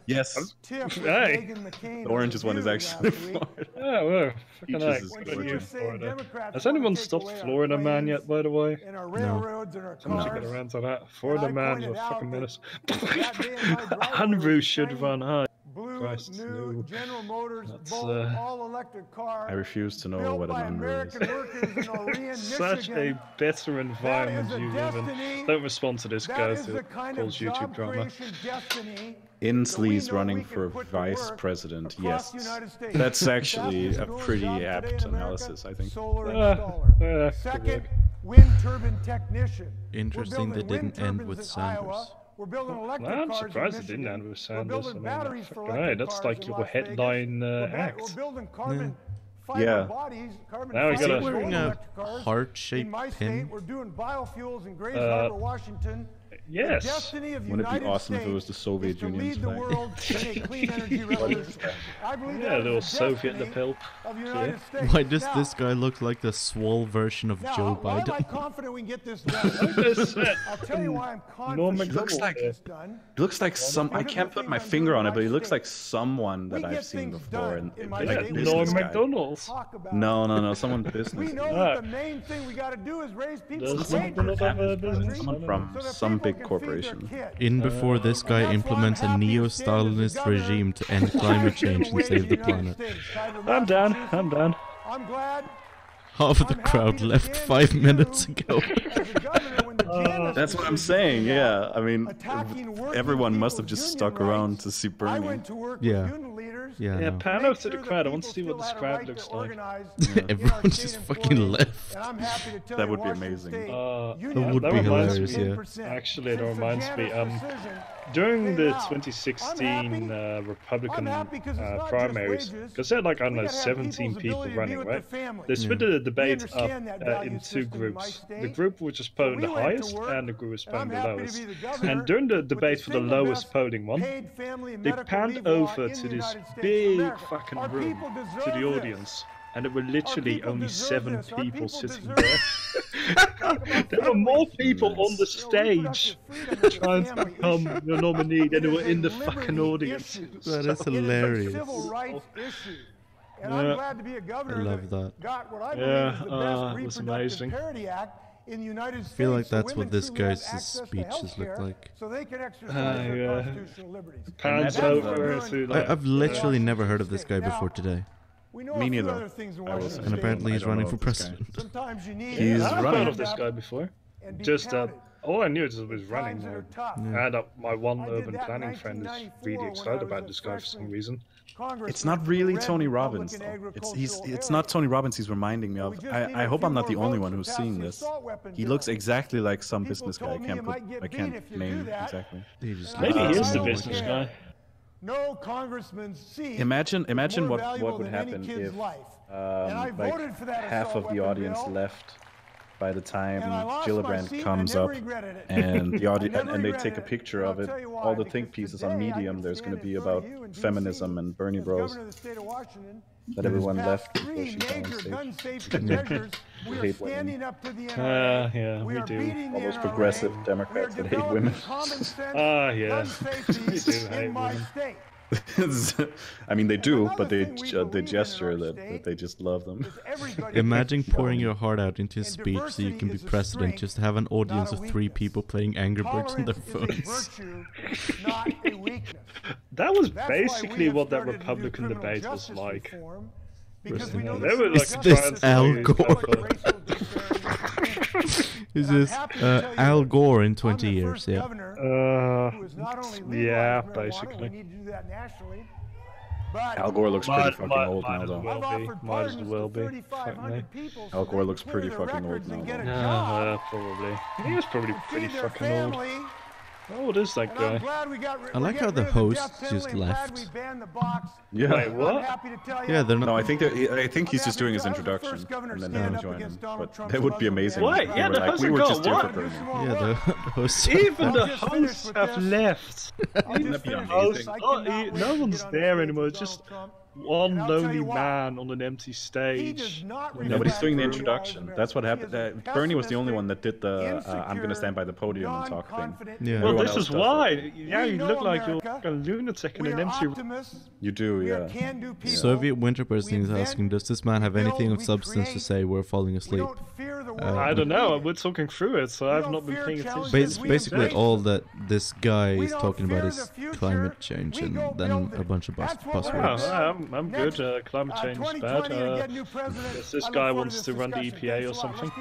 Yes. Hey. The oranges one is actually Florida. Yeah, well, fucking heck. Florida. Has anyone stopped Florida Man yet, by the way? No. Someone should get around to that. Florida Man's a fucking menace. Andrew should run high. Christ, no. General Motors, That's, all-electric car. I refuse to know what an Unruh is. Such a better environment you live in. Don't respond to this guy who calls YouTube drama. Inslee's running for vice president. Yes, that's actually a pretty apt analysis, I think. Second, wind turbine technician. Interesting they didn't end with Sanders. We're building electric I'm cars surprised it didn't end with Sanders. I mean, fucking that's like your headline act. We're building carbon Yeah. bodies, carbon Now we gotta wearing a heart-shaped in my pin. state, we're doing biofuels in Grays Harbor, Washington. Yes. The destiny of the Wouldn't it United be awesome States if it was the Soviet Union's to lead the flag? world in a clean energy revolution. I believe Yeah, that a little is the Soviet destiny lapel. of the United States. Why does Now- this guy look like the swole version of Joe why am I Biden? confident we can get this done? I'll tell you why I'm confident Looks we like can get this done. looks like some. I can't put my finger on it, but he looks like someone that I've seen before. And like Norm MacDonald. No, someone business. We know that the main thing we got to do is raise people's Does wages. McDonald have a business? Someone from some big corporation. In before this guy implements a neo-Stalinist regime to end climate change and save the planet. I'm done. I'm glad. Half of the crowd left 5 minutes ago. That's what I'm saying. Yeah, I mean, everyone must have just stuck around to see Bernie. Yeah. Yeah, no. pan over to the crowd. I want to see what this crowd looks like. Everyone just fucking left. That would be amazing. That would be hilarious, yeah. Actually, it reminds me. During the 2016 Republican primaries, because there are like, I don't know, 17 people running, right? They split the debate up in 2 groups. The group which was polling the highest and the group which was polling the lowest. And during the debate for the lowest polling one, they panned over to this big fucking room, to the audience. and there were literally only 7 people sitting there. There were more people on the stage trying to become the nominee than there were in the fucking audience. That is hilarious. It's a civil rights issue. And I'm glad to be a governor that got what I believe is the best Reproductive Parity Act in the United States. I feel like that's what this guy's speeches look like. So they can exercise their constitutional liberties. Pans over. I've literally never heard of this guy before today. Me neither. And apparently he's running for president. I've heard of this guy before. Just all I knew is it was running. I had my one urban planning friend is really excited about this guy for some reason. It's not really Tony Robbins, though. It's not Tony Robbins he's reminding me of. I hope I'm not the only one who's seeing this. He looks exactly like some business guy. I can't name exactly. Maybe he is the business guy. No congressman sees. Imagine what would happen if like half of the audience left by the time Gillibrand comes up, and the audience and they take a picture of it. All the think pieces on Medium, there's going to be about feminism and Bernie Bros. That everyone left before she got on stage. We hate women. Yeah, we do. All those progressive Democrats that hate women. Yeah, we do hate women. I mean, they do, but they gesture that they just love them. Imagine pouring your heart out into a speech so you can be president, just have an audience of 3 people playing Angry Birds on their phones. That was basically what that Republican debate was like. They were like, is this Al Gore? Is this Al Gore in 20 years? Yeah. Yeah, basically. Al Gore looks pretty fucking old now, though. Might as well be. Al Gore looks pretty fucking old now, though. Probably. He was probably pretty fucking old. How old is that guy? I like how the host just left. Yeah. Wait, what? Yeah, they're not. No, I think he's just doing his introduction, and then they'll join him. But that would be amazing. What? Yeah, the hosts we were just here for Bernie. Yeah, the hosts. Even the hosts have left. Wouldn't that be amazing? No one's there anymore. It's just one lonely man on an empty stage. No, but he's doing the introduction. That's what happened. Bernie was the only one that did the I'm going to stand by the podium and talk thing. Yeah. Well, this is why. Yeah, you look like you're a lunatic in an empty room. You do, yeah. Soviet Winter Person is asking, does this man have anything of substance to say? We're falling asleep. I don't know. We're talking through it, so I've not been paying attention. Basically, all that this guy is talking about is climate change and then a bunch of buzzwords. I'm good. Climate change is bad. This guy wants to run the EPA or something.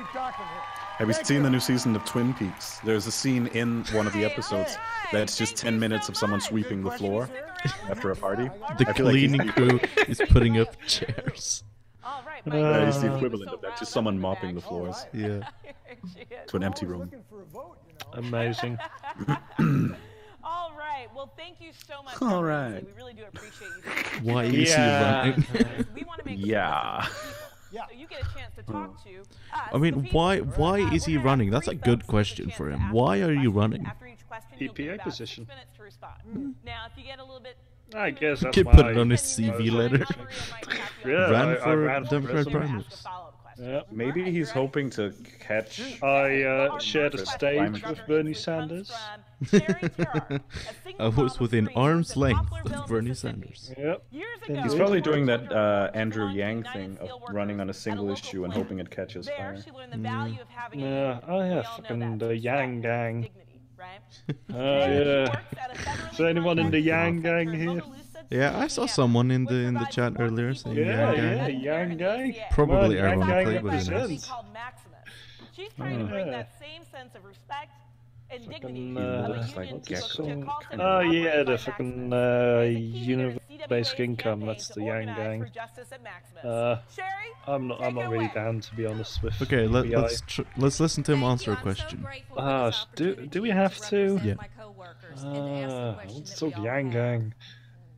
Have you seen the new season of Twin Peaks? There's a scene in one of the episodes that's just 10 minutes of someone sweeping the floor after a party. The cleaning crew is putting up chairs. It's the equivalent of that, just someone mopping the floors. Yeah. To an empty room. Amazing. All right. Well, thank you so much. All right. We really do appreciate you. Why is he running? We want to make Yeah. So you get a chance to talk to us. I mean, why is he running? That's a good question for him. Why are you running? After each question, EPA position. minutes to respond. Now, if you get a little bit I guess that's could why put it on his CV letter. Yeah, Ran for I Democrat primaries. Yeah. Maybe he's hoping to catch. I shared a stage with Bernie Sanders. I was within arm's length of Bernie Sanders. Yep. He's probably doing that Andrew Yang thing of running on a single issue and hoping it catches fire. Yeah, fucking the Yang Gang. Yeah. Is there anyone in the Yang Gang here? Yeah, I saw someone in the chat earlier saying Yang Gang. Yang Gang. Probably Yang everyone Gang played with him. represents. She's trying to bring that same sense of respect and dignity of a union to Oh yeah, the fucking universal basic income. That's the Yang Gang. I'm not really down, to be honest with. Okay, let's listen to him answer a question. Do we have to? Yeah. Let's talk Yang Gang.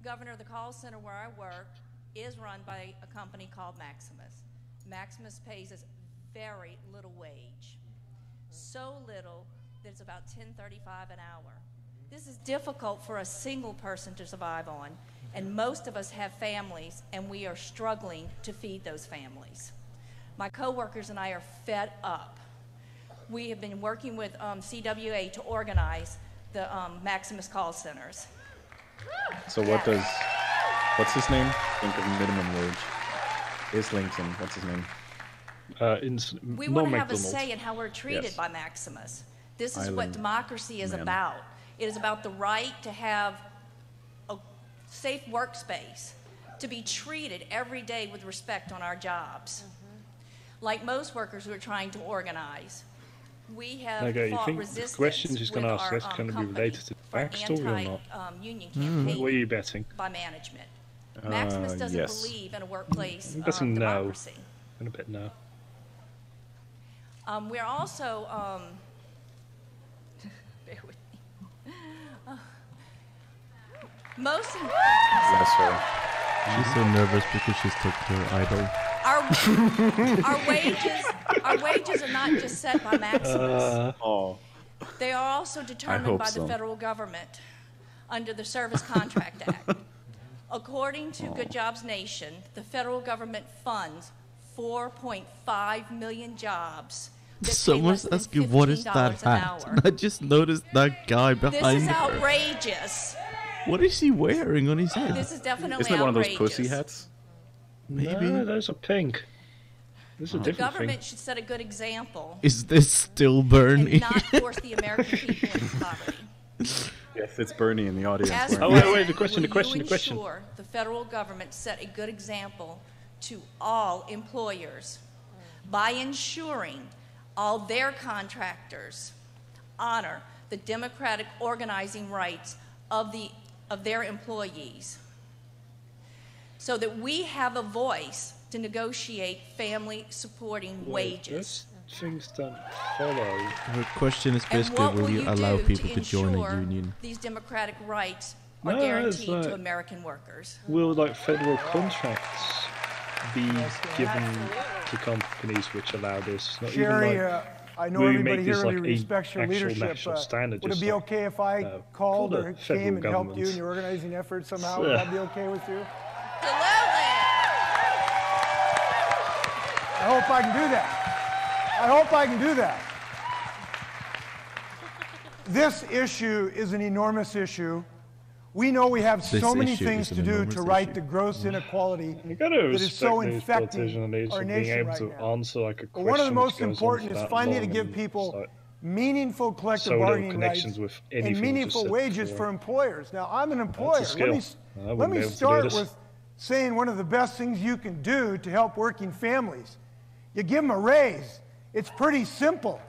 Governor, the call center where I work is run by a company called Maximus. Maximus pays us very little wage. So little that it's about $10.35 an hour. This is difficult for a single person to survive on. And most of us have families, and we are struggling to feed those families. My coworkers and I are fed up. We have been working with CWA to organize the Maximus call centers. So what's his name? Think of minimum wage. Islington, what's his name? We want to have a say in how we're treated by Maximus. This is what democracy is about. It is about the right to have a safe workspace, to be treated every day with respect on our jobs. Like most workers who are trying to organize, we have fought resistance. The question she's going to ask is going to be related to the backstory or not? Union campaign what are you betting? By management. Maximus doesn't believe in a workplace I'm betting democracy. No. I'm going to bet no. We're also, bear with me. Most. Bless her. She's so nervous because she's took her idol. Our wages are not just set by Maximus. They are also determined by the federal government under the Service Contract Act. According to Good Jobs Nation, the federal government funds 4.5 million jobs. Someone's asking, what is that hat? And I just noticed that guy behind her. This is outrageous. What is he wearing on his head? This is definitely Isn't it one of those pussy hats? Maybe. No, those are pink. This is a different The government thing. should set a good example. Is this still Bernie? And not force the American people into poverty. Yes, it's Bernie in the audience. Wait, the question. Ensure the federal government set a good example to all employers by ensuring all their contractors honor the democratic organizing rights of their employees, so that we have a voice to negotiate family supporting wages. Things don't follow. The question is basically, will you allow people to join a union? These democratic rights are guaranteed to American workers. Will federal contracts be given to companies which allow this? Not Sherry, even I know everybody here really respects your leadership. Standard, would it be okay if I called or came and helped you in your organizing effort somehow? Would that be okay with you? Absolutely. I hope I can do that. This issue is an enormous issue. We know we have so many things to do to right the gross inequality that is so infecting our nation right now. But one of the most important is finally to give people meaningful collective bargaining rights and meaningful wages for employers. Now, I'm an employer. Let me start with saying one of the best things you can do to help working families. You give them a raise. It's pretty simple.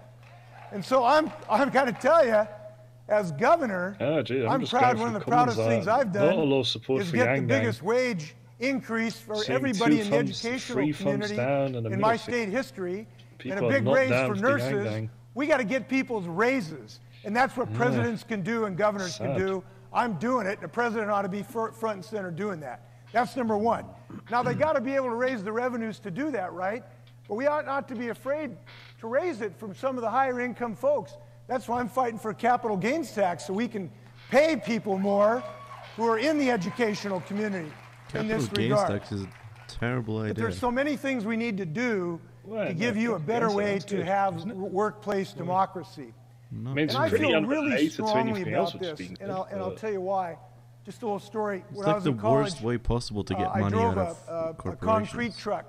And so I've got to tell you, as governor, I'm proud. One of the proudest things I've done is get the biggest wage increase for everybody in the educational community in my state history, and a big raise for nurses. We got to get people's raises, and that's what presidents can do and governors can do. I'm doing it, and the president ought to be front and center doing that. That's number one. Now, they got to be able to raise the revenues to do that, right? But we ought not to be afraid to raise it from some of the higher income folks. That's why I'm fighting for a capital gains tax, so we can pay people more who are in the educational community in this regard. Capital gains tax is a terrible idea. But there's so many things we need to do to give you a better way to have workplace democracy. And I feel really strongly about this, and I'll tell you why. Just a little story. It's like the worst way possible to get money out of I drove a concrete truck,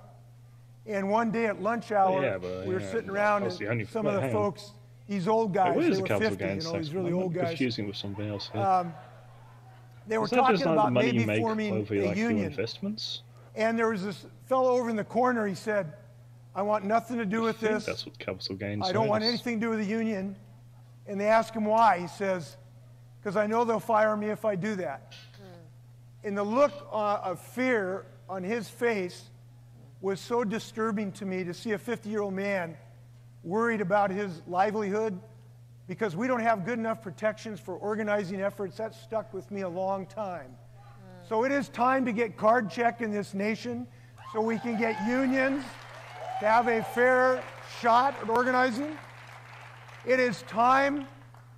and one day at lunch hour, we were sitting around, and some of the folks, these old guys, they were 50, these really old guys. Confusing with something else. They were talking about maybe forming a union. Investments? And there was this fellow over in the corner. He said, "I want nothing to do with this. That's what capital gains. I don't want anything to do with the union." And they asked him why. He says, "Because I know they'll fire me if I do that." And the look of fear on his face was so disturbing to me, to see a 50-year-old man worried about his livelihood because we don't have good enough protections for organizing efforts. That stuck with me a long time. So it is time to get card check in this nation so we can get unions to have a fair shot at organizing. It is time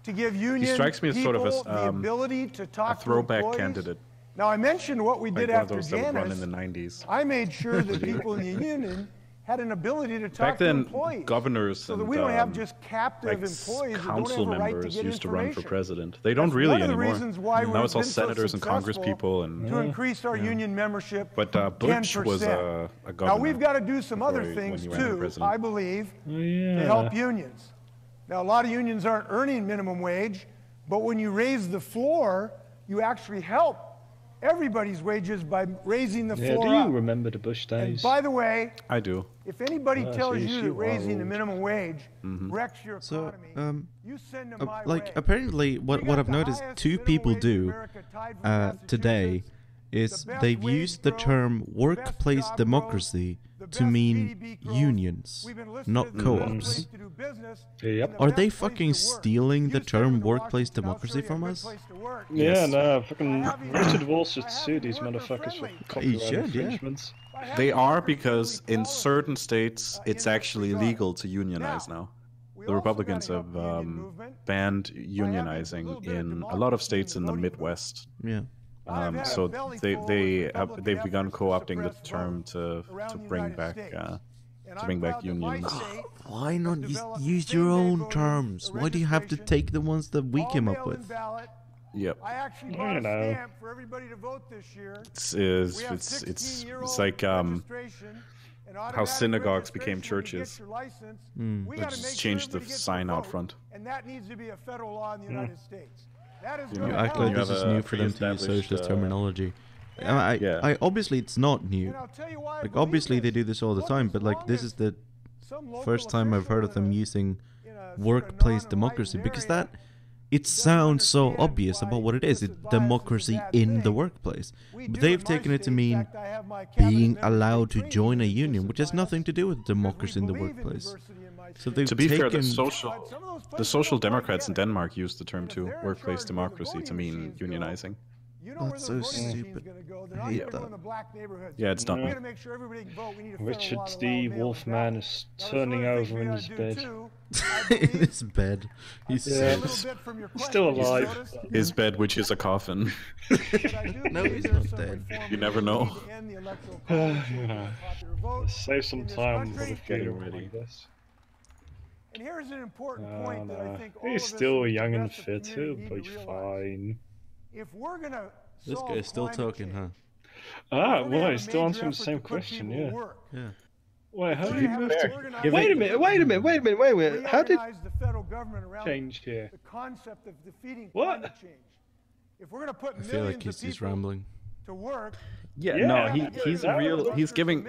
to give union he strikes me as people sort of the ability to talk a throwback to employees candidate. Now, I mentioned what we did after those that would run in Janus. the 90s. I made sure that people in the union had an ability to talk Back then, to employees. governors so that and we don't have just captive employees that don't council have a right to members get used to run for information. president. They don't That's really one of the anymore. reasons why Now we've it's all been so senators and congress successful people and to increase our union membership. But Bush 10%. was a governor. Now we've got to do some other before things when he ran for too, president. I believe, to help unions. Now a lot of unions aren't earning minimum wage, but when you raise the floor, you actually help everybody's wages by raising the floor do you up. remember the Bush days? And by the way, I do. if anybody tells geez, you that you raising the are minimum wage wrecks your economy, you send them my like way. apparently what I've noticed two people do today is they've used the term workplace democracy to mean unions, not co-ops. Yep. Are they fucking stealing the term workplace democracy from us? Yeah, no, fucking Richard Walsh should sue these motherfuckers for copyright should, yeah. infringements. They are, because in certain states it's actually legal to unionize now. The Republicans have banned unionizing in a lot of states in the Midwest. Yeah. So they've begun co-opting the term to bring back unions. Why not use your own terms? Why do you have to take the ones that we came up with? Yep. I actually bought a stamp for everybody to vote this year. It's like how synagogues became churches. They just changed the sign out front. And that needs to be a federal law in the United States. That is You act like this is new for them to use socialist terminology. I obviously it's not new. Like obviously they do this all the time, but like this is the first time I've heard of them using workplace democracy, because that it sounds so obvious about what it is. It's democracy in the workplace. But they've taken it to mean being allowed to join a union, which has nothing to do with democracy in the workplace. So they've to be fair, taken... the Social Democrats in Denmark used the term too, workplace democracy, to mean unionizing. That's so stupid. I hate that. Yeah, it's dumb. Richard D. Wolfman is turning over in his bed. In his bed. He's still alive. His bed, which is a coffin. No, he's not dead. You never know. Save some time for the funeral, I guess. And here's an important point that I think he's still young and fit, he'll be fine. If we're gonna this guy's still talking, huh? Ah, well, he's still answering the same question, yeah. Yeah. Wait, how did you move to... Wait a minute. How did the federal government around change here? The concept of defeating What? climate change. If we're gonna put I feel like he's just rambling. To work. He's giving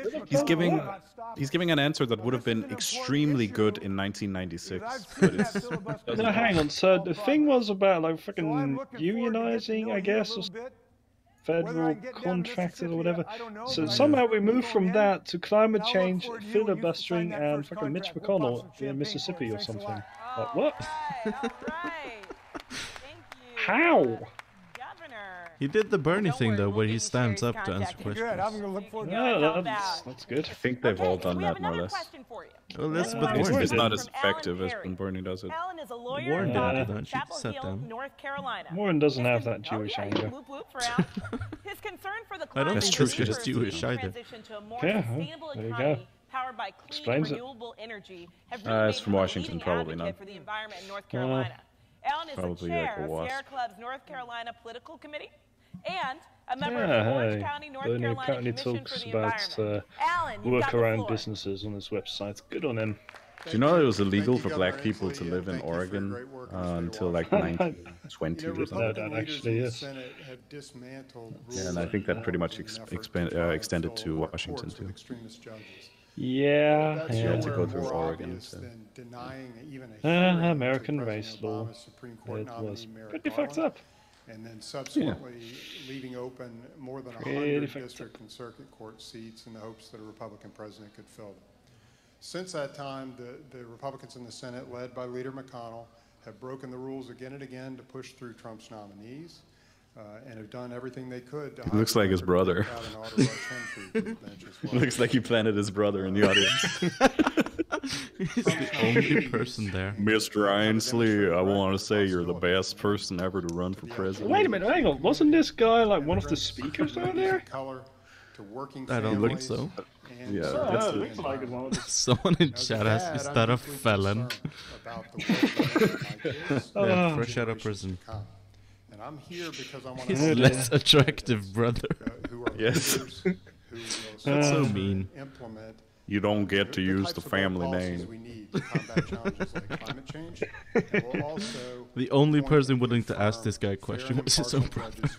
an answer that would have been extremely good in 1996. But it's, no, hang on. So the thing was about like fucking unionizing, I guess, or federal contractors or whatever. So somehow we moved from that to climate change, filibustering, and fucking Mitch McConnell in Mississippi or something. Like what? How? He did the Bernie thing though, where he stands up to answer questions. That's good. I think they've all done that more or less. Well, Elizabeth Warren it's not as effective as when Bernie does it. Alan is a lawyer Warren didn't do that. She Chapel sat Hill, down. North Carolina. Warren doesn't have that Jewish anger. His concern for the I don't climate think she's just Jewish either. transition to a more Yeah, sustainable there you economy go. powered by clean Explains it. renewable energy have really It's made from him a Washington, leading probably advocate not. for the environment in North Carolina. Alan is the Probably chair like a of wasp. Sierra Club's North Carolina Political Committee and a member Yeah, of the Orange hey. County, North Bernie Carolina apparently Commission talks for the about Environment. Alan, you've got the workaround floor. businesses on his website. Good on him. Do you know it was illegal for black people to live in Oregon until like 1920 or something? No, that actually is. Yeah, and I think that pretty much extended to Washington too. Yeah, You had to go through Oregon. So. American race law. It was pretty fucked up. And then subsequently leaving open more than 100 district and circuit court seats in the hopes that a Republican president could fill them. Since that time, the Republicans in the Senate, led by Leader McConnell, have broken the rules again and again to push through Trump's nominees and have done everything they could to... He looks like his brother. Looks like he planted his brother in the audience. He's the only person there. Mr. Ainsley, I want to say you're the best person ever to run for president. Wait a minute, hang on. Wasn't this guy like one of the speakers down there? I don't think so. Yeah, looks like it was. Someone in chat asked, is that a felon? Yeah, fresh out of prison. And I'm here because I want His less attractive brother. Yes. That's so mean. You don't get to use the family name. The only person willing to ask this guy a question was his own brother.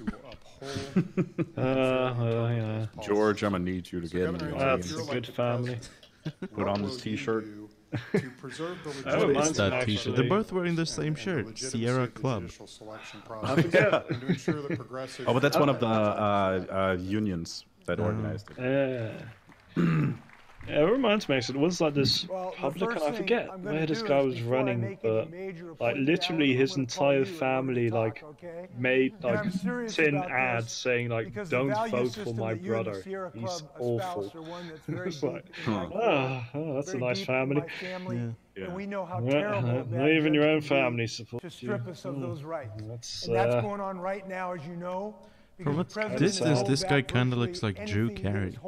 Yeah. George, I'm gonna need you to get me. That's a good family. Put on this T-shirt. What is that T-shirt? They're both wearing the same shirt. Sierra Club. Yeah. Oh, but that's one of the unions that organized it. Yeah, it reminds me, it was like this Republican, I forget where this guy was running, but like literally his entire family like made like 10 ads saying like, don't vote for my brother, he's awful. It's like, that's a nice family. And we know how terrible not even your own family supports to strip us of those rights. That's going on right now, as you know. From what this guy kind of looks like Drew Carey.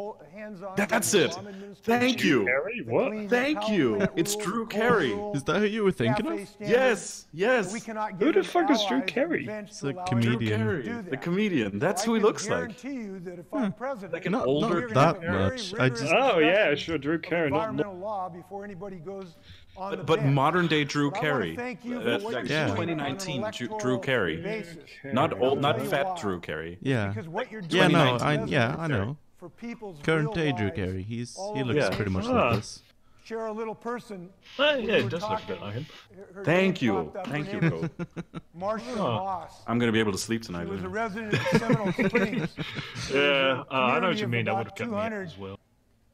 That's it. Thank you. Carey? What? Thank you. It's Drew Carey. Is that who you were thinking of? Yes. Who the fuck is Drew Carey? It's a comedian. The comedian. That's who he looks like. Like an older, not that much. I just. Oh yeah, sure, Drew Carey. But modern day Drew Carey. 2019 Drew Carey. Not old, not fat Drew Carey. Yeah. Yeah, no, I know. Current day Drew Carey. He looks pretty much like this. Share a little person. Yeah, it does look a bit like him. Thank you, Cole. Marsha Moss. I'm gonna be able to sleep tonight. He was a resident of Seminole Springs. Yeah, I know what you mean. That would have kept me as well.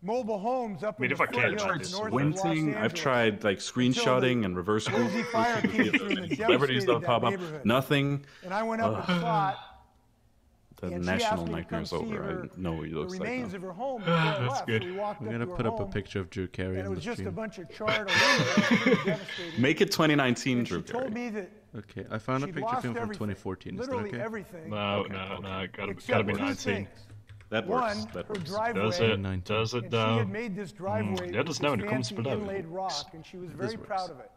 Mobile homes up in if I can't I've tried squinting, I've tried like screenshotting and reverse celebrities don't pop up. Nothing. And I went up and saw it. The national nightmare's over. I know what he looks like. That's good. I'm gonna put up a picture of Drew Carey on the stream. It was just a bunch of charred aluminum. Make it 2019 Drew Carey. Okay, I found a picture of him from 2014. Is that okay? No, gotta be 19. That works. That works. Does it? Does it though? She had made this driveway. Let us know in the comments below. Inlaid rock, and she was very proud of it.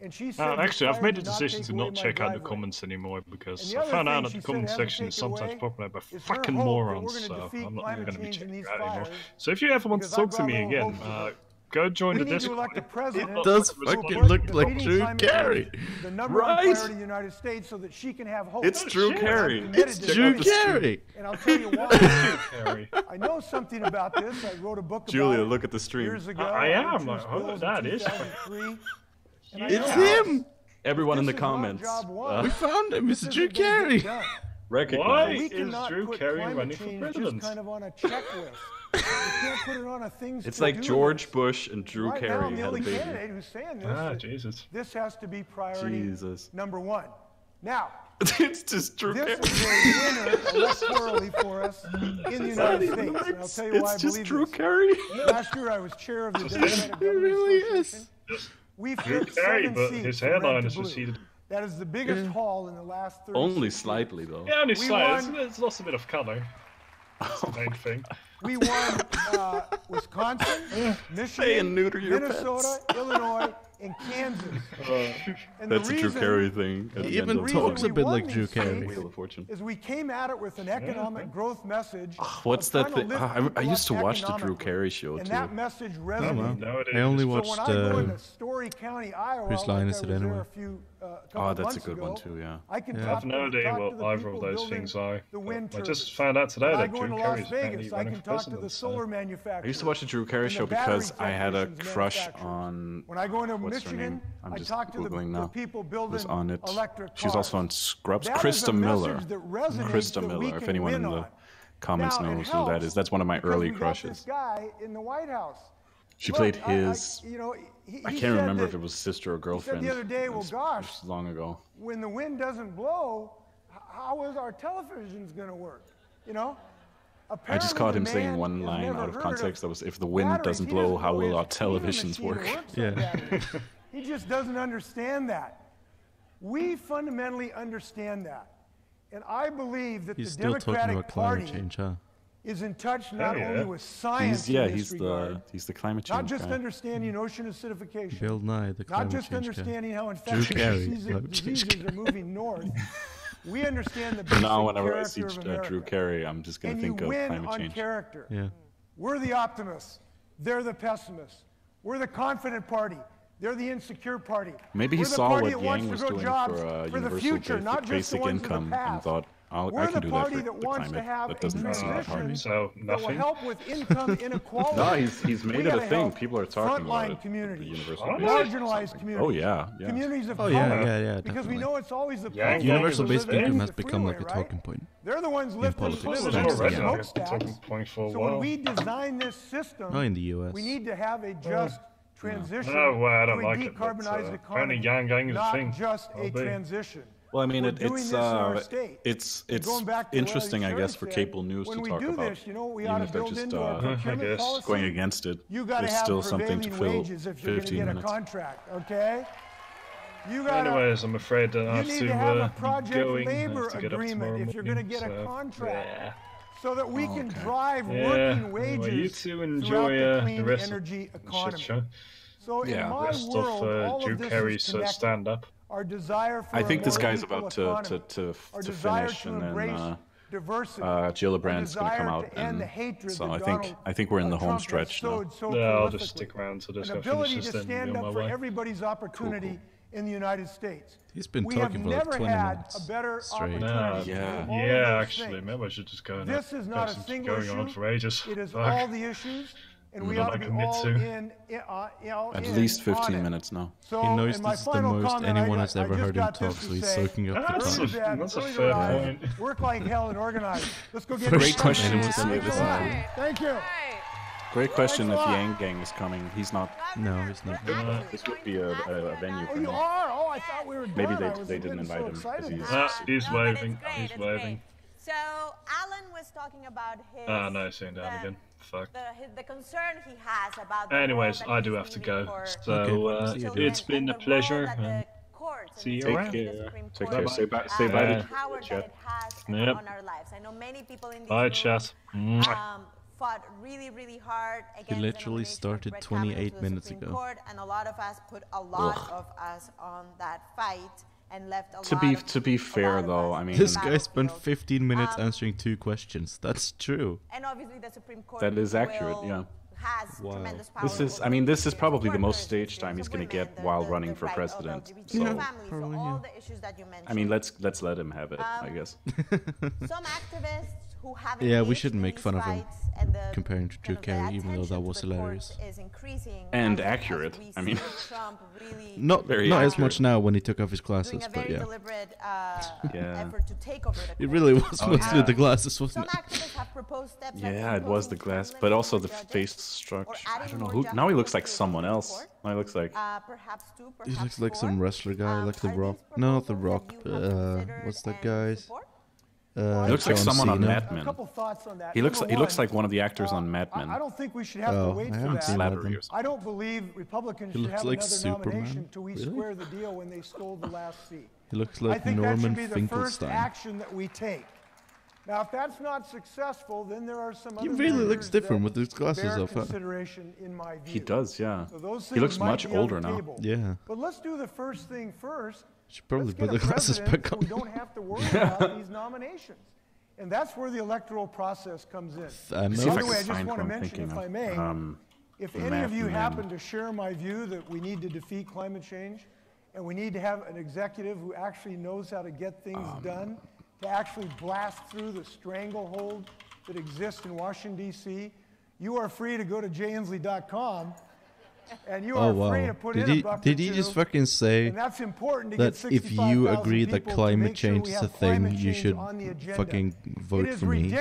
And she said, actually, I've made a decision to not check out the comments anymore because I found out that the comment section is sometimes populated by fucking morons, so I'm not going to be checking it out anymore. So if you ever want to talk to me again, go join the Discord. It does fucking look like Drew Carey. Right? It's Drew Carey. It's Drew Carey. And I'll tell you why. I know something about this. I wrote a book about Julia, look at the stream. Years ago. I am. Oh, that is. It's him! Everyone in the comments. We found him, it's Drew Carey! Why is Drew Carey running for president? Kind of on a checklist. You can't put it on a things It's like George Bush and Drew Carey had a baby. Candidate who's saying this, Jesus. This has to be priority number one. Now, it's just Drew Carey. This is a winner electorally for us in the United States. And I'll tell you why I believe just Drew Carey. Last year I was chair of the Democratic Government Association. We flipped 7 but seats his from red hairline to is blue. receded. That is the biggest haul in the last 30 Only years. slightly, though. Yeah, only slightly. It's lost a bit of colour. That's the main thing. We won Wisconsin, Michigan, Minnesota, Illinois, and Kansas. And That's a Drew Carey thing. He even talks a bit like Drew Carey. Is we came at it with an economic growth message. What's that thing? I used to watch the Drew Carey show, and too. that message resonated. I only watched Story County, Iowa, Whose Line Is It Anyway? Oh, that's a good one, too, yeah. I have no idea what either of those things are. I just found out today that Drew Carey is apparently running for president. I used to watch the Drew Carey show because I had a crush on... What's her name? I'm just Googling now. Who's on it. She's also on Scrubs. Krista Miller. Krista Miller, if anyone in the comments knows who that is. That's one of my early crushes. She played his... I can't remember if it was sister or girlfriend. The other day, well, gosh, it was long ago. When the wind doesn't blow, how is our televisions going to work? You know? I just caught him saying one line out of context. That was, if the wind doesn't blow, how will our televisions work? Yeah. He just doesn't understand that. We fundamentally understand that. And I believe that the Democratic Party is in touch not only with science he's the climate change not just guy. Understanding ocean acidification, Bill Nye, the climate not just change understanding guy. how infectious diseases are moving north. We understand the basic now whenever I see character of Drew Carey, I'm just going to think of climate change. Character. Yeah. We're the optimists. They're the pessimists. We're the confident party. They're the insecure party. Maybe he saw what Yang was doing for universal basic income and thought, I can do that for the climate. That doesn't seem that hard. So nothing. Will help with income inequality. No, he's made it a thing. People are talking about it. Communities, marginalized communities. Oh yeah. Communities of color. Yeah. Because we know it's always the universal basic income has become like a talking point. They're the ones lifting smokestacks. So when we design this system, in the US, we need to have a just transition well, I don't to a like it, decarbonized economy, Yang is a thing. not just a transition. Well, I mean, it's interesting, I guess, for cable news to talk about. Even if they're just going against it, there's still something to fill 15 minutes. Anyways, I'm afraid that I have to going to get up tomorrow morning. If you're going to get a contract, so that we can drive working wages well, you two enjoy the rest energy of economy. the shit show. So in my rest world, of Drew Carey's stand-up. Our desire for I think this guy's about to finish, and then Gillibrand's going to come out, and so I think we're in the home stretch now. I'll just stick around to this. An ability to stand up for everybody's opportunity in the United States. He's been talking for like 20 minutes straight. Actually, maybe I should just go. This is not a single issue. On for ages. It is all the issues. And we ought to be all in, at least 15 minutes now. So, he knows this is the most anyone has ever heard him talk, so he's soaking up the time. That's a fair point. Work like hell and organize. Let's go get Great question. Thank you. Great question if Yang Gang is coming. He's not. No, he's not. This would be a venue for him. You are? Oh, I thought we were done. Maybe they didn't invite him because he's waving. He's waving. So Alan was talking about his. No, seeing down again. Fuck. The concern he has about. Anyways, I do have to go. So it's been a pleasure. See you around. Take care. Say bye to chat. Yep. On our lives. I know many people in bye, chat. Fought really hard against. He literally started 28 minutes ago. Court, and a lot of us put a lot of us on that fight. And left to be fair, though, I mean, this guy spent 15 minutes answering 2 questions. That's true. And obviously, the Supreme Court that is accurate. Yeah. Has tremendous power. This is probably the most stage time he's going to get while running for president. So, probably, all the issues that you mentioned. I mean, let's let him have it, I guess. Some activists who haven't we shouldn't make fun of him comparing to Drew Carey, even though that was hilarious and accurate. I mean, not as much now when he took off his glasses, but yeah. It really was mostly the glasses, wasn't it? Yeah, it was the glass, but also the face structure. I don't know who. Now he looks like someone else. Now he looks like. He looks like some wrestler guy, like The Rock. No, not The Rock. What's that guy's? He looks like someone on Mad Men. A couple thoughts on that. He looks like one of the actors on Mad Men. I don't think we should have to wait for that. Slattery. I don't believe Republicans should have like another nomination until we square the deal when they stole the last seat. He looks like Norman Finkelstein. I think that should be the first action that we take. Now, if that's not successful, then there are some other. He really looks different with his glasses off. Consideration in my view. He does, yeah. So he looks much older now. Yeah. But let's do the first thing first. Should probably put the glasses back on. We don't have to worry about these nominations. And that's where the electoral process comes in. I know. By the way, I just want to mention, if I may, if any of you happen to share my view that we need to defeat climate change, and we need to have an executive who actually knows how to get things done, to actually blast through the stranglehold that exists in Washington, D.C., you are free to go to jinslee.com. And you are free to put in a buck Did he just fucking say that if you agree that climate change is a thing, you should fucking vote for me?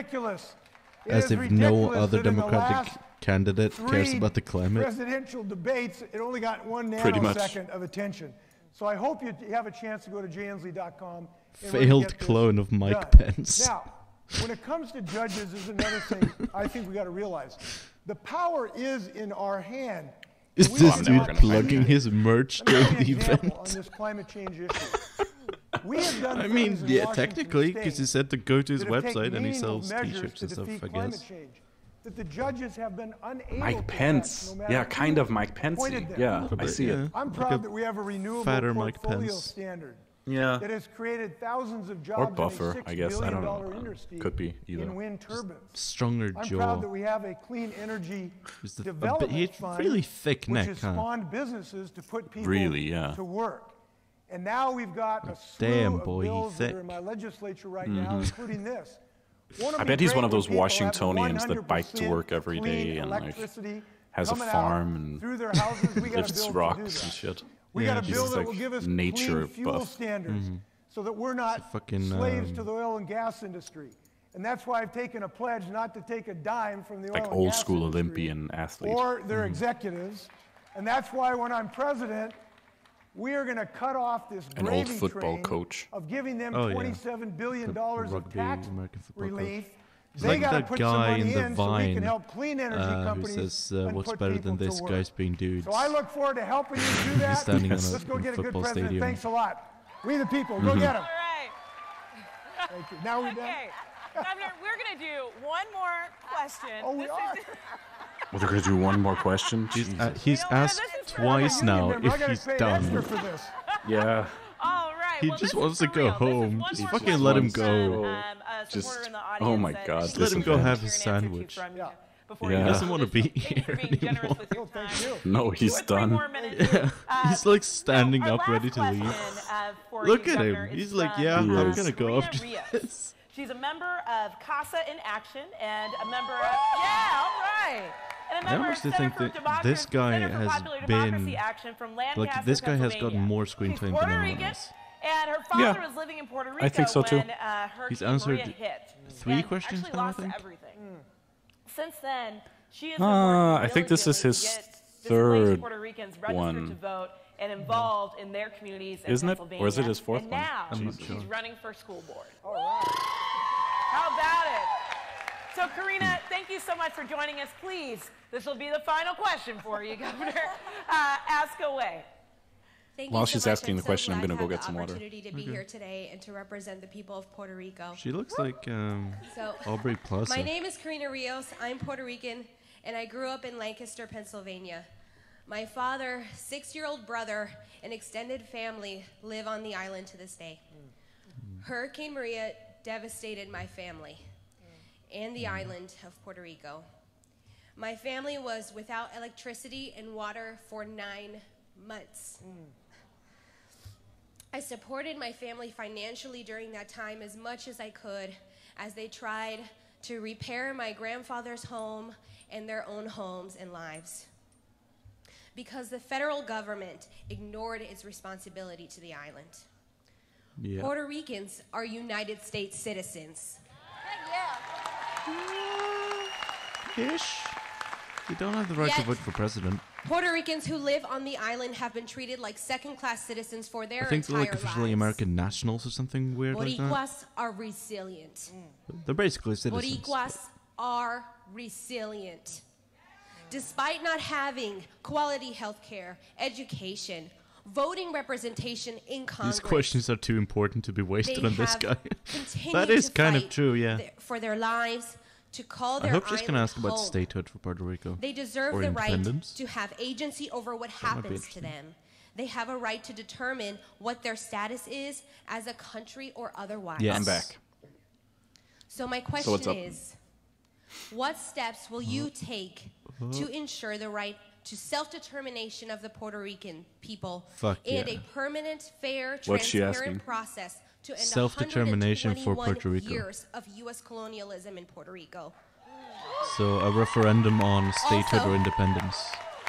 As if no other Democratic candidate cares about the climate? Presidential debates, it only got 1 nanosecond of attention. So I hope you have a chance to go to jinslee.com. Failed clone of Mike Pence. Now, when it comes to judges, is another thing I think we got to realize. The power is in our hand. Is this dude plugging his merch during the event? On this climate change issue. We have done I mean, yeah, technically, because he said to go to his website and he sells t-shirts and stuff, I guess. That the judges have been unable Mike Pence. Yeah, kind of Mike Pence. Yeah, I see it. I'm proud that we have a renewable portfolio standard. Yeah. That has created thousands of jobs or buffer, I guess. I don't know. Could be either. In wind turbines. Stronger jaw. I'm proud that we have a clean energy development fund, really thick neck, which has spawned businesses to put people to work. And now we've got a slew of bills that are in my legislature right now, including this. I bet he's one of those Washingtonians that bike to work every day and like has a farm and lifts rocks and shit. We got a bill that will give us clean fuel standards so that we're not slaves to the oil and gas industry. And that's why I've taken a pledge not to take a dime from the oil and gas old school Olympian athlete or their executives. And that's why when I'm president, we are going to cut off this gravy train of giving them $27 billion of tax relief. They like that guy in the Vine who says, what's better than this, guys being dudes. So I look forward to helping you do that. He's standing Let's go get a good president. Stadium. Thanks a lot. We the people, go get him. All right. Thank you. Now we're done. Okay. Governor, we're going to do one more question. Oh, we are? Well, they're going to do one more question? He's asked twice now if he's done. Yeah. All right. He just wants to go home. Just fucking let him go. Just, oh my God. Just let him go have his sandwich. He doesn't want to be here anymore. No, he's done. Yeah. He's like standing up, ready to leave. Look at him. He's like, yeah, I'm going to go after this. She's a member of CASA in Action and a member of, yeah, all right. I honestly think that this guy has been, like, this guy has gotten more screen time than anyone else. And her father was living in Puerto Rico I think so too. when He's answered 3 questions now, I think. Since then, she has I think this is his third Puerto Ricans registered to vote and involved in their communities in Isn't it? Pennsylvania. Or is it his fourth and one? now I'm not sure. she's running for school board. All right. How about it? So, Karina, thank you so much for joining us. Please, this will be the final question for you, Governor. Ask away. While she's asking the question, I'm going to go get some water. Opportunity to be here today and to represent the people of Puerto Rico. She looks like Aubrey Plaza. My name is Karina Rios. I'm Puerto Rican, and I grew up in Lancaster, Pennsylvania. My father, 6-year-old brother, and extended family live on the island to this day. Hurricane Maria devastated my family and the island of Puerto Rico. My family was without electricity and water for 9 months. I supported my family financially during that time as much as I could as they tried to repair my grandfather's home and their own homes and lives. Because the federal government ignored its responsibility to the island. Yeah. Puerto Ricans are United States citizens. Ish. You don't have the right to vote for president. Puerto Ricans who live on the island have been treated like second-class citizens for their entire lives. I think they're like officially American nationals or something weird like that. Boricuas are resilient. They're basically citizens. Boricuas are resilient. Despite not having quality health care, education, voting representation in Congress. These questions are too important to be wasted on this guy. That is kind of true, yeah. For their lives, to call their I hope she's going to ask home. About statehood for Puerto Rico. They deserve the right to have agency over what happens to them. They have a right to determine what their status is as a country or otherwise. Yes. I'm back. So my question is, what steps will you take to ensure the right to self-determination of the Puerto Rican people and a permanent, fair, transparent process to end self-determination for Puerto Rico. Years of U.S. colonialism in Puerto Rico. So a referendum on statehood or independence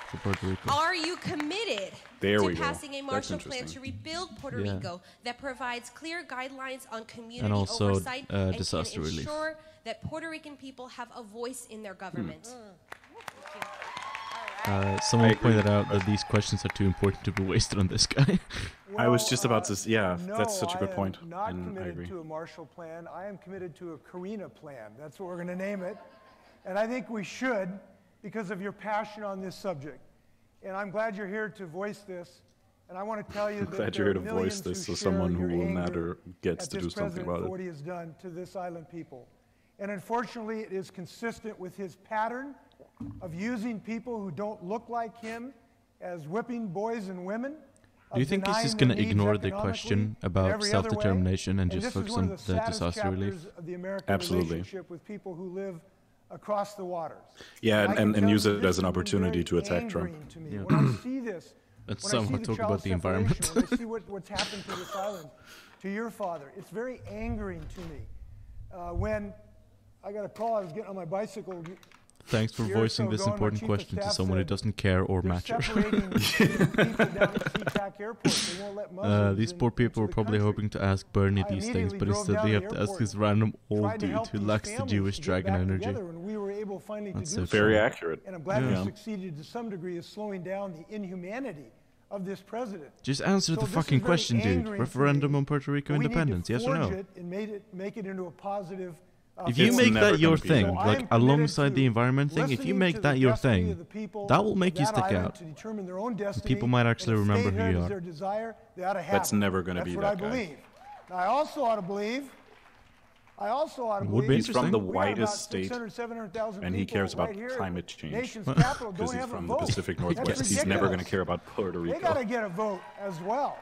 for Puerto Rico. Are you committed to passing a Marshall Plan to rebuild Puerto Rico that provides clear guidelines on community and also, oversight and disaster can relief. ensure that Puerto Rican people have a voice in their government? Someone pointed out that these questions are too important to be wasted on this guy. I was just about to. Yeah, no, that's such a good point. I am not and committed I agree. to a Marshall Plan. I am committed to a Karina Plan. That's what we're going to name it. And I think we should because of your passion on this subject. And I'm glad you're here to voice this. And I want to tell you I'm glad you're here to voice this so someone who will matter gets to do something about it. What he has done to this island people. And unfortunately, it is consistent with his pattern of using people who don't look like him as whipping boys and women. Do you think he's just going to ignore the question about self-determination and just focus on the disaster relief? Absolutely. With people who live across the waters. Yeah, and use it as an opportunity to attack Trump. Yeah. When I see this, and somehow talk about the environment. When I see what's happened to this island, to your father, it's very angering to me. When I got a call, I was getting on my bicicle. Thanks for voicing this important question to someone who doesn't care or matter. These poor people are probably hoping to ask Bernie these things, but instead they have to ask this random old dude who lacks the Jewish dragon energy. That's very accurate. And I'm glad we succeeded to some degree of slowing down the inhumanity of this president. Just answer the fucking question, dude. Referendum on Puerto Rico independence, yes or no? Make it into a positive. If you make that your thing, like alongside the environment thing, if you make that your thing, that will make you stick out. People might actually remember who you are. That's never going to be that guy. I also ought to believe. He's from the whitest state, and he cares about climate change because he's from the Pacific Northwest. He's never going to care about Puerto Rico. They got to get a vote as well.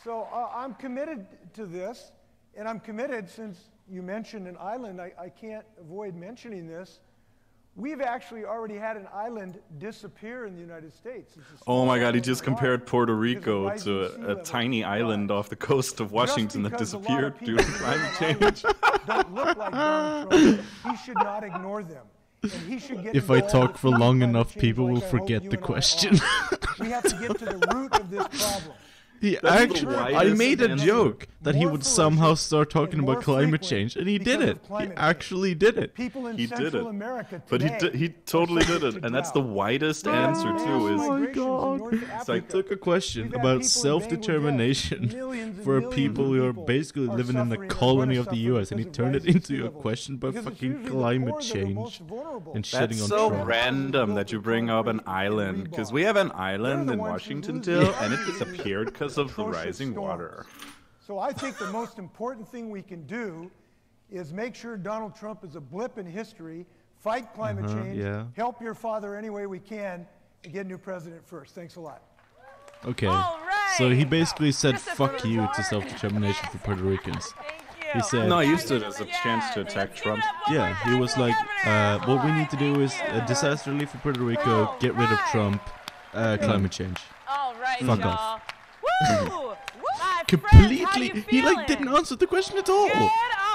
So I'm committed to this, and I'm committed since you mentioned an island. I can't avoid mentioning this. We've actually already had an island disappear in the United States. Oh my God, he just compared Puerto Rico to a tiny island off the coast of Washington that disappeared due to climate change. Don't look like Donald Trump. He should not ignore them. And he should get if I talk for long enough, people will forget the question. We have to get to the root of this problem. I made a joke that he would somehow start talking about climate change, and he did it. He actually did it. He did it. But he totally did it, and that's the widest answer too. Oh my God! So I took a question about self-determination for people who are basically living in the colony of the U.S., and he turned it into a question about fucking climate change and shitting on Trump. That's so random that you bring up an island, because we have an island in Washington too, and it disappeared because of the rising water. So I think the most important thing we can do is make sure Donald Trump is a blip in history, fight climate change, help your father any way we can, and get a new president first. Thanks a lot. Okay, so he basically said fuck you to self-determination for Puerto Ricans. He said, no, he used it as a chance to attack Trump. Yeah, he was like, what we need to do is a disaster relief for Puerto Rico, get rid of Trump, climate change. All right, fuck off. Woo! Completely, he like didn't answer the question at all.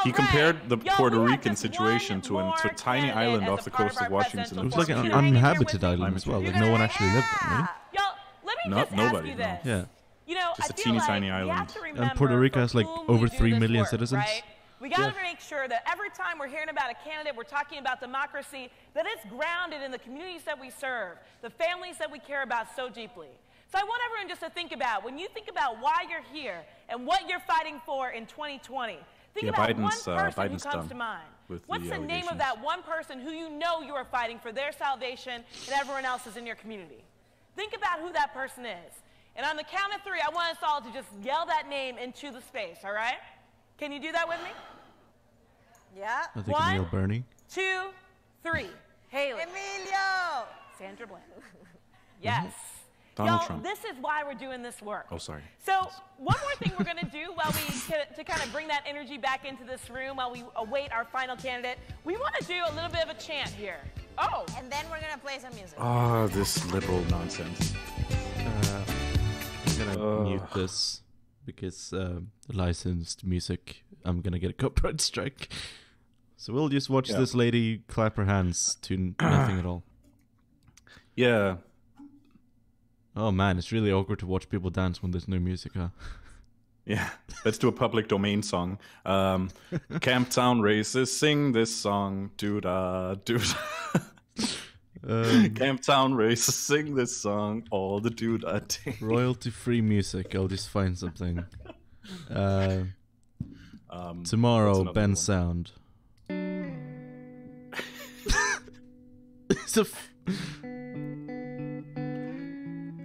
He compared the Puerto Rican situation to a tiny island off the coast of Washington. It was like an uninhabited island as well. Like no one actually lived there, right? Y'all, let me nobody. Ask you this. Yeah. You know, just a teeny tiny island. And Puerto Rico has like over 3 million citizens. Right? We got to make sure that every time we're hearing about a candidate, we're talking about democracy, that it's grounded in the communities that we serve, the families that we care about so deeply. So I want everyone just to think about, when you think about why you're here and what you're fighting for in 2020, think about one person who comes to mind. What's the name of that one person who you know you are fighting for their salvation and everyone else is in your community? Think about who that person is. And on the count of 3, I want us all to just yell that name into the space, all right? Can you do that with me? Yeah. I think I'll Bernie. 2, 3. Haley. Emilio. Sandra Bland. Yes. Donald Y'all, Trump. this is why we're doing this work. Oh, sorry. So one more thing we're going to do while to kind of bring that energy back into this room while we await our final candidate, we want to do a little bit of a chant here. Oh. And then we're going to play some music. Oh, this liberal nonsense. I'm going to mute this because licensed music, I'm going to get a copyright strike. So we'll just watch this lady clap her hands to nothing at all. Yeah. Oh man, it's really awkward to watch people dance when there's no music, huh? Yeah, let's do a public domain song. Camptown racists sing this song. Doo-da, doo-da. Camptown Races, sing this song all the doodah. Royalty-free music. I'll just find something. Tomorrow, Ben Sound.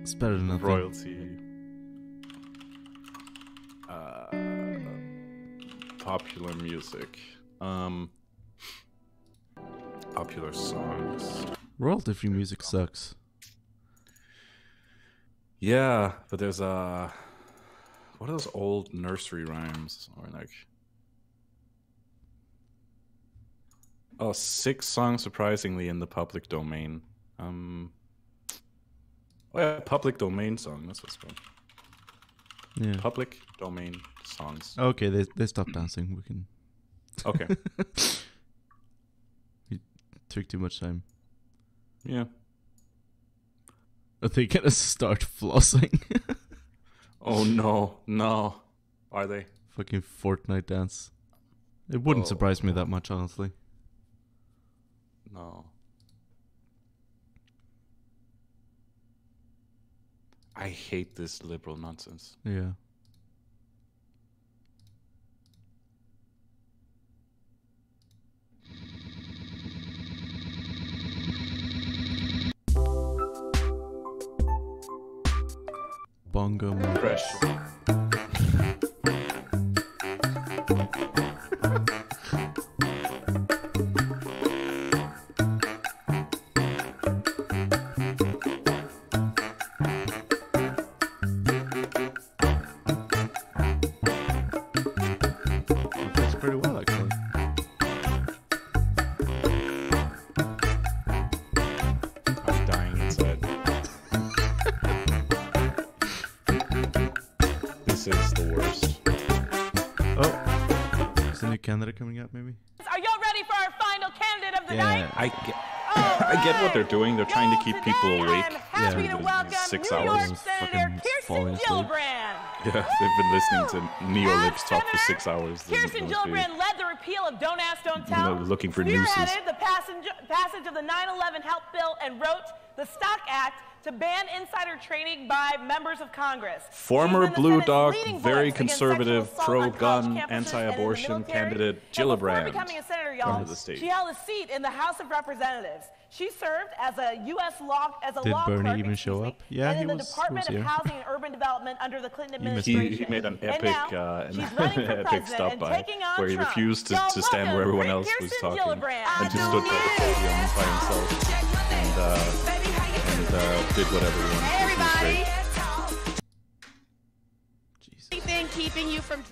It's better than nothing. Royalty. Popular music. Popular songs. Royalty-free music sucks. Yeah, but there's what are those old nursery rhymes? Or like, 6 songs surprisingly in the public domain. Oh yeah, public domain song. That's what's called. Yeah. Public domain songs. Okay, they stopped dancing. We can. Okay. It took too much time. Yeah. Are they gonna start flossing? Oh no. Are they? Fucking Fortnite dance. It wouldn't surprise me that much, honestly. No. I hate this liberal nonsense. Yeah. Bongo man. Pressure. That's pretty well, actually. I'm dying inside. This is the worst. Oh, is a new candidate coming up, maybe? Are y'all ready for our final candidate of the night? I get what they're doing. They're trying to keep people awake. Happy to welcome 6 New hours. York Senator Kirsten Gillibrand. Yeah, they've been listening to Neo-libs talk for 6 hours. Kirsten Gillibrand led the repeal of Don't Ask, Don't Tell, looking for nooses. spearheaded the passage of the 9/11 Help Bill, and wrote the Stock Act to ban insider trading by members of Congress. Former Blue Dog, very conservative, pro-gun, anti-abortion candidate Gillibrand. Before becoming a senator, y'all, she held a seat in the House of Representatives. She served as a U.S. law Did law Bernie clerk, even show up? Yeah, and he in the was Department of here. Housing and Urban Development under the Clinton administration. He made an epic, epic stop and by taking on where he Trump. refused to Y'all stand where everyone else was Kirsten talking Gillibrand. and just stood by the podium by himself and did whatever he wanted. Hey, everybody. Jesus. Keeping you from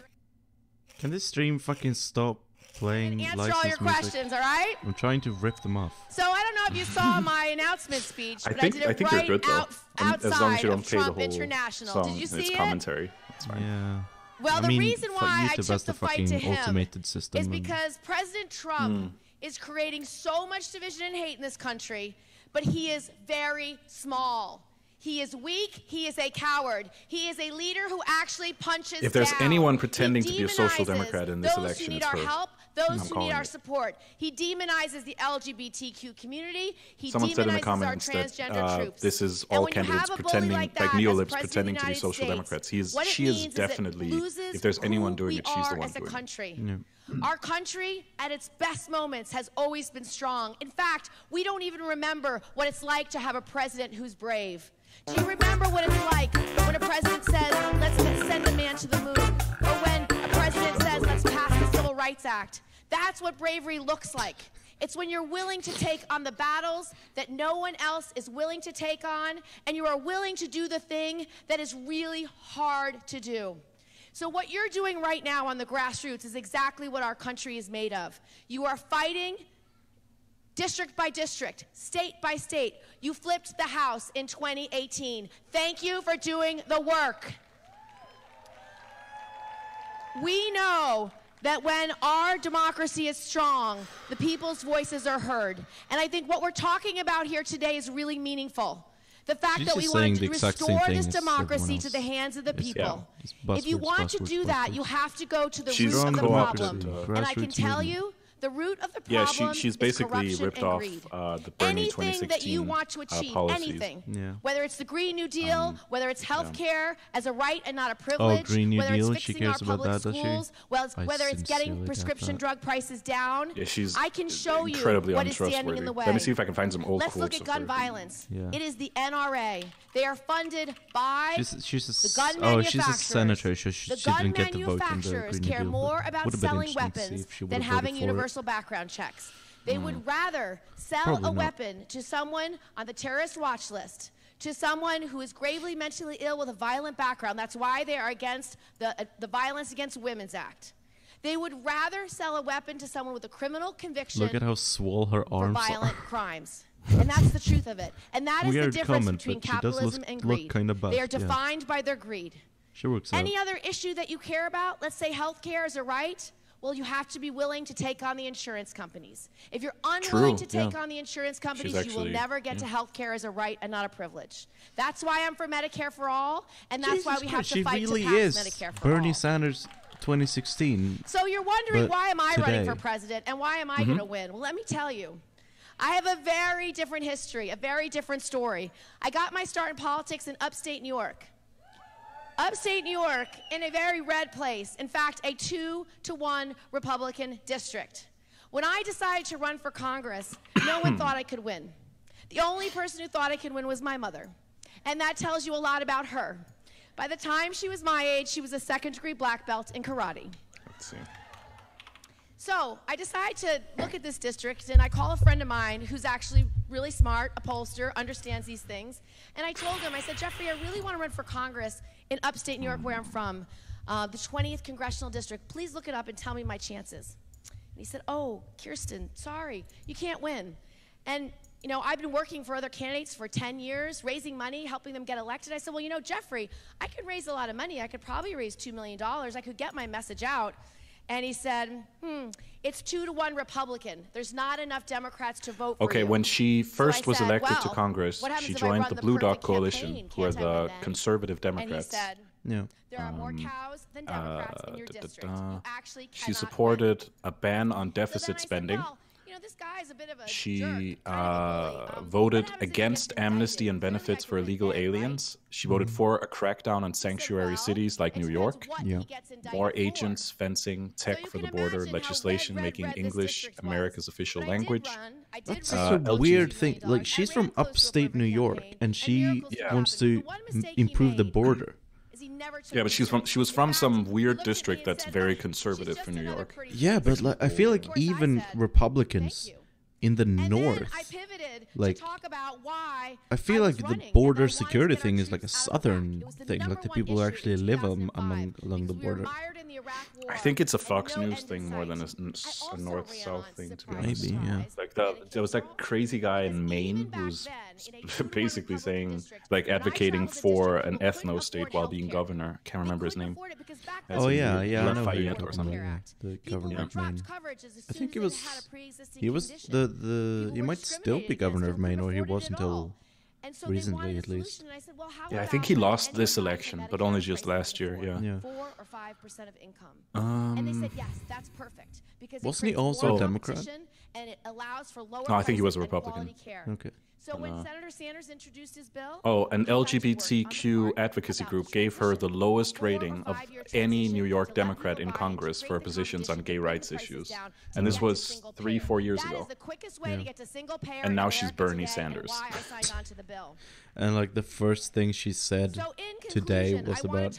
Can this stream fucking stop playing answer licensed all your music? questions, all right? I'm trying to rip them off. So I don't know if you saw my announcement speech, but I did it I think right they're good though. outside As long as you don't of play the Trump whole International. song, Did you see it's it? commentary. That's fine. Yeah. Well, the reason why I YouTube took has the fight to him automated system is and- because President Trump is creating so much division and hate in this country, but he is very small. He is weak. He is a coward. He is a leader who actually punches If there's down. anyone pretending He to be a social demonizes democrat in this those election, who need it's our her. help, those I'm who need calling our it. support. He demonizes the LGBTQ community. He Someone said in the demonizes comments our that transgender troops. this is And all when you have candidates a bully pretending, like like that, neo-libs as President pretending of to the be United social States, democrats. what it She is means is it definitely, loses if there's anyone who doing we it, she's the are one as a doing country. it. Our country, at its best moments, has always been strong. In fact, we don't even remember what it's like to have a president who's brave. Do you remember what it's like when a president says, let's send a man to the moon? Or when a president says, let's pass the Civil Rights Act? That's what bravery looks like. It's when you're willing to take on the battles that no one else is willing to take on, and you are willing to do the thing that is really hard to do. So what you're doing right now on the grassroots is exactly what our country is made of. You are fighting district by district, state by state. You flipped the House in 2018. Thank you for doing the work. We know that when our democracy is strong, the people's voices are heard. And I think what we're talking about here today is really meaningful. The fact that we want to restore this democracy to the hands of the people. If you want to do that, you have to go to the root of the problem. And I can tell you The root of the problem she's basically is ripped off the Bernie anything 2016 that you want to achieve, policies. anything, whether it's the Green New Deal, whether it's health care as a right and not a privilege, Green New whether Deal, it's she fixing our cares about public that, does she? schools, whether it's getting prescription drug prices down. Yeah, she's I can show you incredibly what is standing in the way. Let me see if I can find some old Let's quotes look at of gun her. violence. Yeah. It is the NRA. They are funded by the gun she's manufacturers. a senator, so she The gun didn't get the vote in the manufacturers Green New care Deal. more but about would have been selling interesting to see weapons if she would than have voted having for universal background checks. They would rather sell Probably a not. weapon to someone on the terrorist watch list, to someone who is gravely mentally ill with a violent background. That's why they are against the Violence Against Women's Act. They would rather sell a weapon to someone with a criminal conviction Look at how swole her for arms violent are. crimes. And that's the truth of it. And that is the Weird difference comment, between but she does capitalism and greed. look kinda buff, They are yeah. defined by their greed. She works out. Any other issue that you care about, let's say health care is a right, well, you have to be willing to take on the insurance companies. If you're unwilling to take on the insurance companies, you will never get to health care as a right and not a privilege. That's why I'm for Medicare for all, and that's why we have to fight to pass Medicare for all. Bernie Sanders 2016. So you're wondering, why am I running today. for president, and why am I going to win? Well, let me tell you. I have a very different history, a very different story. I got my start in politics in upstate New York. Upstate New York, in a very red place. In fact, a 2-to-1 Republican district. When I decided to run for Congress, no one thought I could win. The only person who thought I could win was my mother. And that tells you a lot about her. By the time she was my age, she was a second-degree black belt in karate. Let's see. So I decided to look at this district, and I call a friend of mine who's actually really smart, a pollster, understands these things. And I told him, I said, Jeffrey, I really want to run for Congress in upstate New York, where I'm from, the 20th Congressional District. Please look it up and tell me my chances. And he said, oh, Kirsten, sorry, you can't win. And you know, I've been working for other candidates for 10 years, raising money, helping them get elected. I said, well, you know, Jeffrey, I could raise a lot of money. I could probably raise $2 million. I could get my message out. And he said, it's 2-to-1 Republican. There's not enough Democrats to vote for you. Okay, when she first was elected to well, Congress, she joined the Blue Dog Coalition, who are the conservative Democrats. And he said, there are more cows than Democrats in your district. You actually she cannot supported win. a ban on deficit So then I said, spending. well, you know, this guy is a bit of a She jerk, kind of a bully. voted against amnesty and benefits for illegal aliens. She voted for a crackdown on sanctuary cities like New York. More agents, fencing, tech for the border, legislation making English America's official language. That's such a weird thing. Like, she's from upstate New York, and she wants to improve the border. Yeah, but she was from some weird district that's very conservative for New York. Yeah, but like, I feel like even Republicans in the north, like, I feel like the border security thing is like a southern thing, like the people who actually live along the border. I think it's a Fox News thing more than a north-south thing, to be honest. Maybe, yeah. Like there was that crazy guy in Maine who's basically saying, like, advocating for an ethno-state while being governor. Can't remember his name. Oh yeah, I know Lafayette or something. Yeah, the governor of Maine. I think he was the he might still be governor of Maine, or he was until recently at least. Yeah, I think he lost this election, but only just last year. Yeah. 4 or 5% of income. And they said, yes, that's perfect. Because wasn't he also a Democrat? And it allows for lower No, I think he was a prices and Republican. quality care. Okay. So when Senator Sanders introduced his bill, an LGBTQ advocacy group gave her the lowest rating of any New York Democrat in Congress for positions on gay rights issues. And this was 3-4 years ago. And now she's Bernie Sanders. And like the first thing she said today was about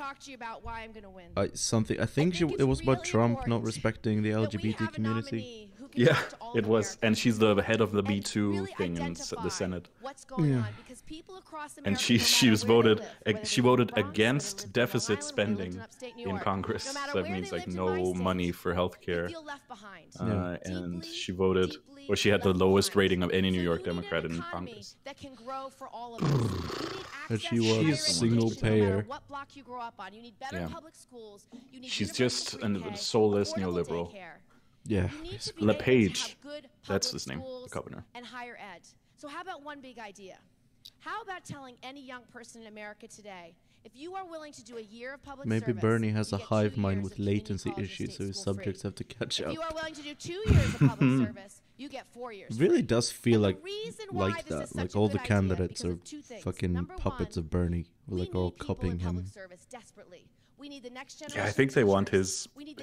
something. I think it was about Trump not respecting the LGBT community. Yeah, it was. And she's the head of the B2 thing in the Senate. Yeah. And she voted against deficit spending in Congress. That means like no money for healthcare. And she voted, or she had the lowest rating of any New York Democrat in Congress. And she was single payer. Yeah. She's just a soulless neoliberal. Yeah. LePage, that's his name, the governor. And higher ed. So how about one big idea? How about telling any young person in America today, If you are willing to do a year of public Maybe service, Bernie has a hive mind with latency issues, so his subjects have to catch up. If you are willing to do 2 years of public service, you get 4 years. It really does feel like that. Like all the candidates are fucking puppets of Bernie. We're like all copying him. We need the next generation. Yeah, I think they want his big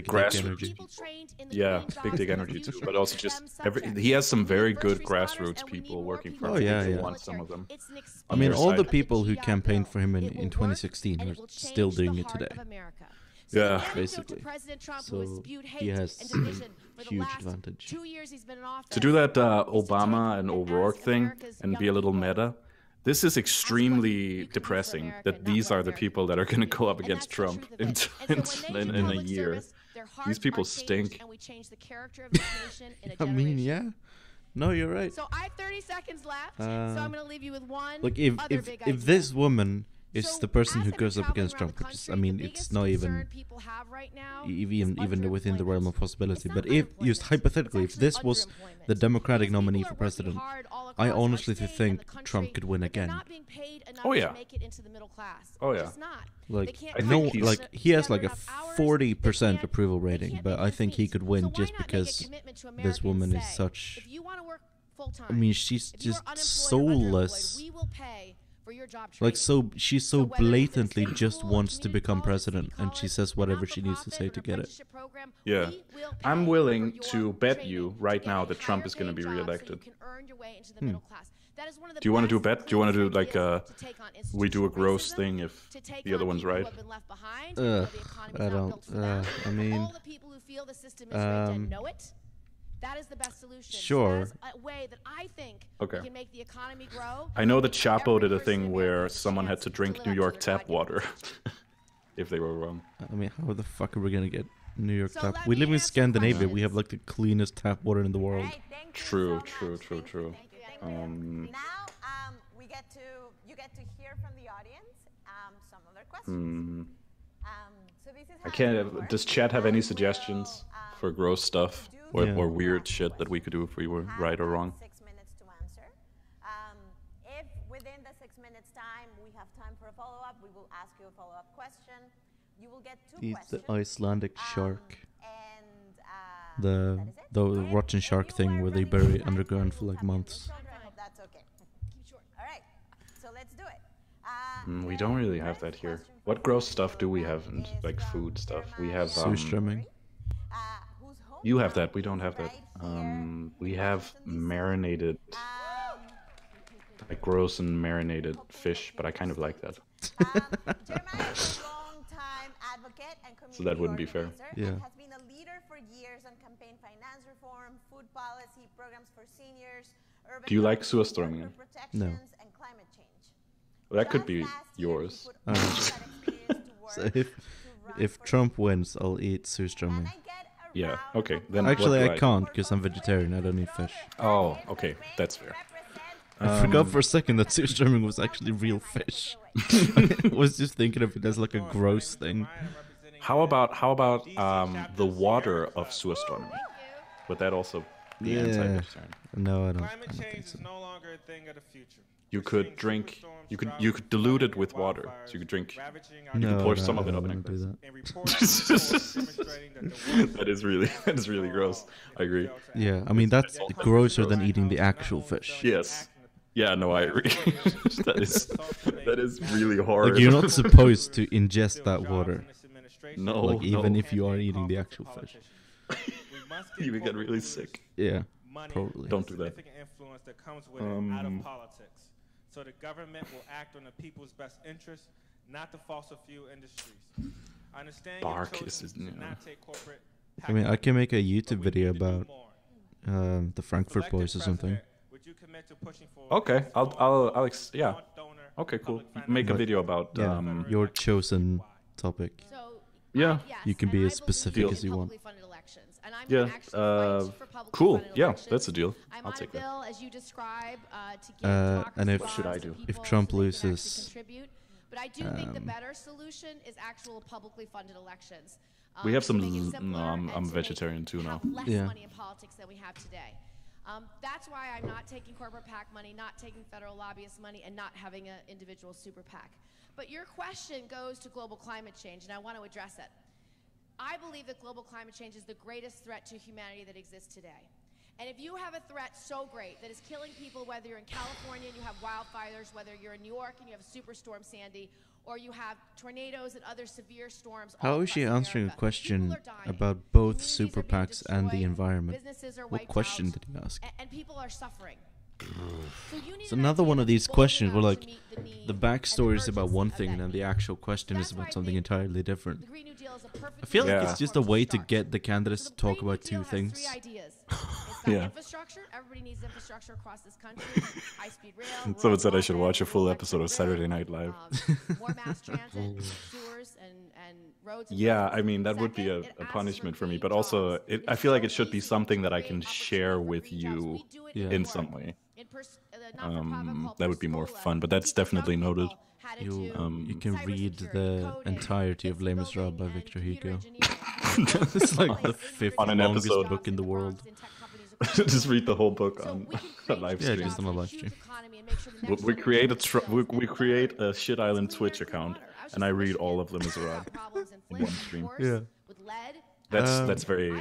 grassroots energy. Yeah, big dick energy too. But also just he has some very good grassroots people working for him. Oh yeah, yeah. Want some of them. I mean, all the people who campaigned for him in 2016 are still doing it today. Yeah, basically. So he has a huge advantage. To do that Obama and O'Rourke thing and be a little meta. This is extremely depressing that these are the people that are going to go up against Trump in a year. These people stink. I mean, yeah. No, you're right. So I have 30 seconds left, so I'm going to leave you with one. Look, if this woman is the person who goes up against Trump, which is, I mean, it's not even within the realm of possibility. But if, just hypothetically, if this was the Democratic nominee for president, I honestly think Trump could win again. Oh yeah. Oh yeah. Like he has like a 40% approval rating, but I think he could win just because this woman is such. I mean, she's just soulless. Like she's so blatantly just wants to become president, and she says whatever she needs to say to get it. Yeah, I'm willing to bet you right now that Trump is going to be reelected. Do you want to do a bet? Do you want to do like we do a gross thing if the other one's right? I don't. I mean, that is the best solution. Sure. So that is a way that I think we can make the economy grow. I know that Chapo did a thing where someone had to drink New York tap water if they were wrong. I mean, how the fuck are we gonna get New York tap? We live in Scandinavia. We have like the cleanest tap water in the world. True. Now, you get to hear from the audience some of their questions. So this is I can't. Does chat have any suggestions for gross stuff? Or weird shit that we could do if we were right or wrong. 6 minutes to answer. If within the 6 minutes time we have time for a follow-up, we will ask you a follow-up question. You will get two questions. The Icelandic shark. The rotten shark thing where they bury it underground for like months. I hope that's okay. All right, so let's do it. We don't really have that here. What gross stuff do we have? And like food stuff. We have Surströmming. You have that. We don't have that. We have marinated, like gross and marinated fish, but I kind of like that. So that wouldn't be fair. Yeah. Has been a leader for years on campaign finance reform, food policy, programs for seniors, urban Do you like surströmming? No. And climate change. Well, that could be yours. So if Trump wins, I'll eat surströmming. Yeah, okay. Then actually, I can't because I'm vegetarian. I don't eat fish. Oh, okay. That's fair. I forgot for a second that surströmming was actually real fish. I was just thinking of it as like a gross thing. How about the water of surströmming? Would that also be anti-vegetarian? No, I don't. Climate change is no longer a thing of the future. You could drink. You could dilute it with water, so you could drink. You could pour some of it up in it. That is really gross. I agree. Yeah, I mean that's grosser than eating the actual fish. Yes. Yeah, no, I agree. that is really hard. Like you're not supposed to ingest that water. No, like even if you are eating the actual fish. You would get really sick. Yeah, probably. Don't do that. So the government will act on the people's best interests, not the fossil fuel industries. I understand not take corporate. I mean, I can make a YouTube video about the Frankfurt Boys or something. Okay, yeah. Okay, cool. Make a video about your chosen topic. Yeah, you can be as specific as you want. Yeah, cool. Yeah, that's a deal. I'll take that. And if what should I do? If Trump loses, but I do think the better solution is actual publicly funded elections. We have some. No, I'm vegetarian too now. Less money in politics than we have today. That's why I'm not taking corporate PAC money, not taking federal lobbyist money, and not having an individual super PAC. But your question goes to global climate change, and I want to address it. I believe that global climate change is the greatest threat to humanity that exists today. And if you have a threat so great that is killing people, whether you're in California and you have wildfires, whether you're in New York and you have Superstorm Sandy, or you have tornadoes and other severe storms. How is she answering a question about both super PACs and the environment? What question did he ask? And people are suffering. It's another one of these questions where, like, the backstory is about one thing and then the actual question is about something entirely different. I feel like it's just a way to get the candidates to talk about two things. Infrastructure. Everybody needs infrastructure across this country. High-speed rail. Someone said I should watch a full episode of Saturday Night Live. More mass transit, sewers, and roads. Yeah, I mean, that would be a punishment for me. But also, I feel like it should be something that I can share with you in some way. That would be more fun, but that's definitely noted. You can read the entirety of Les Miserables by Victor Hugo. It's like the fifth longest book in the world. Just read the whole book on a live stream. Yeah, just on a live stream. We create a Shit Island Twitch account, and I read all of Les Miserables in one stream. Yeah. That's very.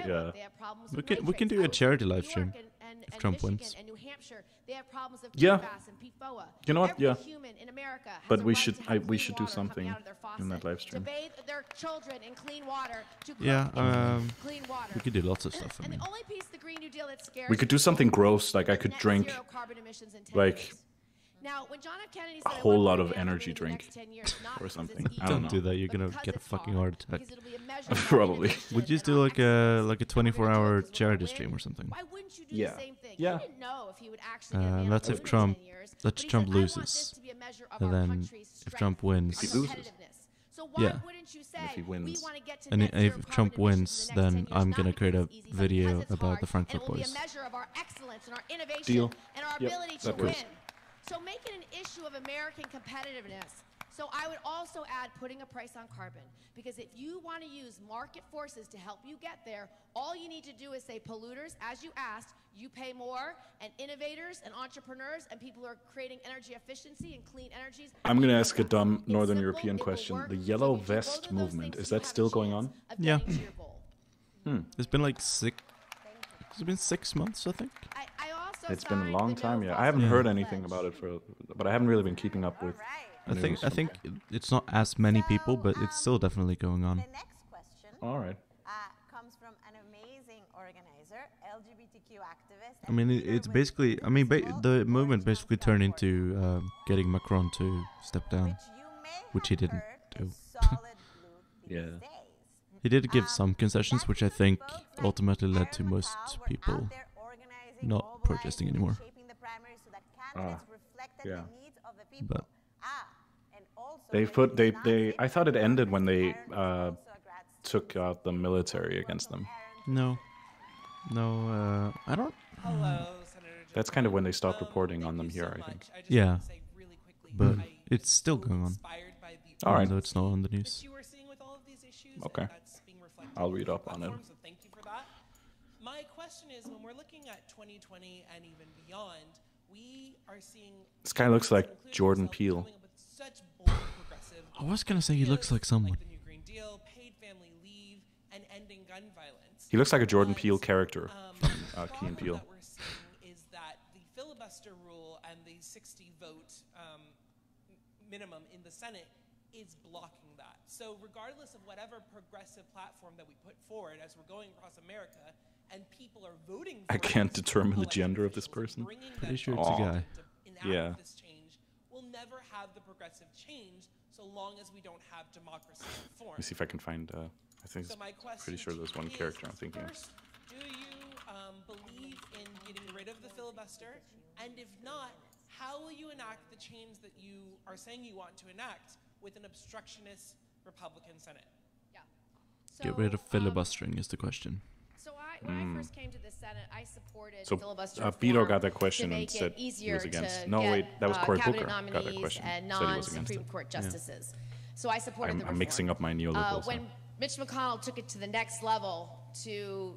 We can do a charity live stream if Trump wins. Yeah. You know what? Yeah. But we should do something in that live stream. Yeah. We could do lots of stuff. I mean. We could do something gross, like I could drink, like, a whole lot of energy drink or something. I don't know. Do that. You're gonna get a fucking heart attack. Probably. Would you just do like a 24-hour charity stream or something? Yeah. Yeah. Let's if Trump loses, and then if Trump wins, if he loses. Yeah. If he wins. And if Trump wins, then I'm gonna create a video about the Frankfurt Boys. Deal. Yep. That works. So make it an issue of American competitiveness. So I would also add putting a price on carbon, because if you want to use market forces to help you get there, all you need to do is say polluters, as you asked, you pay more, and innovators and entrepreneurs and people who are creating energy efficiency and clean energies. I'm going to ask a dumb Northern European question. The Yellow Vest movement, is that still going on? Yeah. It's been like 6 months, I think. It's been a long time, yeah. I haven't heard anything about it but I haven't really been keeping up with. I think it's not as many people, but it's still definitely going on. The next question. All right. Comes from an amazing organizer, LGBTQ activist. I mean, it's basically. I mean, the movement basically turned into getting Macron to step down, which he didn't do. Yeah. He did give some concessions, which I think ultimately led to most people not protesting anymore. Yeah. But I thought it ended when they took out the military against them. No, I don't. That's kind of when they stopped reporting on them here, I think. Yeah, but it's still going on. All right. Even though it's not on the news. Okay. I'll read up on it. My question is, when we're looking at 2020 and even beyond, we are seeing... This guy looks like Jordan Peele. I was gonna say he looks like someone. The New Green Deal, paid family leave, and ending gun violence. He looks like a Jordan Peele character from Key and Peele. What we're seeing is that the filibuster rule and the 60-vote minimum in the Senate is blocking that. So regardless of whatever progressive platform that we put forward as we're going across America, and people are voting for I can't determine the gender of this person. Pretty sure it's a guy. Yeah. This change, we'll never have the progressive change so long as we don't have democracy reform. Let me see if I can find. I think pretty sure there's one character I'm thinking of. First, do you believe in getting rid of the filibuster? And if not, how will you enact the change that you are saying you want to enact with an obstructionist Republican Senate? Yeah. So, Get rid of filibustering is the question. So when I first came to the Senate, I supported filibuster Beto got that question and said he was against. No, wait, that was Cory Booker got that question. And said he was against non-Supreme it. Court justices. So I supported the reform. I'm mixing up my neoliberals. When Mitch McConnell took it to the next level to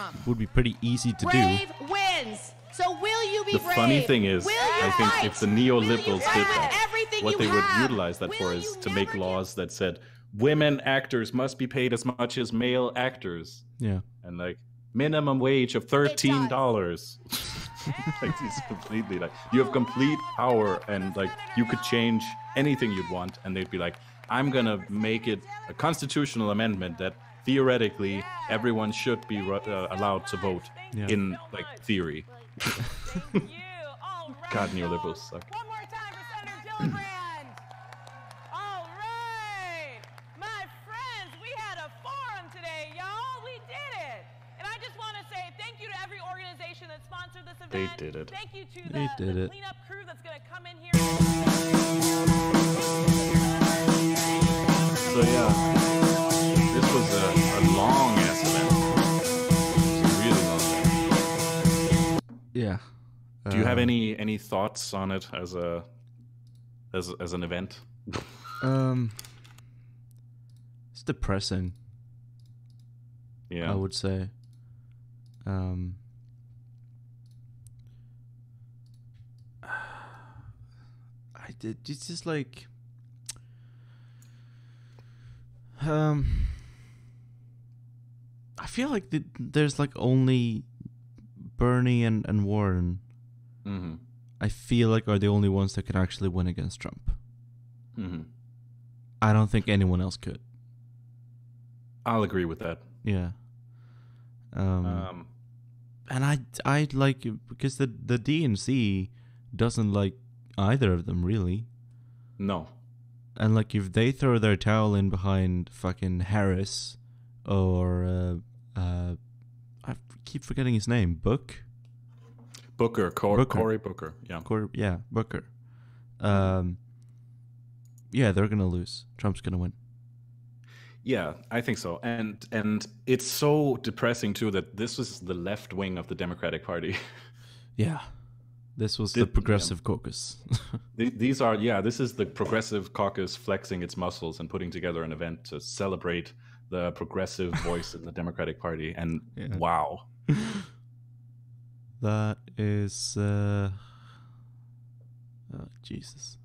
Trump. Would be pretty easy to brave do. Wins. So will you be brave? The funny thing is, I think if the neoliberals did that, what they would utilize that for is to make laws that said women actors must be paid as much as male actors. Yeah. And like minimum wage of $13. Like he's completely like, you have complete power and like you could change anything you'd want, and they'd be like, I'm gonna make it a constitutional amendment that theoretically everyone should be allowed to vote in like theory. God, neoliberals suck. One more time for Senator Gillibrand. All right, my friends, we had a forum today, y'all. We did it. And I just want to say thank you to every organization that sponsored this event. They did it. Thank you to the cleanup crew that's going to come in here. So yeah, this was a long ass event. Really long. Yeah. Do you have any thoughts on it as a as an event? It's depressing. Yeah, I would say. It's just like, I feel like there's like only Bernie and Warren. Mm-hmm. I feel like are the only ones that can actually win against Trump. Mm-hmm. I don't think anyone else could. I'll agree with that. Yeah. And I like, because the DNC doesn't like either of them really. No. And like if they throw their towel in behind fucking Harris or I keep forgetting his name, Booker. Cory Booker. Yeah. Booker. Yeah, they're gonna lose. Trump's gonna win. Yeah, I think so. And it's so depressing too that this was the left wing of the Democratic Party. Yeah. This was the Progressive Caucus. This is the Progressive Caucus flexing its muscles and putting together an event to celebrate the progressive voice in the Democratic Party. And wow. That is... Jesus.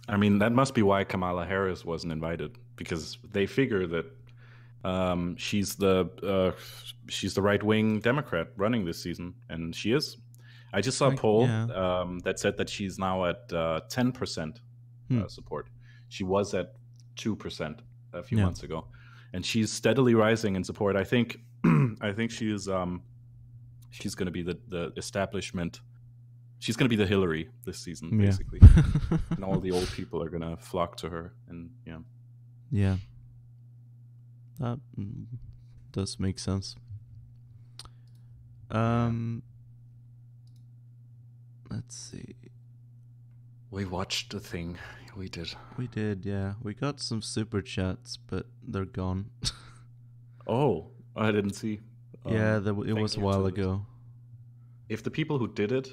I mean, that must be why Kamala Harris wasn't invited, because they figure that she's the right-wing Democrat running this season, and she is. I just saw a poll that said that she's now at 10% support. She was at 2% a few months ago, and she's steadily rising in support. I think she's going to be the establishment. She's going to be the Hillary this season, basically. And all the old people are going to flock to her, and yeah, that does make sense. Let's see. We watched the thing. We did. Yeah. We got some super chats, but they're gone. Oh, I didn't see. Yeah, it was a while ago. If the people who did it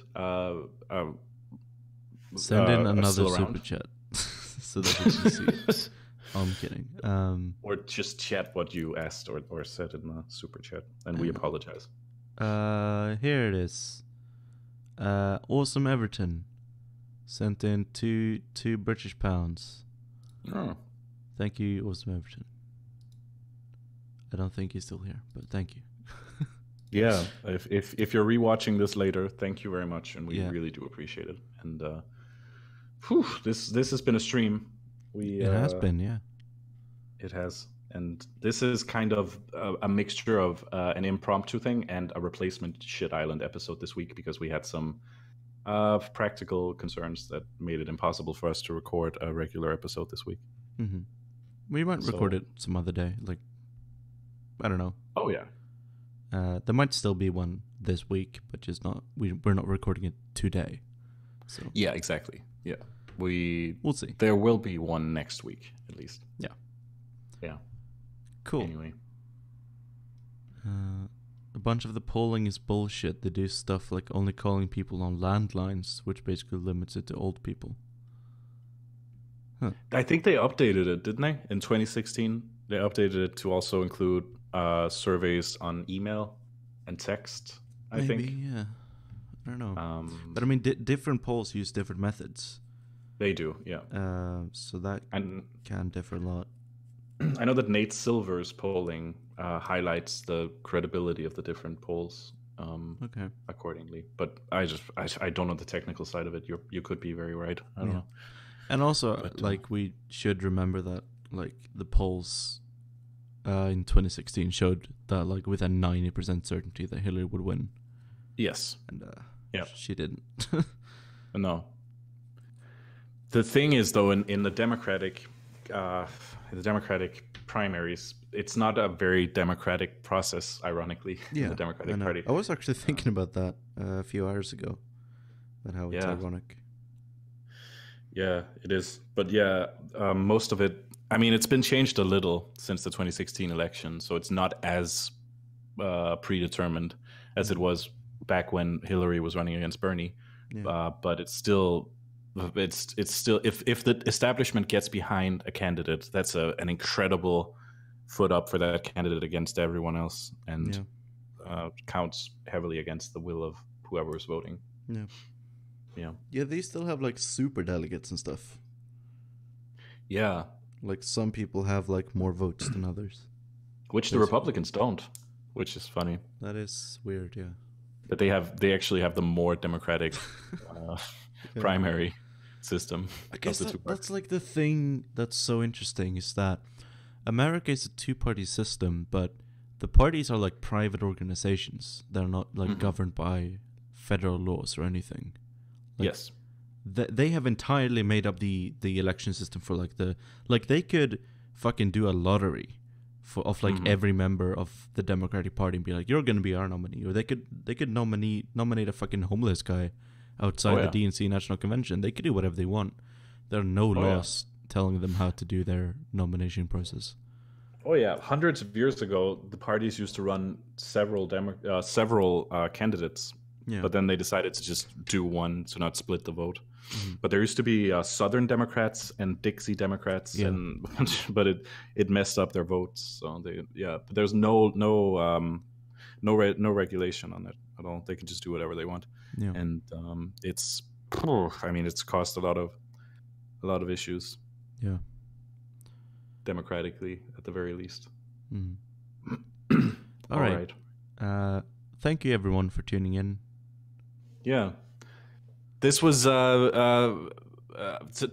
send in another super chat so that we can see it. I'm kidding. Or just chat what you asked or said in the super chat, and we apologize. Here it is. Awesome Everton sent in two British pounds. Oh. Thank you, Awesome Everton. I don't think he's still here, but thank you. Yeah, if you're rewatching this later, thank you very much, and we really do appreciate it. And this has been a stream. It has been, yeah. It has, and this is kind of a mixture of an impromptu thing and a replacement Shit Island episode this week, because we had some practical concerns that made it impossible for us to record a regular episode this week. Mm-hmm. We might record it some other day, like, I don't know. Oh yeah. There might still be one this week, but just not. We're not recording it today. So yeah, exactly. Yeah, we'll see. There will be one next week at least. Yeah. Yeah. Cool. Anyway, a bunch of the polling is bullshit. They do stuff like only calling people on landlines, which basically limits it to old people. Huh. I think they updated it, didn't they? In 2016, they updated it to also include surveys on email and text. I think. Yeah. I don't know. But I mean, different polls use different methods. They do, yeah. So that can differ a lot. I know that Nate Silver's polling highlights the credibility of the different polls accordingly. But I don't know the technical side of it. You could be very right. I don't know. And also, we should remember that, the polls in 2016 showed that, with a 90% certainty that Hillary would win. Yes. And yeah, she didn't. No. The thing is, though, in the Democratic primaries, it's not a very democratic process, ironically, in the Democratic Party. I was actually thinking about that a few hours ago, about how it's ironic. Yeah, it is. But most of it, I mean, it's been changed a little since the 2016 election, so it's not as predetermined as it was back when Hillary was running against Bernie. But it's still it's still, if the establishment gets behind a candidate, that's an incredible foot up for that candidate against everyone else, and counts heavily against the will of whoever is voting. Yeah, they still have like super delegates and stuff. Yeah, like some people have like more votes than others, which the Republicans don't, which is funny. That is weird. Yeah, but they actually have the more democratic primary system. I guess that's like the thing that's so interesting, is that America is a two-party system, but the parties are like private organizations. They're not like governed by federal laws or anything. Like, yes. They have entirely made up the election system for like they could fucking do a lottery of every member of the Democratic Party and be like, you're going to be our nominee. Or they could nominate a fucking homeless guy outside the DNC National Convention. They could do whatever they want. There are no laws telling them how to do their nomination process. Oh yeah, hundreds of years ago, the parties used to run several candidates, but then they decided to just do one, to not split the vote. But there used to be Southern Democrats and Dixie Democrats, but it messed up their votes. So but there's no regulation on it at all. They can just do whatever they want, and it's caused a lot of issues. Yeah. Democratically, at the very least. All right. Thank you, everyone, for tuning in. Yeah. This was, to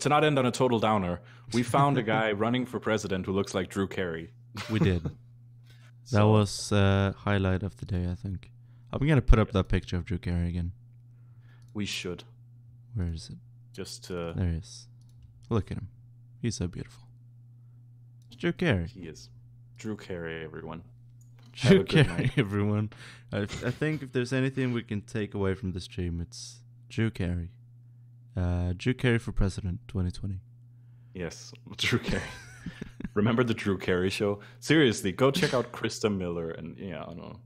not end on a total downer, we found a guy running for president who looks like Drew Carey. We did. That was highlight of the day, I think. I'm going to put up that picture of Drew Carey again. We should. Where is it? There he is. Look at him. He's so beautiful. Drew Carey. He is. Drew Carey, everyone. Drew Carey, everyone. I think if there's anything we can take away from this stream, it's Drew Carey. Drew Carey for president 2020. Yes, Drew Carey. Remember the Drew Carey show? Seriously, go check out Krista Miller. And I don't know.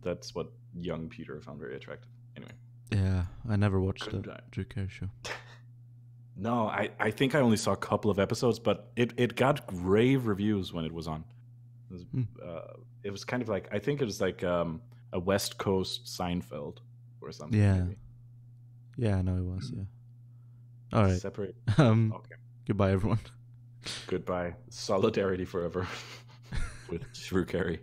That's what young Peter found very attractive. Anyway. Yeah, I never watched the Drew Carey show. No, I think I only saw a couple of episodes, but it got rave reviews when it was on. It was kind of like, I think it was like a West Coast Seinfeld or something. Yeah. Maybe. Yeah, I know it was, yeah. All right. Separate. Okay. Goodbye, everyone. Goodbye. Solidarity forever with Drew Carey.